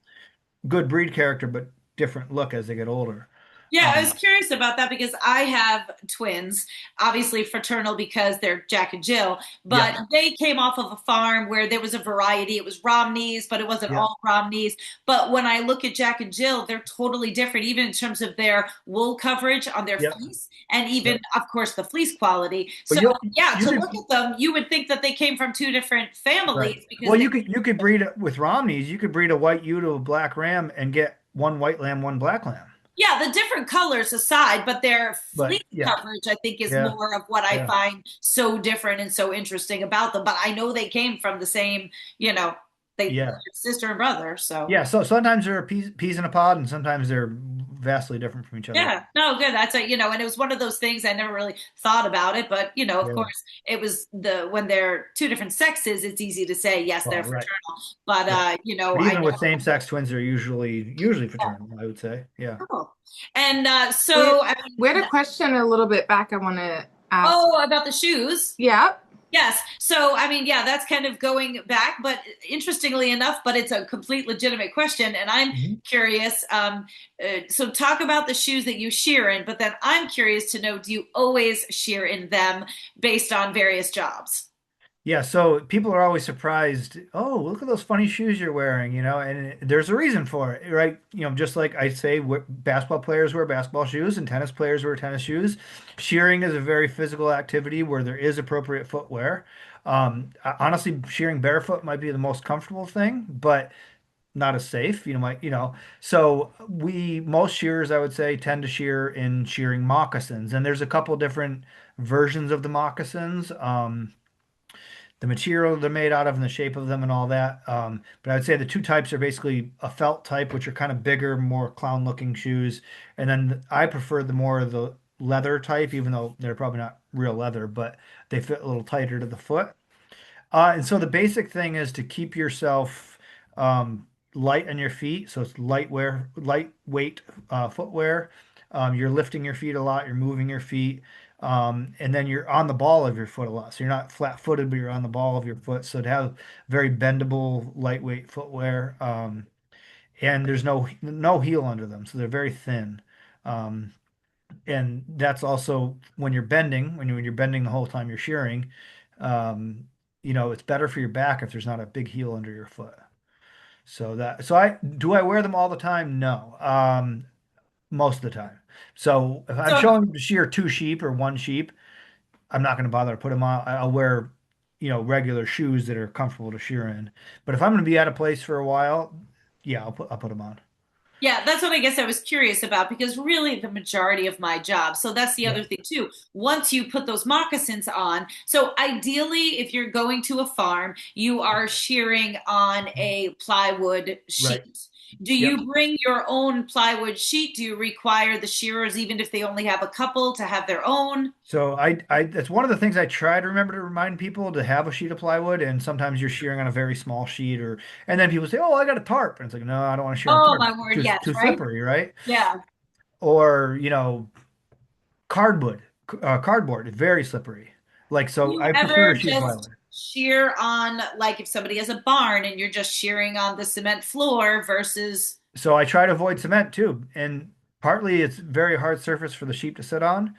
Speaker 2: good breed character, but different look as they get older.
Speaker 1: Yeah, I was
Speaker 2: Um,
Speaker 1: curious about that because I have twins, obviously fraternal because they're Jack and Jill,
Speaker 2: yeah,
Speaker 1: but they came off of a farm where there was a variety. It was Romneys, but it wasn't
Speaker 2: yeah,
Speaker 1: all Romneys. But when I look at Jack and Jill, they're totally different, even in terms of their wool coverage on their
Speaker 2: yeah,
Speaker 1: fleece, and
Speaker 2: yeah.
Speaker 1: even, of course, the fleece quality.
Speaker 2: But
Speaker 1: So, yeah,
Speaker 2: you
Speaker 1: to look
Speaker 2: could
Speaker 1: at them, you would think that they came from two different
Speaker 2: right.
Speaker 1: families because
Speaker 2: Well,
Speaker 1: they,
Speaker 2: you could breed it with Romneys. You could breed a white ewe to a black ram and get one white lamb, one black lamb.
Speaker 1: yeah, the different colors aside, but their
Speaker 2: But
Speaker 1: fleece
Speaker 2: yeah,
Speaker 1: coverage, I think, is
Speaker 2: yeah,
Speaker 1: more of what I
Speaker 2: yeah,
Speaker 1: find so different and so interesting about them. But I know they came from the same, they
Speaker 2: yeah.
Speaker 1: sister and brother. So
Speaker 2: Yeah, so sometimes they're peas in a pod, and sometimes they're vastly different from each other.
Speaker 1: yeah, no, good. That's and it was one of those things I never really thought about it, but of
Speaker 2: Yeah.
Speaker 1: course, it was the when they're two different sexes, it's easy to say yes, they're
Speaker 2: Well, right.
Speaker 1: fraternal. But
Speaker 2: Yeah. But
Speaker 1: I
Speaker 2: even with
Speaker 1: know.
Speaker 2: same-sex twins, they're usually fraternal, I would say. Yeah.
Speaker 1: Oh. And
Speaker 3: We
Speaker 1: so I
Speaker 3: we
Speaker 1: mean,
Speaker 3: had a question a little bit back I want to ask.
Speaker 1: oh, about the shoes.
Speaker 3: Yep.
Speaker 1: Yes. So, I mean, yeah, that's kind of going back, but interestingly enough, but it's a complete legitimate question. And I'm
Speaker 2: Mhm.
Speaker 1: curious. So, talk about the shoes that you shear in, but then I'm curious to know, do you always shear in them based on various jobs?
Speaker 2: Yeah, so people are always surprised. Oh, look at those funny shoes you're wearing, and there's a reason for it, right? Just like I say, basketball players wear basketball shoes and tennis players wear tennis shoes. Shearing is a very physical activity where there is appropriate footwear. Honestly, shearing barefoot might be the most comfortable thing, but not as safe, So most shearers, I would say, tend to shear in shearing moccasins, and there's a couple different versions of the moccasins. The material they're made out of and the shape of them and all that. But I would say the two types are basically a felt type, which are kind of bigger, more clown-looking shoes, and then I prefer the more of the leather type, even though they're probably not real leather, but they fit a little tighter to the foot. And so the basic thing is to keep yourself light on your feet. So it's lightweight footwear. You're lifting your feet a lot. You're moving your feet. And then you're on the ball of your foot a lot. So you're not flat-footed, but you're on the ball of your foot. So to have very bendable, lightweight footwear. And there's no heel under them. So they're very thin. Um, and that's also when you're bending, when you're bending the whole time you're shearing, um, it's better for your back if there's not a big heel under your foot. So I wear them all the time? No. Most of the time. So if I'm
Speaker 1: So
Speaker 2: showing to shear two sheep or one sheep, I'm not going to bother to put them on. I'll wear, regular shoes that are comfortable to shear in. But if I'm going to be at a place for a while, yeah, I'll put them on.
Speaker 1: yeah, that's what I guess I was curious about because really the majority of my job. So that's the
Speaker 2: Yeah.
Speaker 1: other thing too. Once you put those moccasins on, so ideally, if you're going to a farm, you are shearing on a plywood
Speaker 2: Right.
Speaker 1: sheet. Do
Speaker 2: Yep.
Speaker 1: you bring your own plywood sheet? Do you require the shearers, even if they only have a couple, to have their own?
Speaker 2: So that's one of the things I try to remember to remind people to have a sheet of plywood. And sometimes you're shearing on a very small sheet, and then people say, "Oh, I got a tarp," and it's like, no, I don't want to shear on a
Speaker 1: Oh
Speaker 2: tarp.
Speaker 1: my word,
Speaker 2: Too
Speaker 1: yes,
Speaker 2: too
Speaker 1: right?
Speaker 2: slippery, right?
Speaker 1: Yeah.
Speaker 2: Or cardboard. Cardboard is very slippery. Like,
Speaker 1: Do
Speaker 2: so
Speaker 1: you
Speaker 2: I prefer a
Speaker 1: ever
Speaker 2: sheet of
Speaker 1: just
Speaker 2: plywood.
Speaker 1: shear on, like if somebody has a barn and you're just shearing on the cement floor versus,
Speaker 2: So I try to avoid cement too. And partly it's very hard surface for the sheep to sit on.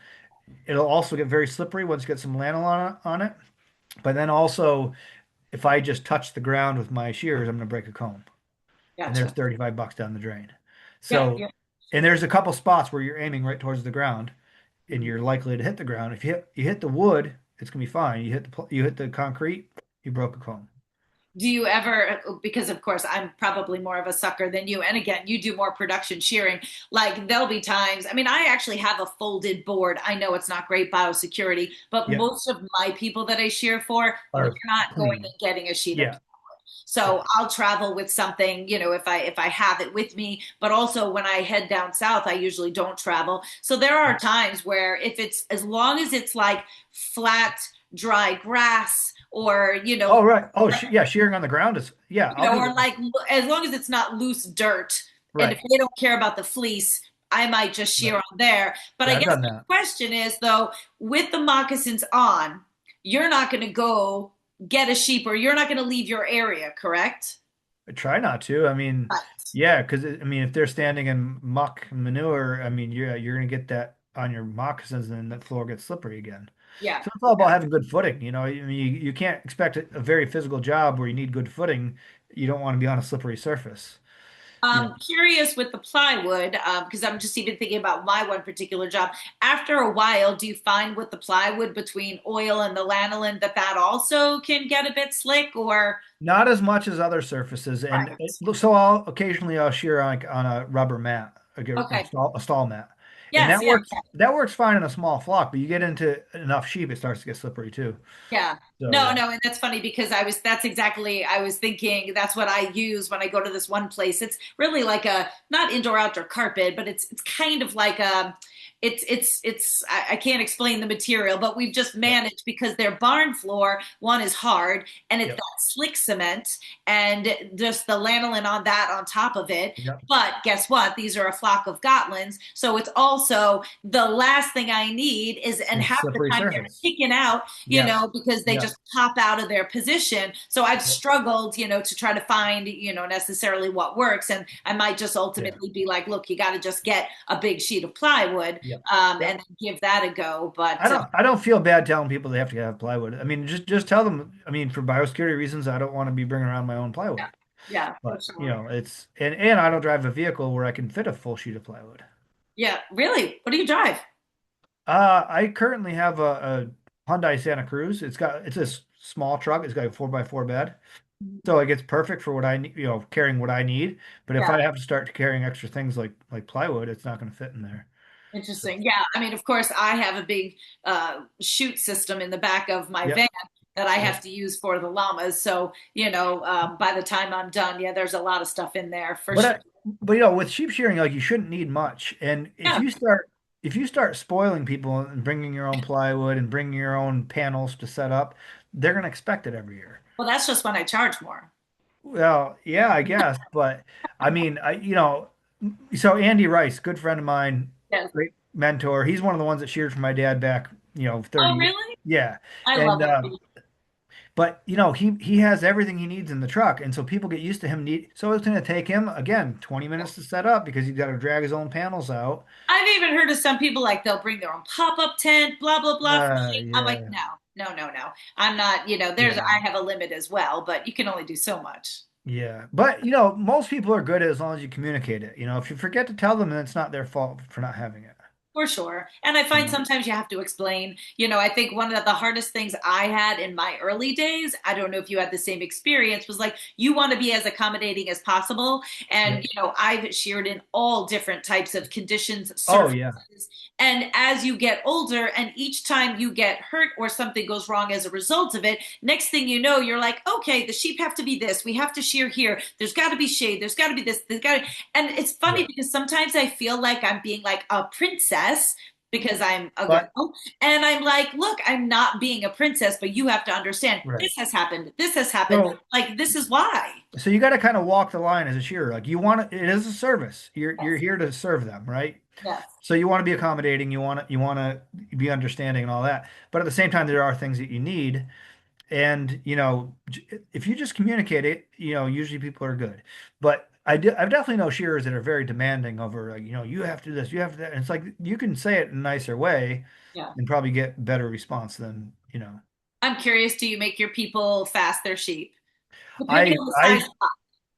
Speaker 2: It'll also get very slippery once you get some lanolin on it. But then also, if I just touch the ground with my shears, I'm going to break a comb. And there's
Speaker 1: gotcha.
Speaker 2: 35 bucks down the drain.
Speaker 1: Yeah,
Speaker 2: So,
Speaker 1: yeah.
Speaker 2: and there's a couple spots where you're aiming right towards the ground and you're likely to hit the ground. If you hit the wood, it's going to be fine. You hit the concrete, you broke a comb.
Speaker 1: Do you ever, because of course I'm probably more of a sucker than you, and again, you do more production shearing. Like there'll be times, I mean, I actually have a folded board. I know it's not great biosecurity, but
Speaker 2: Yeah.
Speaker 1: most of my people that I shear for, they're
Speaker 2: Are
Speaker 1: not going
Speaker 2: clean.
Speaker 1: and getting a sheet of.
Speaker 2: Yeah. Yeah.
Speaker 1: So I'll travel with something, if I have it with me, but also when I head down south, I usually don't travel. So there are times where if it's as long as it's like flat, dry grass or,
Speaker 2: Oh, right. Oh, yeah. Shearing on the ground is, yeah, I'll do
Speaker 1: or
Speaker 2: that.
Speaker 1: like as long as it's not loose dirt, and if
Speaker 2: Right.
Speaker 1: they don't care about the fleece, I might just shear
Speaker 2: Right.
Speaker 1: on there. But I
Speaker 2: Yeah, I've
Speaker 1: guess
Speaker 2: done
Speaker 1: the
Speaker 2: that.
Speaker 1: question is though, with the moccasins on, you're not going to go get a sheep or you're not going to leave your area, correct?
Speaker 2: I try not to. I mean,
Speaker 1: Right.
Speaker 2: yeah, because I mean, if they're standing in muck and manure, I mean, you're gonna get that on your moccasins, and then that floor gets slippery again.
Speaker 1: Yeah.
Speaker 2: So it's all about having good footing. I mean, you can't expect a very physical job where you need good footing. You don't want to be on a slippery surface. You know,
Speaker 1: Curious with the plywood, because I'm just even thinking about my one particular job. After a while, do you find with the plywood between oil and the lanolin that also can get a bit slick or?
Speaker 2: not as much as other surfaces, and
Speaker 1: Right.
Speaker 2: so I'll occasionally shear on a rubber mat, a
Speaker 1: Okay.
Speaker 2: stall mat, and
Speaker 1: Yes, yeah,
Speaker 2: that works fine in a small flock. But you get into enough sheep, it starts to get slippery too.
Speaker 1: yeah.
Speaker 2: So
Speaker 1: No,
Speaker 2: yeah,
Speaker 1: no, and that's funny because that's exactly, I was thinking that's what I use when I go to this one place. It's really like a, not indoor outdoor carpet, but it's kind of like a, I can't explain the material, but we've just
Speaker 2: yeah,
Speaker 1: managed because their barn floor, one is hard and it's
Speaker 2: yep,
Speaker 1: that slick cement and just the lanolin on that on top of it.
Speaker 2: yep.
Speaker 1: But guess what? These are a flock of Gotlins. So it's also the last thing I need is, and
Speaker 2: It's
Speaker 1: half the
Speaker 2: slippery
Speaker 1: time they're
Speaker 2: surface.
Speaker 1: kicking out,
Speaker 2: Yeah,
Speaker 1: because they
Speaker 2: yeah,
Speaker 1: just pop out of their position. So I've
Speaker 2: yeah,
Speaker 1: struggled, to try to find, necessarily what works. And I might just
Speaker 2: yeah,
Speaker 1: ultimately be like, look, you got to just get a big sheet of plywood
Speaker 2: yeah, yeah.
Speaker 1: and give that a go.
Speaker 2: I
Speaker 1: But
Speaker 2: don't I don't feel bad telling people they have to have plywood. I mean, just tell them. I mean, for biosecurity reasons, I don't want to be bringing around my own
Speaker 1: yeah,
Speaker 2: plywood.
Speaker 1: yeah, for
Speaker 2: But
Speaker 1: sure.
Speaker 2: it's and I don't drive a vehicle where I can fit a full sheet of plywood.
Speaker 1: Yeah, really. What do you drive?
Speaker 2: I currently have a Hyundai Santa Cruz. It's a small truck. It's got a 4x4 bed, so it gets perfect for what I need. Carrying what I need. But if
Speaker 1: Yeah.
Speaker 2: I have to start carrying extra things like plywood, it's not going to fit in there. So
Speaker 1: Interesting. Yeah. I mean, of course, I have a big chute system in the back of my
Speaker 2: yeah,
Speaker 1: van that I
Speaker 2: yeah.
Speaker 1: have to use for the llamas. So, by the time I'm done, yeah, there's a lot of stuff in there for
Speaker 2: But
Speaker 1: sure.
Speaker 2: I, but with sheep shearing, like you shouldn't need much. And if
Speaker 1: Yeah.
Speaker 2: you start spoiling people and bringing your own plywood and bringing your own panels to set up, they're going to expect it every year.
Speaker 1: Well, that's just when I charge more.
Speaker 2: Well, yeah, I guess, but I mean, so Andy Rice, good friend of mine,
Speaker 1: Yes.
Speaker 2: great mentor. He's one of the ones that sheared for my dad back, 30
Speaker 1: Oh,
Speaker 2: years.
Speaker 1: really?
Speaker 2: Yeah.
Speaker 1: I
Speaker 2: And
Speaker 1: love it.
Speaker 2: but he has everything he needs in the truck, and so people get used to him so it's going to take him again 20 minutes to set up because he's got to drag his own panels out.
Speaker 1: I've even heard of some people like they'll bring their own pop-up tent, blah blah blah. For the I'm like,
Speaker 2: Yeah.
Speaker 1: no. No, no, no. I'm not, there's,
Speaker 2: Yeah.
Speaker 1: I have a limit as well, but you can only do so much.
Speaker 2: Yeah. But, most people are good as long as you communicate it. If you forget to tell them, then it's not their fault for not having it.
Speaker 1: For sure. And I
Speaker 2: You
Speaker 1: find
Speaker 2: know?
Speaker 1: sometimes you have to explain. I think one of the hardest things I had in my early days, I don't know if you had the same experience, was like you want to be as accommodating as possible. And,
Speaker 2: Yep.
Speaker 1: I've shared in all different types of conditions,
Speaker 2: Oh, yeah.
Speaker 1: surfaces. And as you get older, and each time you get hurt or something goes wrong as a result of it, next thing you know, you're like, okay, the sheep have to be this. We have to shear here. There's got to be shade. There's got to be this. There's got to, and it's funny
Speaker 2: Yeah.
Speaker 1: because sometimes I feel like I'm being like a princess because I'm a
Speaker 2: But,
Speaker 1: girl. And I'm like, look, I'm not being a princess, but you have to understand
Speaker 2: right.
Speaker 1: this has happened. This has happened.
Speaker 2: So,
Speaker 1: Like, this is why.
Speaker 2: so you got to kind of walk the line as a shearer. Like it is a service. You're
Speaker 1: Yes.
Speaker 2: here to serve them, right?
Speaker 1: Yes.
Speaker 2: So you want to be accommodating, you want to be understanding and all that. But at the same time, there are things that you need. And, if you just communicate it, usually people are good. But I've definitely know shearers that are very demanding over, like, you have to do this, you have to that. And it's like you can say it in a nicer way
Speaker 1: Yeah.
Speaker 2: and probably get better response than.
Speaker 1: I'm curious, do you make your people fast their sheep? Depending
Speaker 2: I
Speaker 1: on the
Speaker 2: I
Speaker 1: size.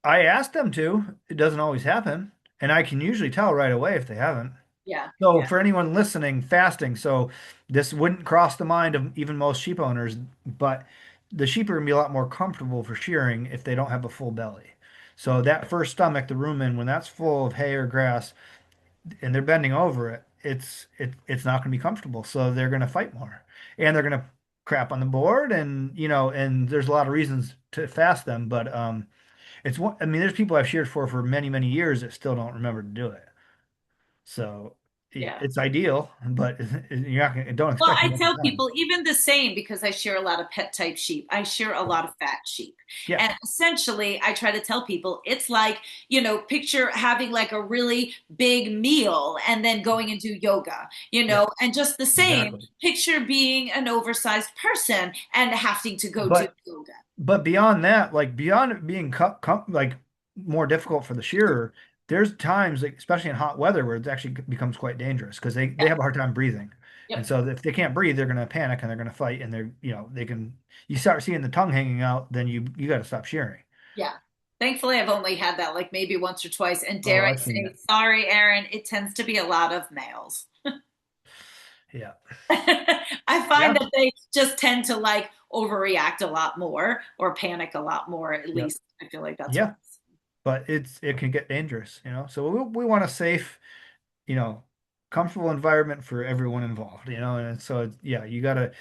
Speaker 2: I asked them to. It doesn't always happen, and I can usually tell right away if they haven't.
Speaker 1: Yeah.
Speaker 2: So
Speaker 1: Yeah.
Speaker 2: for anyone listening, fasting, so this wouldn't cross the mind of even most sheep owners, but the sheep are gonna be a lot more comfortable for shearing if they don't have a full belly. So that first stomach, the rumen, when that's full of hay or grass and they're bending over it, it's not gonna be comfortable. So they're gonna fight more. And they're gonna crap on the board and there's a lot of reasons to fast them, but it's one, I mean, there's people I've sheared for many, many years that still don't remember to do it. So yeah,
Speaker 1: Yeah.
Speaker 2: it's ideal, but you're not gonna, don't
Speaker 1: Well,
Speaker 2: expect it
Speaker 1: I
Speaker 2: every
Speaker 1: tell
Speaker 2: time.
Speaker 1: people even the same because I share a lot of pet type sheep. I share a lot of fat sheep.
Speaker 2: Yeah,
Speaker 1: And essentially, I try to tell people it's like, picture having like a really big meal and then going and do yoga,
Speaker 2: yeah,
Speaker 1: and just the same,
Speaker 2: exactly.
Speaker 1: picture being an oversized person and having to go do
Speaker 2: But
Speaker 1: yoga.
Speaker 2: but beyond that, like beyond it being like more difficult for the shearer, there's times, like, especially in hot weather, where it actually becomes quite dangerous because they
Speaker 1: Yeah.
Speaker 2: have a hard time breathing, and
Speaker 1: Yep.
Speaker 2: so if they can't breathe, they're going to panic and they're going to fight, and they can you start seeing the tongue hanging out, then you got to stop shearing.
Speaker 1: Yeah. Thankfully, I've only had that like maybe once or twice. And
Speaker 2: Oh,
Speaker 1: dare I
Speaker 2: I've seen
Speaker 1: say,
Speaker 2: it.
Speaker 1: sorry, Aaron, it tends to be a lot of males.
Speaker 2: Yeah,
Speaker 1: I find
Speaker 2: yeah,
Speaker 1: that they just tend to like overreact a lot more or panic a lot more, at
Speaker 2: yeah,
Speaker 1: least. I feel like that's what.
Speaker 2: yeah. But it can get dangerous. So we want a safe, you know, comfortable environment for everyone involved. And so yeah, you gotta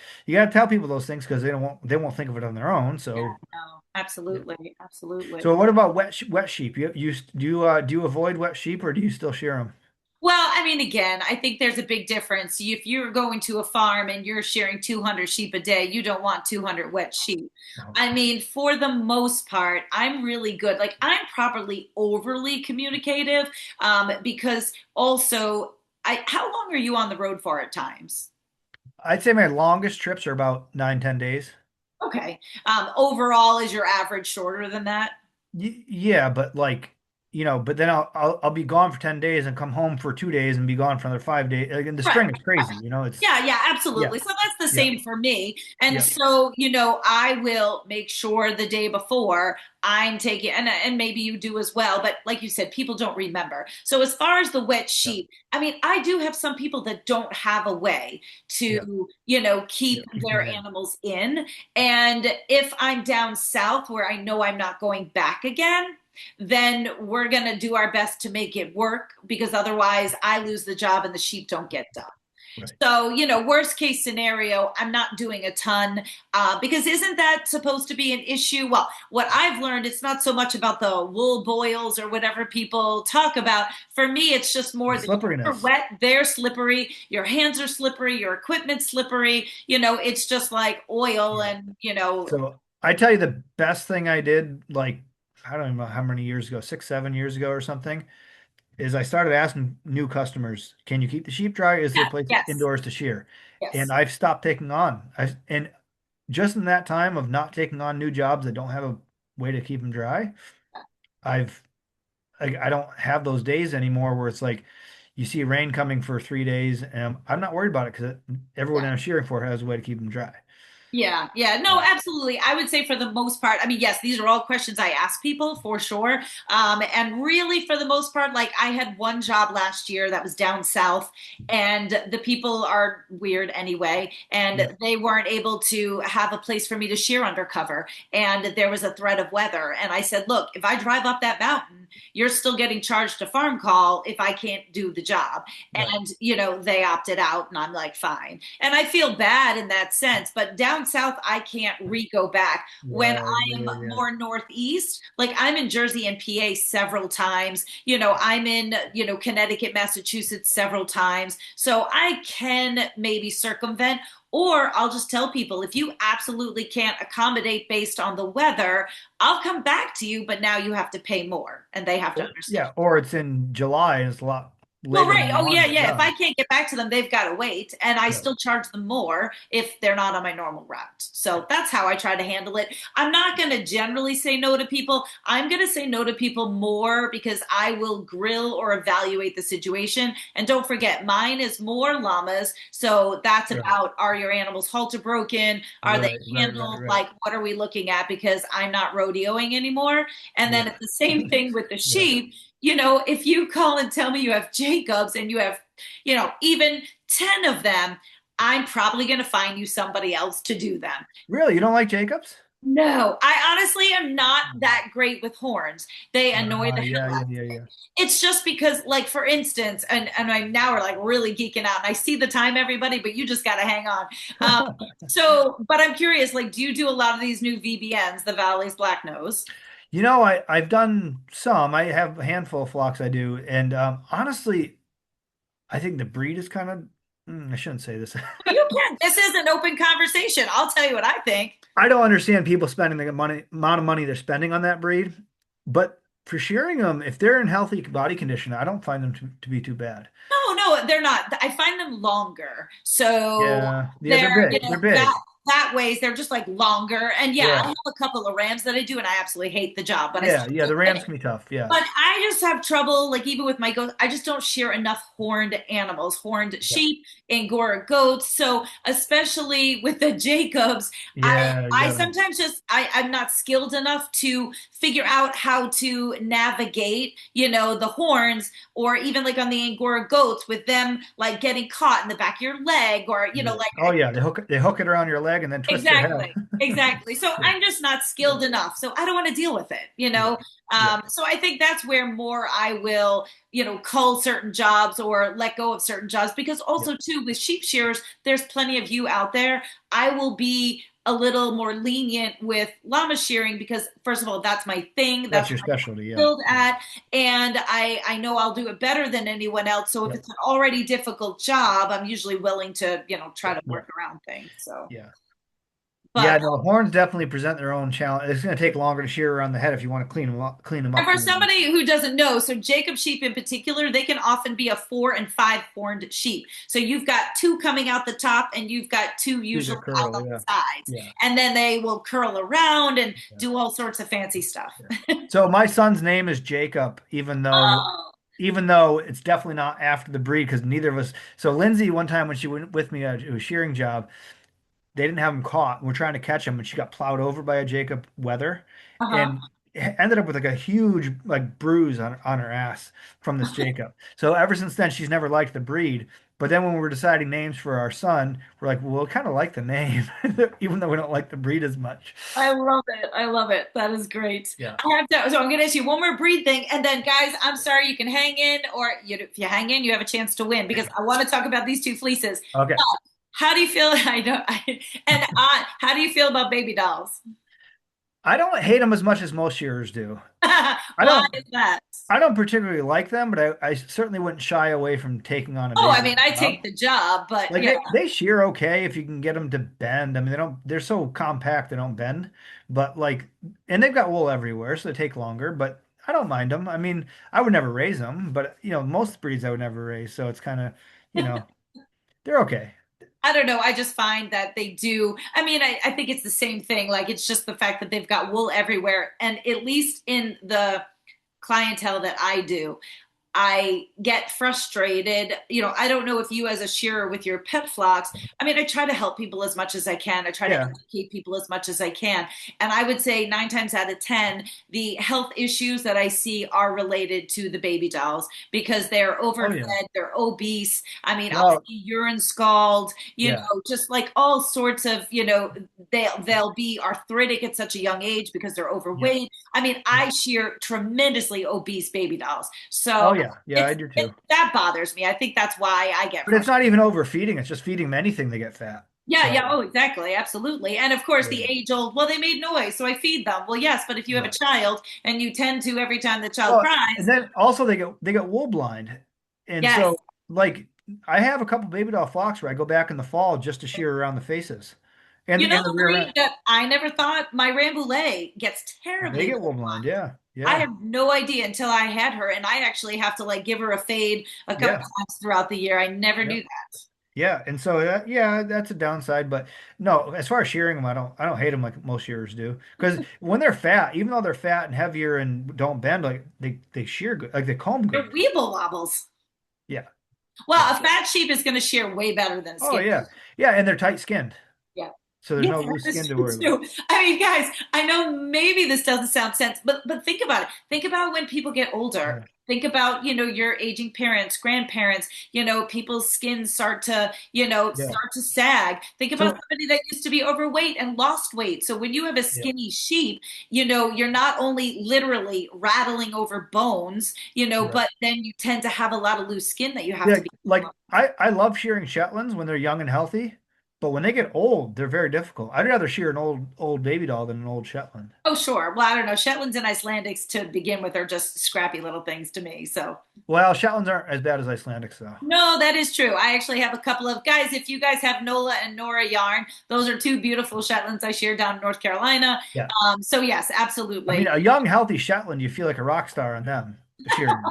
Speaker 2: tell people those things because they won't think of it on their own.
Speaker 1: Yeah,
Speaker 2: So
Speaker 1: no,
Speaker 2: yeah.
Speaker 1: absolutely, absolutely.
Speaker 2: So what about wet sheep? Do you avoid wet sheep or do you still shear them?
Speaker 1: Well, I mean, again, I think there's a big difference. If you're going to a farm and you're shearing 200 sheep a day, you don't want 200 wet sheep.
Speaker 2: No.
Speaker 1: I mean, for the most part, I'm really good. Like, I'm probably overly communicative because also, how long are you on the road for at times?
Speaker 2: I'd say my longest trips are about 9, 10 days.
Speaker 1: Okay. Overall, is your average shorter than that?
Speaker 2: Yeah, but but then I'll be gone for 10 days and come home for 2 days and be gone for another 5 days. Like, and the
Speaker 1: Right.
Speaker 2: string is crazy. It's
Speaker 1: Yeah, yeah,
Speaker 2: yeah,
Speaker 1: absolutely. So that's the
Speaker 2: yeah,
Speaker 1: same for me. And
Speaker 2: yeah,
Speaker 1: so, I will make sure the day before I'm taking, and maybe you do as well, but like you said, people don't remember. So as far as the wet
Speaker 2: yeah,
Speaker 1: sheep, I mean, I do have some people that don't have a way
Speaker 2: yeah,
Speaker 1: to,
Speaker 2: yeah.
Speaker 1: keep
Speaker 2: Keep them
Speaker 1: their
Speaker 2: in.
Speaker 1: animals in. And if I'm down south where I know I'm not going back again, then we're going to do our best to make it work because otherwise I lose the job and the sheep don't get done.
Speaker 2: Right.
Speaker 1: So, worst case scenario, I'm not doing a ton because isn't that supposed to be an issue? Well, what I've learned, it's not so much about the wool boils or whatever people talk about. For me, it's just
Speaker 2: The
Speaker 1: more that you're
Speaker 2: slipperiness.
Speaker 1: wet, they're slippery, your hands are slippery, your equipment's slippery. It's just like oil
Speaker 2: Yeah.
Speaker 1: and.
Speaker 2: So I tell you the best thing I did, like, I don't even know how many years ago, 6, 7 years ago or something, is I started asking new customers, can you keep the sheep dry? Is there a
Speaker 1: Yeah,
Speaker 2: place
Speaker 1: yes,
Speaker 2: indoors to shear? And
Speaker 1: yes.
Speaker 2: I've stopped taking on. And just in that time of not taking on new jobs that don't have a way to keep them dry, I've I don't have those days anymore where it's like you see rain coming for 3 days and I'm not worried about it because everyone
Speaker 1: Yeah.
Speaker 2: I'm shearing for has a way to keep them dry.
Speaker 1: Yeah, yeah, no,
Speaker 2: Yeah.
Speaker 1: absolutely. I would say for the most part, I mean, yes, these are all questions I ask people for sure. And really, for the most part, like I had one job last year that was down south, and the people are weird anyway,
Speaker 2: Yeah.
Speaker 1: and they weren't able to have a place for me to shear undercover. And there was a threat of weather. And I said, look, if I drive up that mountain, you're still getting charged a farm call if I can't do the job.
Speaker 2: Right.
Speaker 1: And, they opted out, and I'm like, fine. And I feel bad in that sense, but down south, I can't re-go back. When
Speaker 2: Right.
Speaker 1: I am
Speaker 2: Yeah. Yeah.
Speaker 1: more northeast, like I'm in Jersey and PA several times, I'm in, Connecticut, Massachusetts several times. So I can maybe circumvent, or I'll just tell people if you absolutely can't accommodate based on the weather, I'll come back to you, but now you have to pay more and they have to understand.
Speaker 2: Yeah. Or it's in July and it's a lot
Speaker 1: Well,
Speaker 2: later than
Speaker 1: right.
Speaker 2: you
Speaker 1: Oh,
Speaker 2: want
Speaker 1: yeah,
Speaker 2: to get
Speaker 1: yeah. If I
Speaker 2: done.
Speaker 1: can't get back to them, they've got to wait, and I
Speaker 2: Right.
Speaker 1: still charge them more if they're not on my normal route.
Speaker 2: Yeah.
Speaker 1: So that's how I try to handle it. I'm not going to generally say no to people. I'm going to say no to people more because I will grill or evaluate the situation. And don't forget, mine is more llamas. So that's
Speaker 2: Right.
Speaker 1: about, are your animals halter broken? Are they
Speaker 2: Right. Right. Right.
Speaker 1: handled?
Speaker 2: Right.
Speaker 1: Like, what are we looking at? Because I'm not rodeoing anymore. And then
Speaker 2: Yeah.
Speaker 1: it's the same thing with the
Speaker 2: Yeah.
Speaker 1: sheep. If you call and tell me you have Jacobs and you have, even 10 of them, I'm probably going to find you somebody else to do them.
Speaker 2: Really? You don't like Jacobs?
Speaker 1: No, I honestly am not that great with horns. They annoy the
Speaker 2: Yeah.
Speaker 1: hell
Speaker 2: Yeah.
Speaker 1: out of
Speaker 2: Yeah.
Speaker 1: me.
Speaker 2: Yeah.
Speaker 1: It's just because, like, for instance, and I now we're like really geeking out, and I see the time, everybody, but you just got to hang on. Um, but I'm curious, like, do you do a lot of these new VBNs, the Valley's Black Nose?
Speaker 2: I've done some. I have a handful of flocks I do, and honestly, I think the breed is kind of. I shouldn't say this.
Speaker 1: You can. This is an open conversation. I'll tell you what I think.
Speaker 2: I don't understand people spending the money amount of money they're spending on that breed, but for shearing them, if they're in healthy body condition, I don't find them to be too bad.
Speaker 1: No, no, they're not. I find them longer. So
Speaker 2: Yeah, yeah, they're
Speaker 1: they're,
Speaker 2: big. They're big.
Speaker 1: that ways they're just like longer. And yeah, I
Speaker 2: Yeah,
Speaker 1: have a couple of rams that I do, and I absolutely hate the job, but I
Speaker 2: yeah,
Speaker 1: still
Speaker 2: yeah.
Speaker 1: do
Speaker 2: The
Speaker 1: it.
Speaker 2: rams can be tough. Yeah,
Speaker 1: But I just have trouble, like even with my goats, I just don't shear enough horned animals, horned
Speaker 2: yeah,
Speaker 1: sheep, Angora goats. So especially with the Jacobs, I
Speaker 2: yeah. You
Speaker 1: I
Speaker 2: gotta.
Speaker 1: sometimes I'm not skilled enough to figure out how to navigate, the horns, or even like on the Angora goats with them like getting caught in the back of your leg, or
Speaker 2: Yeah.
Speaker 1: like
Speaker 2: Oh yeah, they hook it around your leg and then twist your head.
Speaker 1: exactly, exactly. So
Speaker 2: Yeah,
Speaker 1: I'm just not
Speaker 2: yeah,
Speaker 1: skilled enough. So I don't want to deal with it.
Speaker 2: yeah, yeah.
Speaker 1: So I think that's where more I will, cull certain jobs or let go of certain jobs because
Speaker 2: Yeah.
Speaker 1: also too with sheep shearers, there's plenty of you out there. I will be a little more lenient with llama shearing because first of all, that's my thing.
Speaker 2: That's
Speaker 1: That's
Speaker 2: your
Speaker 1: what I'm
Speaker 2: specialty. Yeah,
Speaker 1: skilled at, and I know I'll do it better than anyone else. So if
Speaker 2: yeah,
Speaker 1: it's an already difficult job, I'm usually willing to, try to
Speaker 2: yeah,
Speaker 1: work around things. So.
Speaker 2: yeah. Yeah,
Speaker 1: But
Speaker 2: no, horns definitely present their own challenge. It's going to take longer to shear around the head if you want to clean them
Speaker 1: and
Speaker 2: up
Speaker 1: for
Speaker 2: clean.
Speaker 1: somebody who doesn't know, so Jacob sheep in particular, they can often be a 4 and 5 horned sheep. So you've got two coming out the top, and you've got two
Speaker 2: Choose a
Speaker 1: usually out
Speaker 2: curl.
Speaker 1: on the
Speaker 2: Yeah,
Speaker 1: sides,
Speaker 2: yeah,
Speaker 1: and then they will curl around and
Speaker 2: yeah,
Speaker 1: do all sorts of fancy stuff.
Speaker 2: yeah. So my son's name is Jacob,
Speaker 1: Oh,
Speaker 2: even though it's definitely not after the breed because neither of us. So Lindsay, one time when she went with me to a shearing job, they didn't have him caught. We're trying to catch him, and she got plowed over by a Jacob Weather,
Speaker 1: uh-huh.
Speaker 2: and ended up with like a huge like bruise on her ass from this Jacob. So ever since then, she's never liked the breed. But then when we were deciding names for our son, we're like, well, we kind of like the name, even though we don't like the breed as much.
Speaker 1: I love it. I love it. That is great.
Speaker 2: Yeah.
Speaker 1: I have to, so I'm going to ask you one more breed thing, and then guys, I'm sorry, you can hang in, or if you hang in, you have a chance to win because I want to talk about these two fleeces.
Speaker 2: Okay.
Speaker 1: How do you feel? I know. How do you feel about baby dolls?
Speaker 2: I don't hate them as much as most shearers do. I
Speaker 1: Why
Speaker 2: don't
Speaker 1: is that?
Speaker 2: I don't particularly like them, but I certainly wouldn't shy away from taking on a
Speaker 1: Oh, I
Speaker 2: baby
Speaker 1: mean, I
Speaker 2: job.
Speaker 1: take the job, but
Speaker 2: Like
Speaker 1: yeah.
Speaker 2: they shear okay if you can get them to bend. I mean, they're so compact they don't bend. But like, and they've got wool everywhere, so they take longer. But I don't mind them. I mean, I would never raise them, but most breeds I would never raise. So it's kind of, you know, they're okay.
Speaker 1: I don't know. I just find that they do. I mean, I think it's the same thing. Like, it's just the fact that they've got wool everywhere. And at least in the clientele that I do, I get frustrated. I don't know if you, as a shearer with your pet flocks, I mean, I try to help people as much as I can. I try to
Speaker 2: Yeah.
Speaker 1: educate people as much as I can. And I would say 9 times out of 10, the health issues that I see are related to the baby dolls because they're
Speaker 2: Oh
Speaker 1: overfed,
Speaker 2: yeah.
Speaker 1: they're obese. I mean, I'll
Speaker 2: Well,
Speaker 1: see urine scald,
Speaker 2: yeah.
Speaker 1: just like all sorts of, they'll be arthritic at such a young age because they're
Speaker 2: Yep.
Speaker 1: overweight. I mean,
Speaker 2: Yep.
Speaker 1: I shear tremendously obese baby dolls.
Speaker 2: Oh
Speaker 1: So
Speaker 2: yeah. Yeah, I do too.
Speaker 1: that bothers me. I think that's why I get
Speaker 2: But it's
Speaker 1: frustrated.
Speaker 2: not even overfeeding, it's just feeding them anything they get fat.
Speaker 1: Yeah,
Speaker 2: So
Speaker 1: yeah, oh, exactly, absolutely. And of course, the
Speaker 2: yeah.
Speaker 1: age old, well, they made noise, so I feed them. Well, yes, but if you have a
Speaker 2: Right.
Speaker 1: child and you tend to every time the child
Speaker 2: Well, and
Speaker 1: cries,
Speaker 2: then also they get wool blind. And
Speaker 1: yes.
Speaker 2: so like I have a couple baby doll flocks where I go back in the fall just to shear around the faces and the
Speaker 1: The
Speaker 2: rear
Speaker 1: breed
Speaker 2: end.
Speaker 1: that I never thought, my Rambouillet gets
Speaker 2: They
Speaker 1: terribly
Speaker 2: get
Speaker 1: wool
Speaker 2: wool blind.
Speaker 1: blind.
Speaker 2: Yeah.
Speaker 1: I
Speaker 2: Yeah.
Speaker 1: have no idea until I had her, and I actually have to like give her a fade a couple
Speaker 2: Yeah.
Speaker 1: times throughout the year. I never knew
Speaker 2: Yep.
Speaker 1: that.
Speaker 2: Yeah, and so yeah, that's a downside. But no, as far as shearing them, I don't hate them like most shearers do. Because when they're fat, even though they're fat and heavier and don't bend, like they shear good, like they comb
Speaker 1: They're
Speaker 2: good.
Speaker 1: weeble wobbles.
Speaker 2: Yeah,
Speaker 1: Well,
Speaker 2: yeah.
Speaker 1: a fat sheep is going to shear way better than a
Speaker 2: Oh
Speaker 1: skinny.
Speaker 2: yeah, yeah, and they're tight skinned,
Speaker 1: Yeah.
Speaker 2: so there's
Speaker 1: Yes,
Speaker 2: no
Speaker 1: that
Speaker 2: loose
Speaker 1: is
Speaker 2: skin to
Speaker 1: true
Speaker 2: worry about.
Speaker 1: too. I mean, guys, I know maybe this doesn't sound sense, but think about it. Think about when people get older.
Speaker 2: Yeah,
Speaker 1: Think about, your aging parents, grandparents, people's skins
Speaker 2: yeah.
Speaker 1: start to sag. Think about
Speaker 2: So
Speaker 1: somebody that used to be overweight and lost weight. So when you have a
Speaker 2: yeah,
Speaker 1: skinny sheep, you're not only literally rattling over bones,
Speaker 2: right.
Speaker 1: but then you tend to have a lot of loose skin that you have
Speaker 2: Yeah,
Speaker 1: to be.
Speaker 2: like I love shearing Shetlands when they're young and healthy, but when they get old, they're very difficult. I'd rather shear an old baby doll than an old Shetland.
Speaker 1: Oh, sure. Well, I don't know. Shetlands and Icelandics to begin with are just scrappy little things to me. So,
Speaker 2: Well, Shetlands aren't as bad as Icelandics though.
Speaker 1: no, that is true. I actually have a couple of guys. If you guys have Nola and Nora yarn, those are two beautiful Shetlands I share down in North Carolina.
Speaker 2: Yeah.
Speaker 1: So yes,
Speaker 2: I mean,
Speaker 1: absolutely.
Speaker 2: a young, healthy Shetland, you feel like a rock star on them shearing.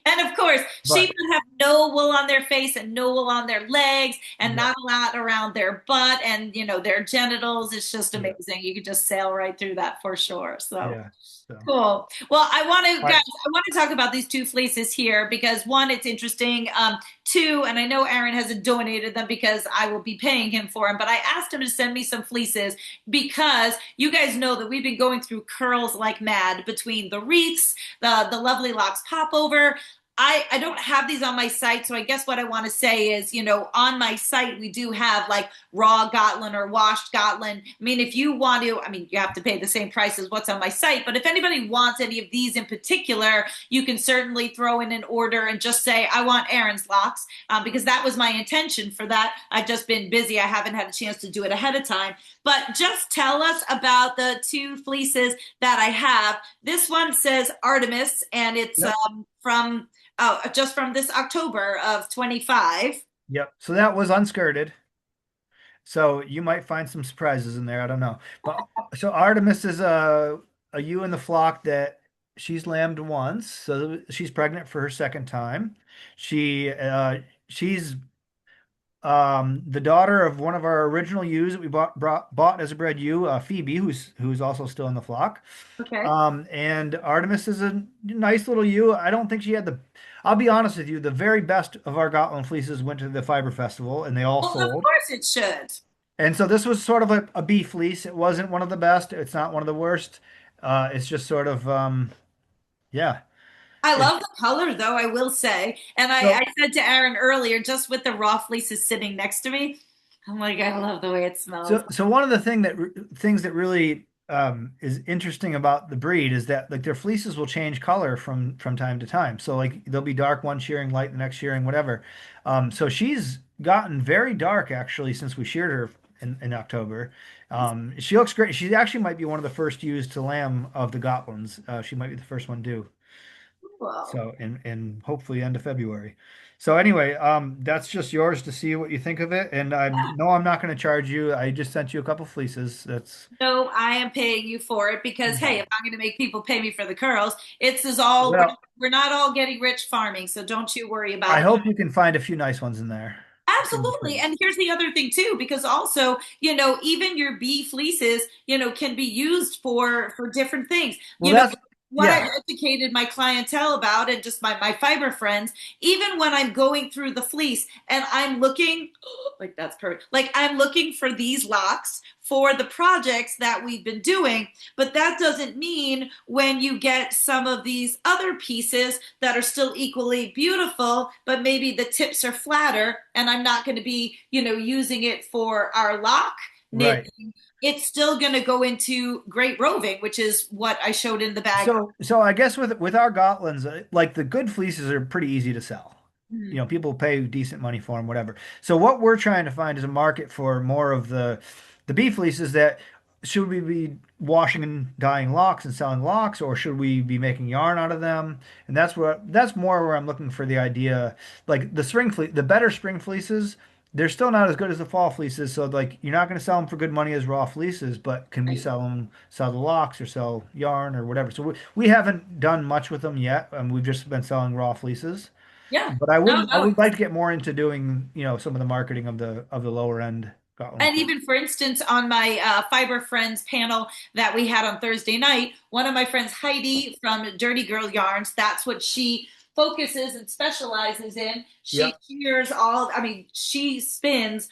Speaker 1: And of course, sheep
Speaker 2: But
Speaker 1: that have no wool on their face and no wool on their legs and
Speaker 2: yeah,
Speaker 1: not a lot around their butt and their genitals. It's just
Speaker 2: yeah,
Speaker 1: amazing. You could just sail right through that for sure. So.
Speaker 2: yeah. So,
Speaker 1: Cool. Well,
Speaker 2: all
Speaker 1: guys,
Speaker 2: right.
Speaker 1: I want to talk about these two fleeces here because one, it's interesting. Two, and I know Aaron hasn't donated them because I will be paying him for them, but I asked him to send me some fleeces because you guys know that we've been going through curls like mad between the wreaths, the Lovely Locks popover. I don't have these on my site, so I guess what I want to say is, on my site we do have like raw Gotland or washed Gotland. I mean, if you want to, I mean, you have to pay the same price as what's on my site, but if anybody wants any of these in particular, you can certainly throw in an order and just say, I want Aaron's locks, because that was my intention for that. I've just been busy. I haven't had a chance to do it ahead of time, but just tell us about the two fleeces that I have. This one says Artemis, and it's
Speaker 2: Yep.
Speaker 1: from just from this October of 25.
Speaker 2: Yep. So that was unskirted. So you might find some surprises in there. I don't know. But so Artemis is a ewe in the flock that she's lambed once. So she's pregnant for her second time. She's the daughter of one of our original ewes that we bought as a bred ewe, Phoebe, who's also still in the flock.
Speaker 1: Okay.
Speaker 2: And Artemis is a nice little ewe. I don't think she had the. I'll be honest with you, the very best of our Gotland fleeces went to the Fiber Festival, and they all
Speaker 1: Well, of
Speaker 2: sold.
Speaker 1: course it should.
Speaker 2: And so this was sort of a B fleece. It wasn't one of the best. It's not one of the worst. It's just sort of yeah.
Speaker 1: I
Speaker 2: It,
Speaker 1: love the color, though, I will say. And I
Speaker 2: so
Speaker 1: said to Aaron earlier, just with the raw fleeces sitting next to me, I'm like, I love the way it smells.
Speaker 2: so one of the things that really is interesting about the breed is that like their fleeces will change color from time to time. So like they'll be dark one shearing, light the next shearing, whatever. So she's gotten very dark actually since we sheared her in October. She looks great. She actually might be one of the first ewes to lamb of the Gotlands. She might be the first one due.
Speaker 1: Cool.
Speaker 2: So in hopefully end of February. So anyway, that's just yours to see what you think of it. And I know I'm not going to charge you. I just sent you a couple fleeces. That's
Speaker 1: No, I am paying you for it because, hey,
Speaker 2: yeah.
Speaker 1: if I'm going to make people pay me for the curls, it's is all,
Speaker 2: Well,
Speaker 1: we're not all getting rich farming, so don't you worry
Speaker 2: I
Speaker 1: about it.
Speaker 2: hope you can find a few nice ones in there. Fingers
Speaker 1: Absolutely.
Speaker 2: crossed.
Speaker 1: And here's the other thing too, because also, even your bee fleeces, can be used for different things.
Speaker 2: Well, that's
Speaker 1: what
Speaker 2: Yeah,
Speaker 1: I've educated my clientele about and just my fiber friends, even when I'm going through the fleece and I'm looking, like that's perfect, like I'm looking for these locks for the projects that we've been doing. But that doesn't mean when you get some of these other pieces that are still equally beautiful, but maybe the tips are flatter and I'm not going to be, using it for our lock
Speaker 2: right.
Speaker 1: knitting, it's still going to go into great roving, which is what I showed in the bag.
Speaker 2: So I guess with our Gotlands, like the good fleeces are pretty easy to sell.
Speaker 1: Mhm.
Speaker 2: People pay decent money for them, whatever. So what we're trying to find is a market for more of the bee fleeces that should we be washing and dyeing locks and selling locks, or should we be making yarn out of them? And that's more where I'm looking for the idea. Like the spring fleece, the better spring fleeces, they're still not as good as the fall fleeces. So like you're not going to sell them for good money as raw fleeces, but can we sell the locks or sell yarn or whatever? So we haven't done much with them yet, and we've just been selling raw fleeces.
Speaker 1: Yeah.
Speaker 2: But I
Speaker 1: No,
Speaker 2: would I
Speaker 1: no.
Speaker 2: would like to get more into doing, some of the marketing of the lower end Gotland
Speaker 1: And
Speaker 2: fleece.
Speaker 1: even for instance, on my Fiber Friends panel that we had on Thursday night, one of my friends, Heidi from Dirty Girl Yarns, that's what she focuses and specializes in. She
Speaker 2: Yep,
Speaker 1: shears she spins,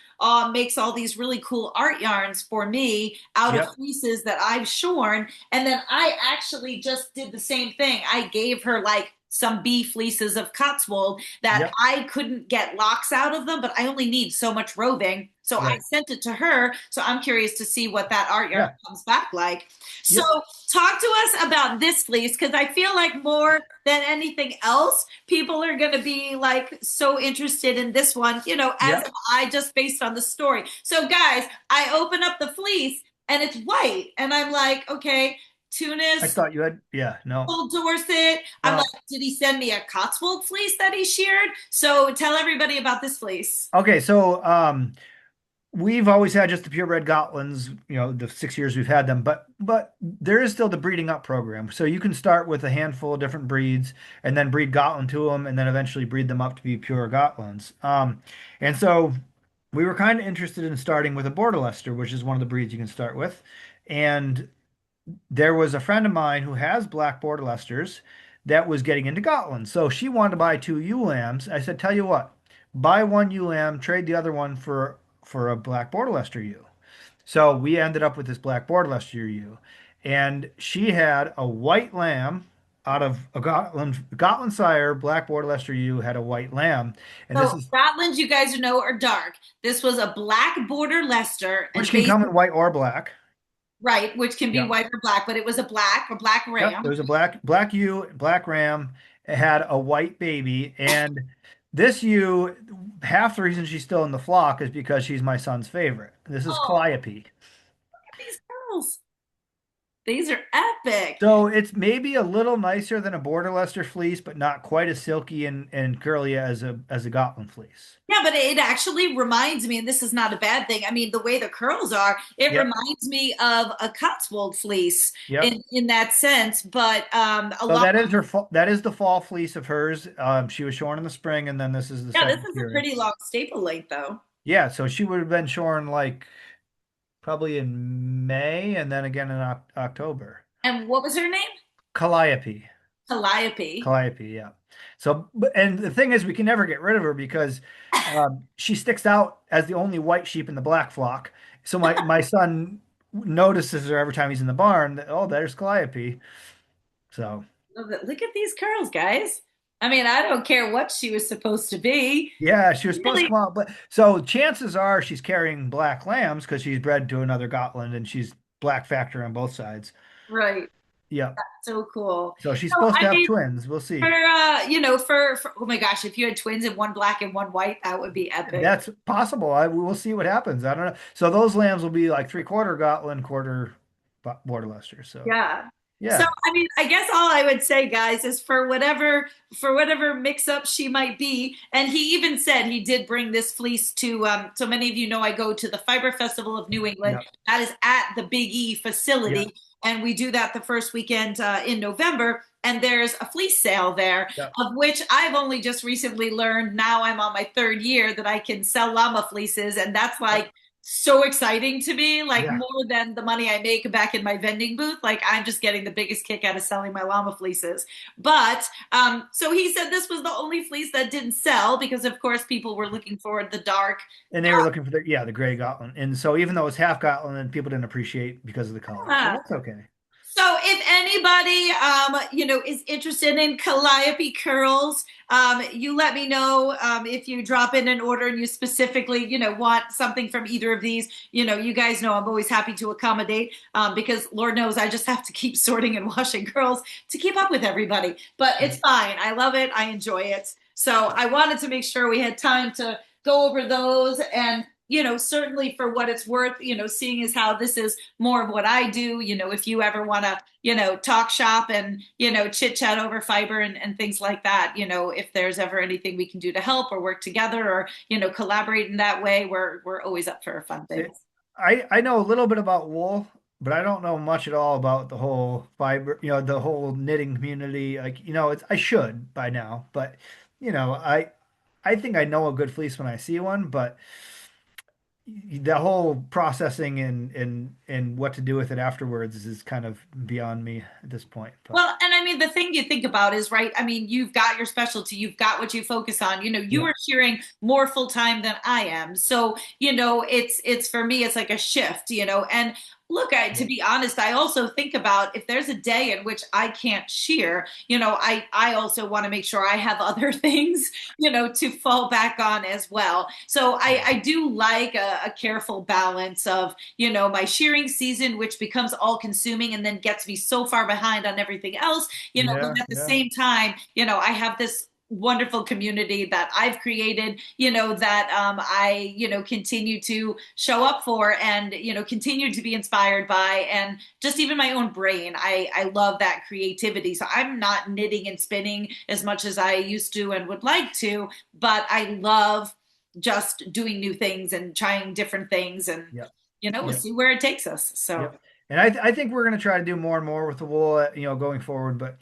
Speaker 1: makes all these really cool art yarns for me out of
Speaker 2: yep,
Speaker 1: fleeces that I've shorn. And then I actually just did the same thing. I gave her like some bee fleeces of Cotswold that
Speaker 2: yep,
Speaker 1: I couldn't get locks out of them, but I only need so much roving. So I
Speaker 2: right.
Speaker 1: sent it to her. So I'm curious to see what that art yarn
Speaker 2: Yeah,
Speaker 1: comes back like. So
Speaker 2: yep,
Speaker 1: talk to us about this fleece because I feel like more than anything else, people are going to be like so interested in this one, as
Speaker 2: yep.
Speaker 1: am I just based on the story. So guys, I open up the fleece and it's white and I'm like, okay,
Speaker 2: I
Speaker 1: Tunis,
Speaker 2: thought you had, yeah, no,
Speaker 1: Old Dorset. I'm like,
Speaker 2: no.
Speaker 1: did he send me a Cotswold fleece that he sheared? So tell everybody about this fleece.
Speaker 2: Okay, so we've always had just the purebred Gotlands, the 6 years we've had them, but there is still the breeding up program. So you can start with a handful of different breeds and then breed Gotland to them and then eventually breed them up to be pure Gotlands. And so we were kind of interested in starting with a Border Leicester, which is one of the breeds you can start with. And there was a friend of mine who has black Border Leicesters that was getting into Gotland. So she wanted to buy two ewe lambs. I said, tell you what, buy one ewe lamb, trade the other one for a black Border Leicester ewe. So we ended up with this black Border Leicester ewe. And she had a white lamb out of a Gotland sire, black Border Leicester ewe had a white lamb. And this
Speaker 1: So
Speaker 2: is
Speaker 1: Scotland, you guys know, are dark. This was a black border Leicester,
Speaker 2: which
Speaker 1: and
Speaker 2: can come
Speaker 1: basically,
Speaker 2: in white or black.
Speaker 1: right, which can be
Speaker 2: Yeah.
Speaker 1: white or black, but it was a black
Speaker 2: Yep,
Speaker 1: ram.
Speaker 2: there was a black ewe, black ram. It had a white baby, and this ewe, half the reason she's still in the flock is because she's my son's favorite. This is
Speaker 1: Oh,
Speaker 2: Calliope.
Speaker 1: look at these girls. These are epic.
Speaker 2: So it's maybe a little nicer than a Border Leicester fleece, but not quite as silky and curly as a Gotland fleece.
Speaker 1: Yeah, but it actually reminds me, and this is not a bad thing. I mean, the way the curls are, it
Speaker 2: Yep,
Speaker 1: reminds me of a Cotswold fleece
Speaker 2: yep.
Speaker 1: in that sense. But a
Speaker 2: So
Speaker 1: lot,
Speaker 2: that is the fall fleece of hers. She was shorn in the spring, and then this is the
Speaker 1: yeah, this
Speaker 2: second
Speaker 1: is a
Speaker 2: curing.
Speaker 1: pretty long staple length, though.
Speaker 2: Yeah, so she would have been shorn like probably in May and then again in October.
Speaker 1: And what was her name?
Speaker 2: Calliope.
Speaker 1: Calliope.
Speaker 2: Calliope, yeah. So, and the thing is, we can never get rid of her because she sticks out as the only white sheep in the black flock. So my son notices her every time he's in the barn that, oh, there's Calliope. So,
Speaker 1: Look at these curls, guys. I mean, I don't care what she was supposed to be.
Speaker 2: yeah, she was supposed to
Speaker 1: Really,
Speaker 2: come out, but so chances are she's carrying black lambs because she's bred to another Gotland and she's black factor on both sides.
Speaker 1: right.
Speaker 2: Yep.
Speaker 1: So cool.
Speaker 2: So she's
Speaker 1: So,
Speaker 2: supposed to
Speaker 1: I
Speaker 2: have
Speaker 1: mean,
Speaker 2: twins. We'll
Speaker 1: for
Speaker 2: see.
Speaker 1: oh my gosh, if you had twins and one black and one white, that would be epic.
Speaker 2: That's possible. We'll see what happens. I don't know. So those lambs will be like three-quarter Gotland, quarter Border Leicester. So
Speaker 1: Yeah. So,
Speaker 2: yeah,
Speaker 1: I mean, I guess all I would say, guys, is for whatever mix up she might be, and he even said he did bring this fleece to. So many of you know I go to the Fiber Festival of New England.
Speaker 2: yeah,
Speaker 1: That is at the Big E
Speaker 2: yeah,
Speaker 1: facility, and we do that the first weekend in November. And there's a fleece sale there,
Speaker 2: yeah.
Speaker 1: of which I've only just recently learned. Now I'm on my third year that I can sell llama fleeces, and that's
Speaker 2: Yep.
Speaker 1: like so exciting to me, like
Speaker 2: Yeah.
Speaker 1: more than the money I make back in my vending booth. Like I'm just getting the biggest kick out of selling my llama fleeces. But so he said this was the only fleece that didn't sell because, of course, people were looking for the dark.
Speaker 2: And they were looking for the gray Gotland. And so even though it's half Gotland, and people didn't appreciate because of the color. So
Speaker 1: Uh,
Speaker 2: that's okay.
Speaker 1: So if anybody, is interested in Calliope curls, you let me know if you drop in an order and you specifically, want something from either of these. You guys know I'm always happy to accommodate because Lord knows I just have to keep sorting and washing curls to keep up with everybody. But it's fine. I love it. I enjoy it. So I wanted to make sure we had time to go over those and certainly for what it's worth, seeing as how this is more of what I do, if you ever want to, talk shop and, chit chat over fiber and things like that, if there's ever anything we can do to help or work together or, collaborate in that way, we're always up for a fun thing.
Speaker 2: I know a little bit about wool, but I don't know much at all about the whole fiber, the whole knitting community. Like, I should by now, but I think I know a good fleece when I see one, but the whole processing and what to do with it afterwards is kind of beyond me at this point. But
Speaker 1: Well, and I mean, the thing you think about is, right, I mean, you've got your specialty, you've got what you focus on. You
Speaker 2: yeah,
Speaker 1: are shearing more full time than I am. So, it's for me, it's like a shift, and look, to
Speaker 2: yeah,
Speaker 1: be honest, I also think about if there's a day in which I can't shear, I also want to make sure I have other things, to fall back on as well. So I do like a careful balance of, my shearing season, which becomes all consuming and then gets me so far behind on everything else, but
Speaker 2: yeah,
Speaker 1: at the
Speaker 2: yeah,
Speaker 1: same time, I have this wonderful community that I've created, that I, continue to show up for and, continue to be inspired by. And just even my own brain, I love that creativity. So I'm not knitting and spinning as much as I used to and would like to, but I love just doing new things and trying different things. And,
Speaker 2: yeah,
Speaker 1: we'll
Speaker 2: yeah,
Speaker 1: see where it takes us. So.
Speaker 2: yeah. And I think we're going to try to do more and more with the wool, going forward. But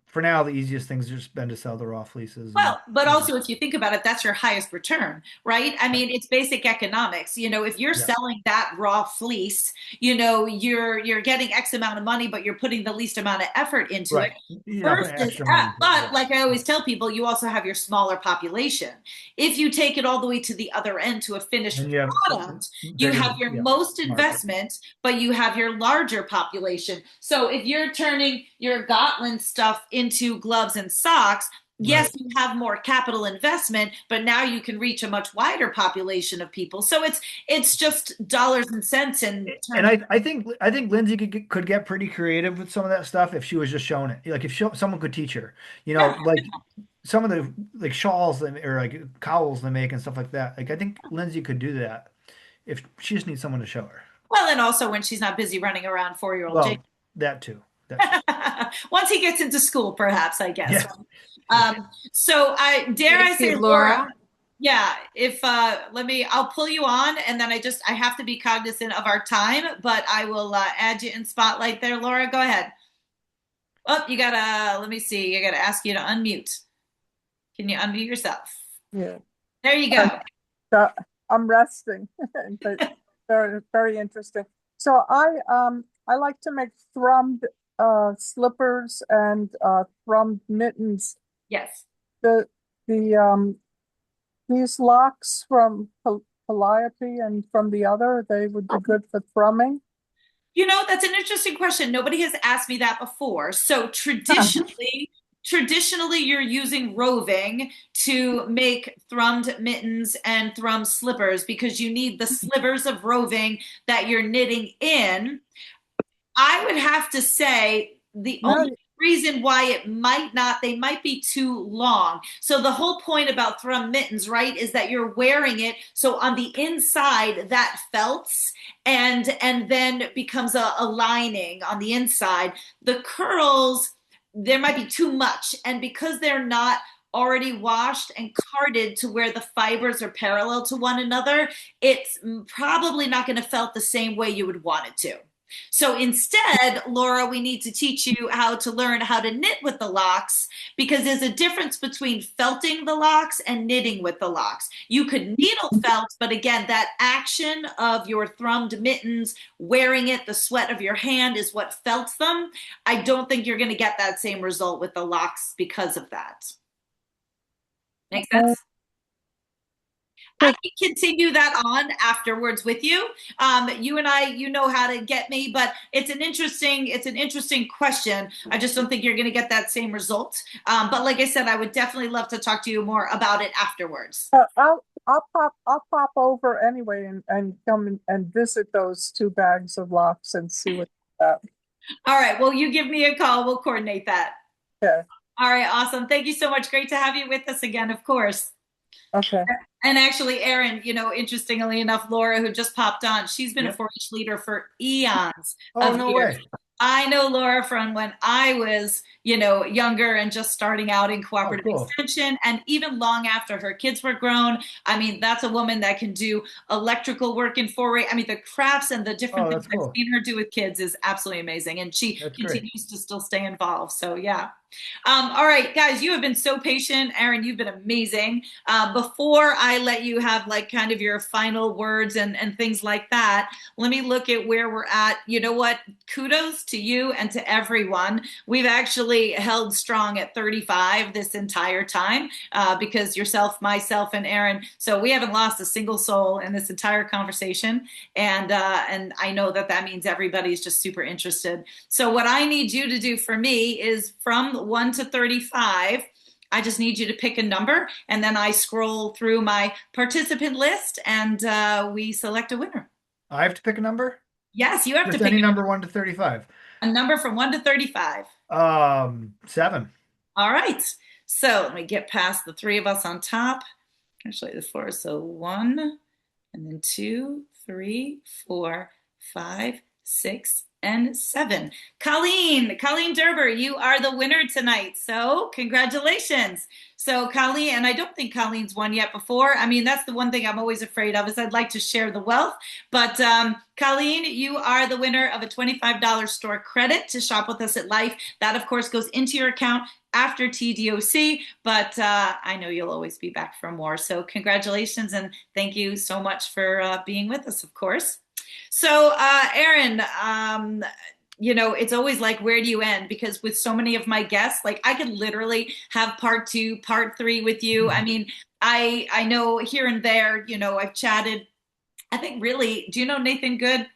Speaker 2: for now, the easiest thing's just been to sell the raw fleeces and
Speaker 1: Well, but also if you think about it, that's your highest return, right? I
Speaker 2: yeah,
Speaker 1: mean, it's basic economics. If you're
Speaker 2: yeah,
Speaker 1: selling that raw fleece, you're getting X amount of money, but you're putting the least amount of effort into it.
Speaker 2: right. You're not putting
Speaker 1: Versus,
Speaker 2: extra money into it.
Speaker 1: but
Speaker 2: Yeah,
Speaker 1: like I always tell people, you also have your smaller population. If you take it all the way to the other end to a finished
Speaker 2: and you have
Speaker 1: product, you
Speaker 2: bigger,
Speaker 1: have your
Speaker 2: yeah,
Speaker 1: most
Speaker 2: market.
Speaker 1: investment, but you have your larger population. So if you're turning your Gotland stuff into gloves and socks, yes,
Speaker 2: Right.
Speaker 1: you have more capital investment, but now you can reach a much wider population of people. So it's just dollars and cents in
Speaker 2: And
Speaker 1: terms.
Speaker 2: I think Lindsay could get pretty creative with some of that stuff if she was just showing it. Like if someone could teach her, like some of the like shawls or like cowls they make and stuff like that. Like I think Lindsay could do that if she just needs someone to show her.
Speaker 1: Well, and also when she's not busy running around 4-year-old Jake.
Speaker 2: Well, that too. That too.
Speaker 1: Once he gets into school, perhaps, I guess.
Speaker 2: Yeah. Yeah.
Speaker 1: So I dare I
Speaker 3: Thank you,
Speaker 1: say, Laura,
Speaker 3: Laura.
Speaker 1: yeah, if I'll pull you on and then I have to be cognizant of our time, but I will add you in spotlight there, Laura. Go ahead. Oh, let me see. I gotta ask you to unmute. Can you unmute yourself?
Speaker 4: Yeah.
Speaker 1: There you go.
Speaker 4: So I'm resting, but very, very interesting. So I like to make thrummed slippers and thrummed mittens.
Speaker 1: Yes.
Speaker 4: The these locks from Calliope and from the other, they would be good for thrumming.
Speaker 1: That's an interesting question. Nobody has asked me that before. So traditionally you're using roving to make thrummed mittens and thrummed slippers because you need the slivers of roving that you're knitting in. I would have to say the only reason why they might be too long. So the whole point about thrum mittens, right, is that you're wearing it. So on the inside that felts and then becomes a lining on the inside. The curls, there might be too much. And because they're not already washed and carded to where the fibers are parallel to one another, it's probably not going to felt the same way you would want it to. So instead, Laura, we need to teach you how to learn how to knit with the locks because there's a difference between felting the locks and knitting with the locks. You could needle felt, but again, that action of your thrummed mittens, wearing it, the sweat of your hand is what felts them. I don't think you're going to get that same result with the locks because of that. Make sense? I can continue that on afterwards with you. You and I, you know how to get me, but it's an interesting question. I just don't think you're going to get that same result. But like I said, I would definitely love to talk to you more about it afterwards.
Speaker 4: I'll pop over anyway and come and visit those 2 bags of locks and see what that.
Speaker 1: All right. Well, you give me a call. We'll coordinate that.
Speaker 4: Okay.
Speaker 1: All right. Awesome. Thank you so much. Great to have you with us again, of course.
Speaker 4: Okay.
Speaker 1: And actually, Erin, interestingly enough, Laura, who just popped on, she's been a 4-H leader for eons
Speaker 2: Oh,
Speaker 1: of
Speaker 2: no
Speaker 1: years.
Speaker 2: way.
Speaker 1: I know Laura from when I was, younger and just starting out in cooperative
Speaker 2: cool.
Speaker 1: extension, and even long after her kids were grown. I mean, that's a woman that can do electrical work in 4-H. I mean, the crafts and the different
Speaker 2: Oh,
Speaker 1: things
Speaker 2: that's cool.
Speaker 1: I've seen her do with kids is absolutely amazing, and she
Speaker 2: That's great.
Speaker 1: continues to still stay involved. So yeah. All right, guys, you have been so patient. Erin, you've been amazing. Before I let you have like kind of your final words and things like that, let me look at where we're at. You know what? Kudos to you and to everyone. We've actually held strong at 35 this entire time because yourself, myself, and Erin. So we haven't lost a single soul in this entire conversation. And I know that means everybody's just super interested. So what I need you to do for me is from 1 to 35, I just need you to pick a number, and then I scroll through my participant list, and we select a winner.
Speaker 2: I have to pick a number?
Speaker 1: Yes, you have
Speaker 2: Just
Speaker 1: to pick
Speaker 2: any number 1 to 35.
Speaker 1: a number from 1 to 35.
Speaker 2: 7.
Speaker 1: All right. So let me get past the 3 of us on top. Actually, the 4. So 1, and then 2, 3, 4, 5, 6, and 7. Colleen Derber, you are the winner tonight. So congratulations. So Colleen, and I don't think Colleen's won yet before. I mean, that's the one thing I'm always afraid of is I'd like to share the wealth. But Colleen, you are the winner of a $25 store credit to shop with us at Life. That, of course, goes into your account after TDOC, but I know you'll always be back for more. So congratulations, and thank you so much for being with us, of course. So, Erin, it's always like, where do you end? Because with so many of my guests, like I could literally have part 2, part 3 with you. I mean, I know here and there, I've chatted. I think really, do you know Nathan Good?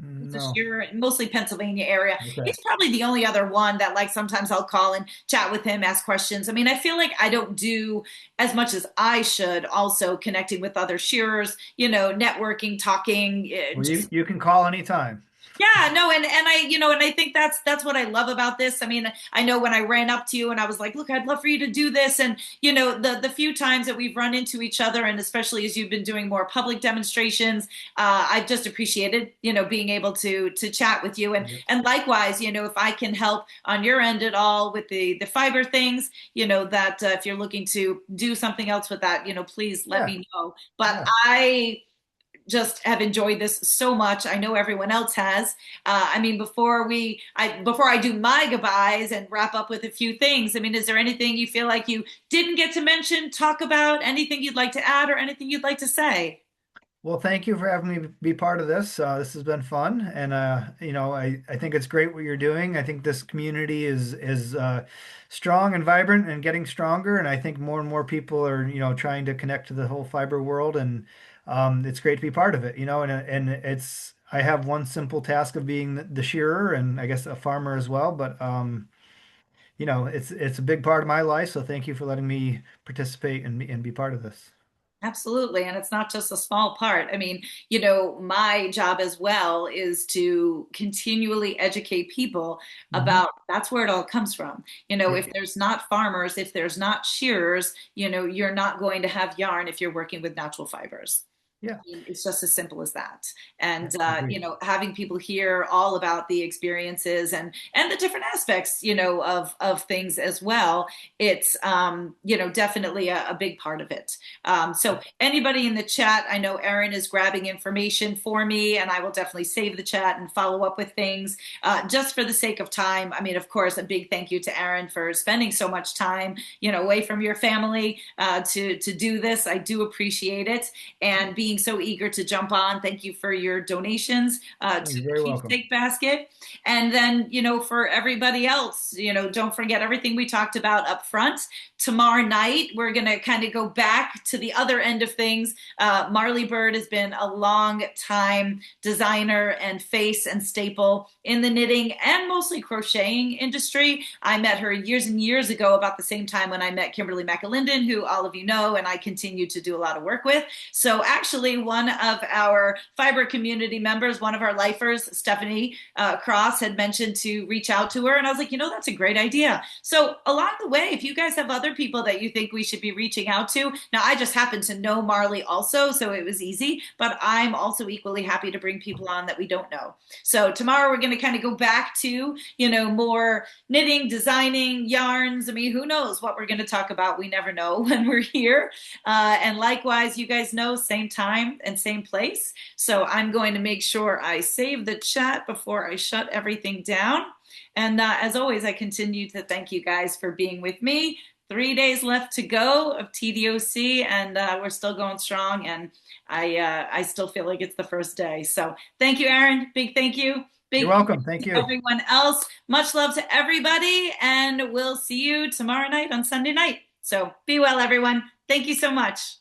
Speaker 2: No.
Speaker 1: Mostly Pennsylvania area.
Speaker 2: Okay.
Speaker 1: He's probably the only other one that like sometimes I'll call and chat with him, ask questions. I mean, I feel like I don't do as much as I should also connecting with other shearers, networking, talking.
Speaker 2: Well, you can call anytime.
Speaker 1: Yeah, no, and I think that's what I love about this. I mean, I know when I ran up to you and I was like, look, I'd love for you to do this. And, the few times that we've run into each other, and especially as you've been doing more public demonstrations, I've just appreciated, being able to chat with you. And likewise, if I can help on your end at all with the fiber things, that if you're looking to do something else with that, please let me know. But I just have enjoyed this so much. I know everyone else has. I mean, before I do my goodbyes and wrap up with a few things, I mean, is there anything you feel like you didn't get to mention, talk about, anything you'd like to add or anything you'd like to say?
Speaker 2: Well, thank you for having me be part of this. This has been fun, and I think it's great what you're doing. I think this community is strong and vibrant and getting stronger, and I think more and more people are trying to connect to the whole fiber world, and it's great to be part of it. And it's I have one simple task of being the shearer, and I guess a farmer as well, but it's a big part of my life. So thank you for letting me participate and be part of this.
Speaker 1: Absolutely. And it's not just a small part. I mean, my job as well is to continually educate people about that's where it all comes from. If there's not farmers, if there's not shearers, you're not going to have yarn if you're working with natural fibers.
Speaker 2: Yeah.
Speaker 1: It's just as simple as that. And
Speaker 2: Agreed.
Speaker 1: you know, having people hear all about the experiences and the different aspects, you know, of things as well. It's you know, definitely a big part of it. So anybody in the chat, I know Erin is grabbing information for me, and I will definitely save the chat and follow up with things. Just for the sake of time, I mean, of course, a big thank you to Erin for spending so much time, you know, away from your family to do this. I do appreciate it, and being so eager to jump on. Thank you for your donations to
Speaker 2: You're
Speaker 1: the
Speaker 2: very welcome.
Speaker 1: keepsake basket. And then, you know, for everybody else, you know, don't forget everything we talked about up front. Tomorrow night, we're going to kind of go back to the other end of things. Marley Bird has been a long time designer and face and staple in the knitting and mostly crocheting industry. I met her years and years ago, about the same time when I met Kimberly McAlinden, who all of you know, and I continue to do a lot of work with. So actually, one of our fiber community members, one of our lifers, Stephanie Cross, had mentioned to reach out to her. And I was like, you know, that's a great idea. So along the way, if you guys have other people that you think we should be reaching out to, now I just happen to know Marley also, so it was easy, but I'm also equally happy to bring people on that we don't know. So tomorrow we're going to kind of go back to, you know, more knitting, designing, yarns. I mean, who knows what we're going to talk about? We never know when we're here. And likewise, you guys know, same time and same place. So I'm going to make sure I save the chat before I shut everything down. And as always, I continue to thank you guys for being with me. 3 days left to go of TDOC, and we're still going strong. And I still feel like it's the first day. So thank you, Erin. Big thank you. Big
Speaker 2: You're welcome. Thank you.
Speaker 1: everyone else. Much love to everybody, and we'll see you tomorrow night on Sunday night. So be well, everyone. Thank you so much.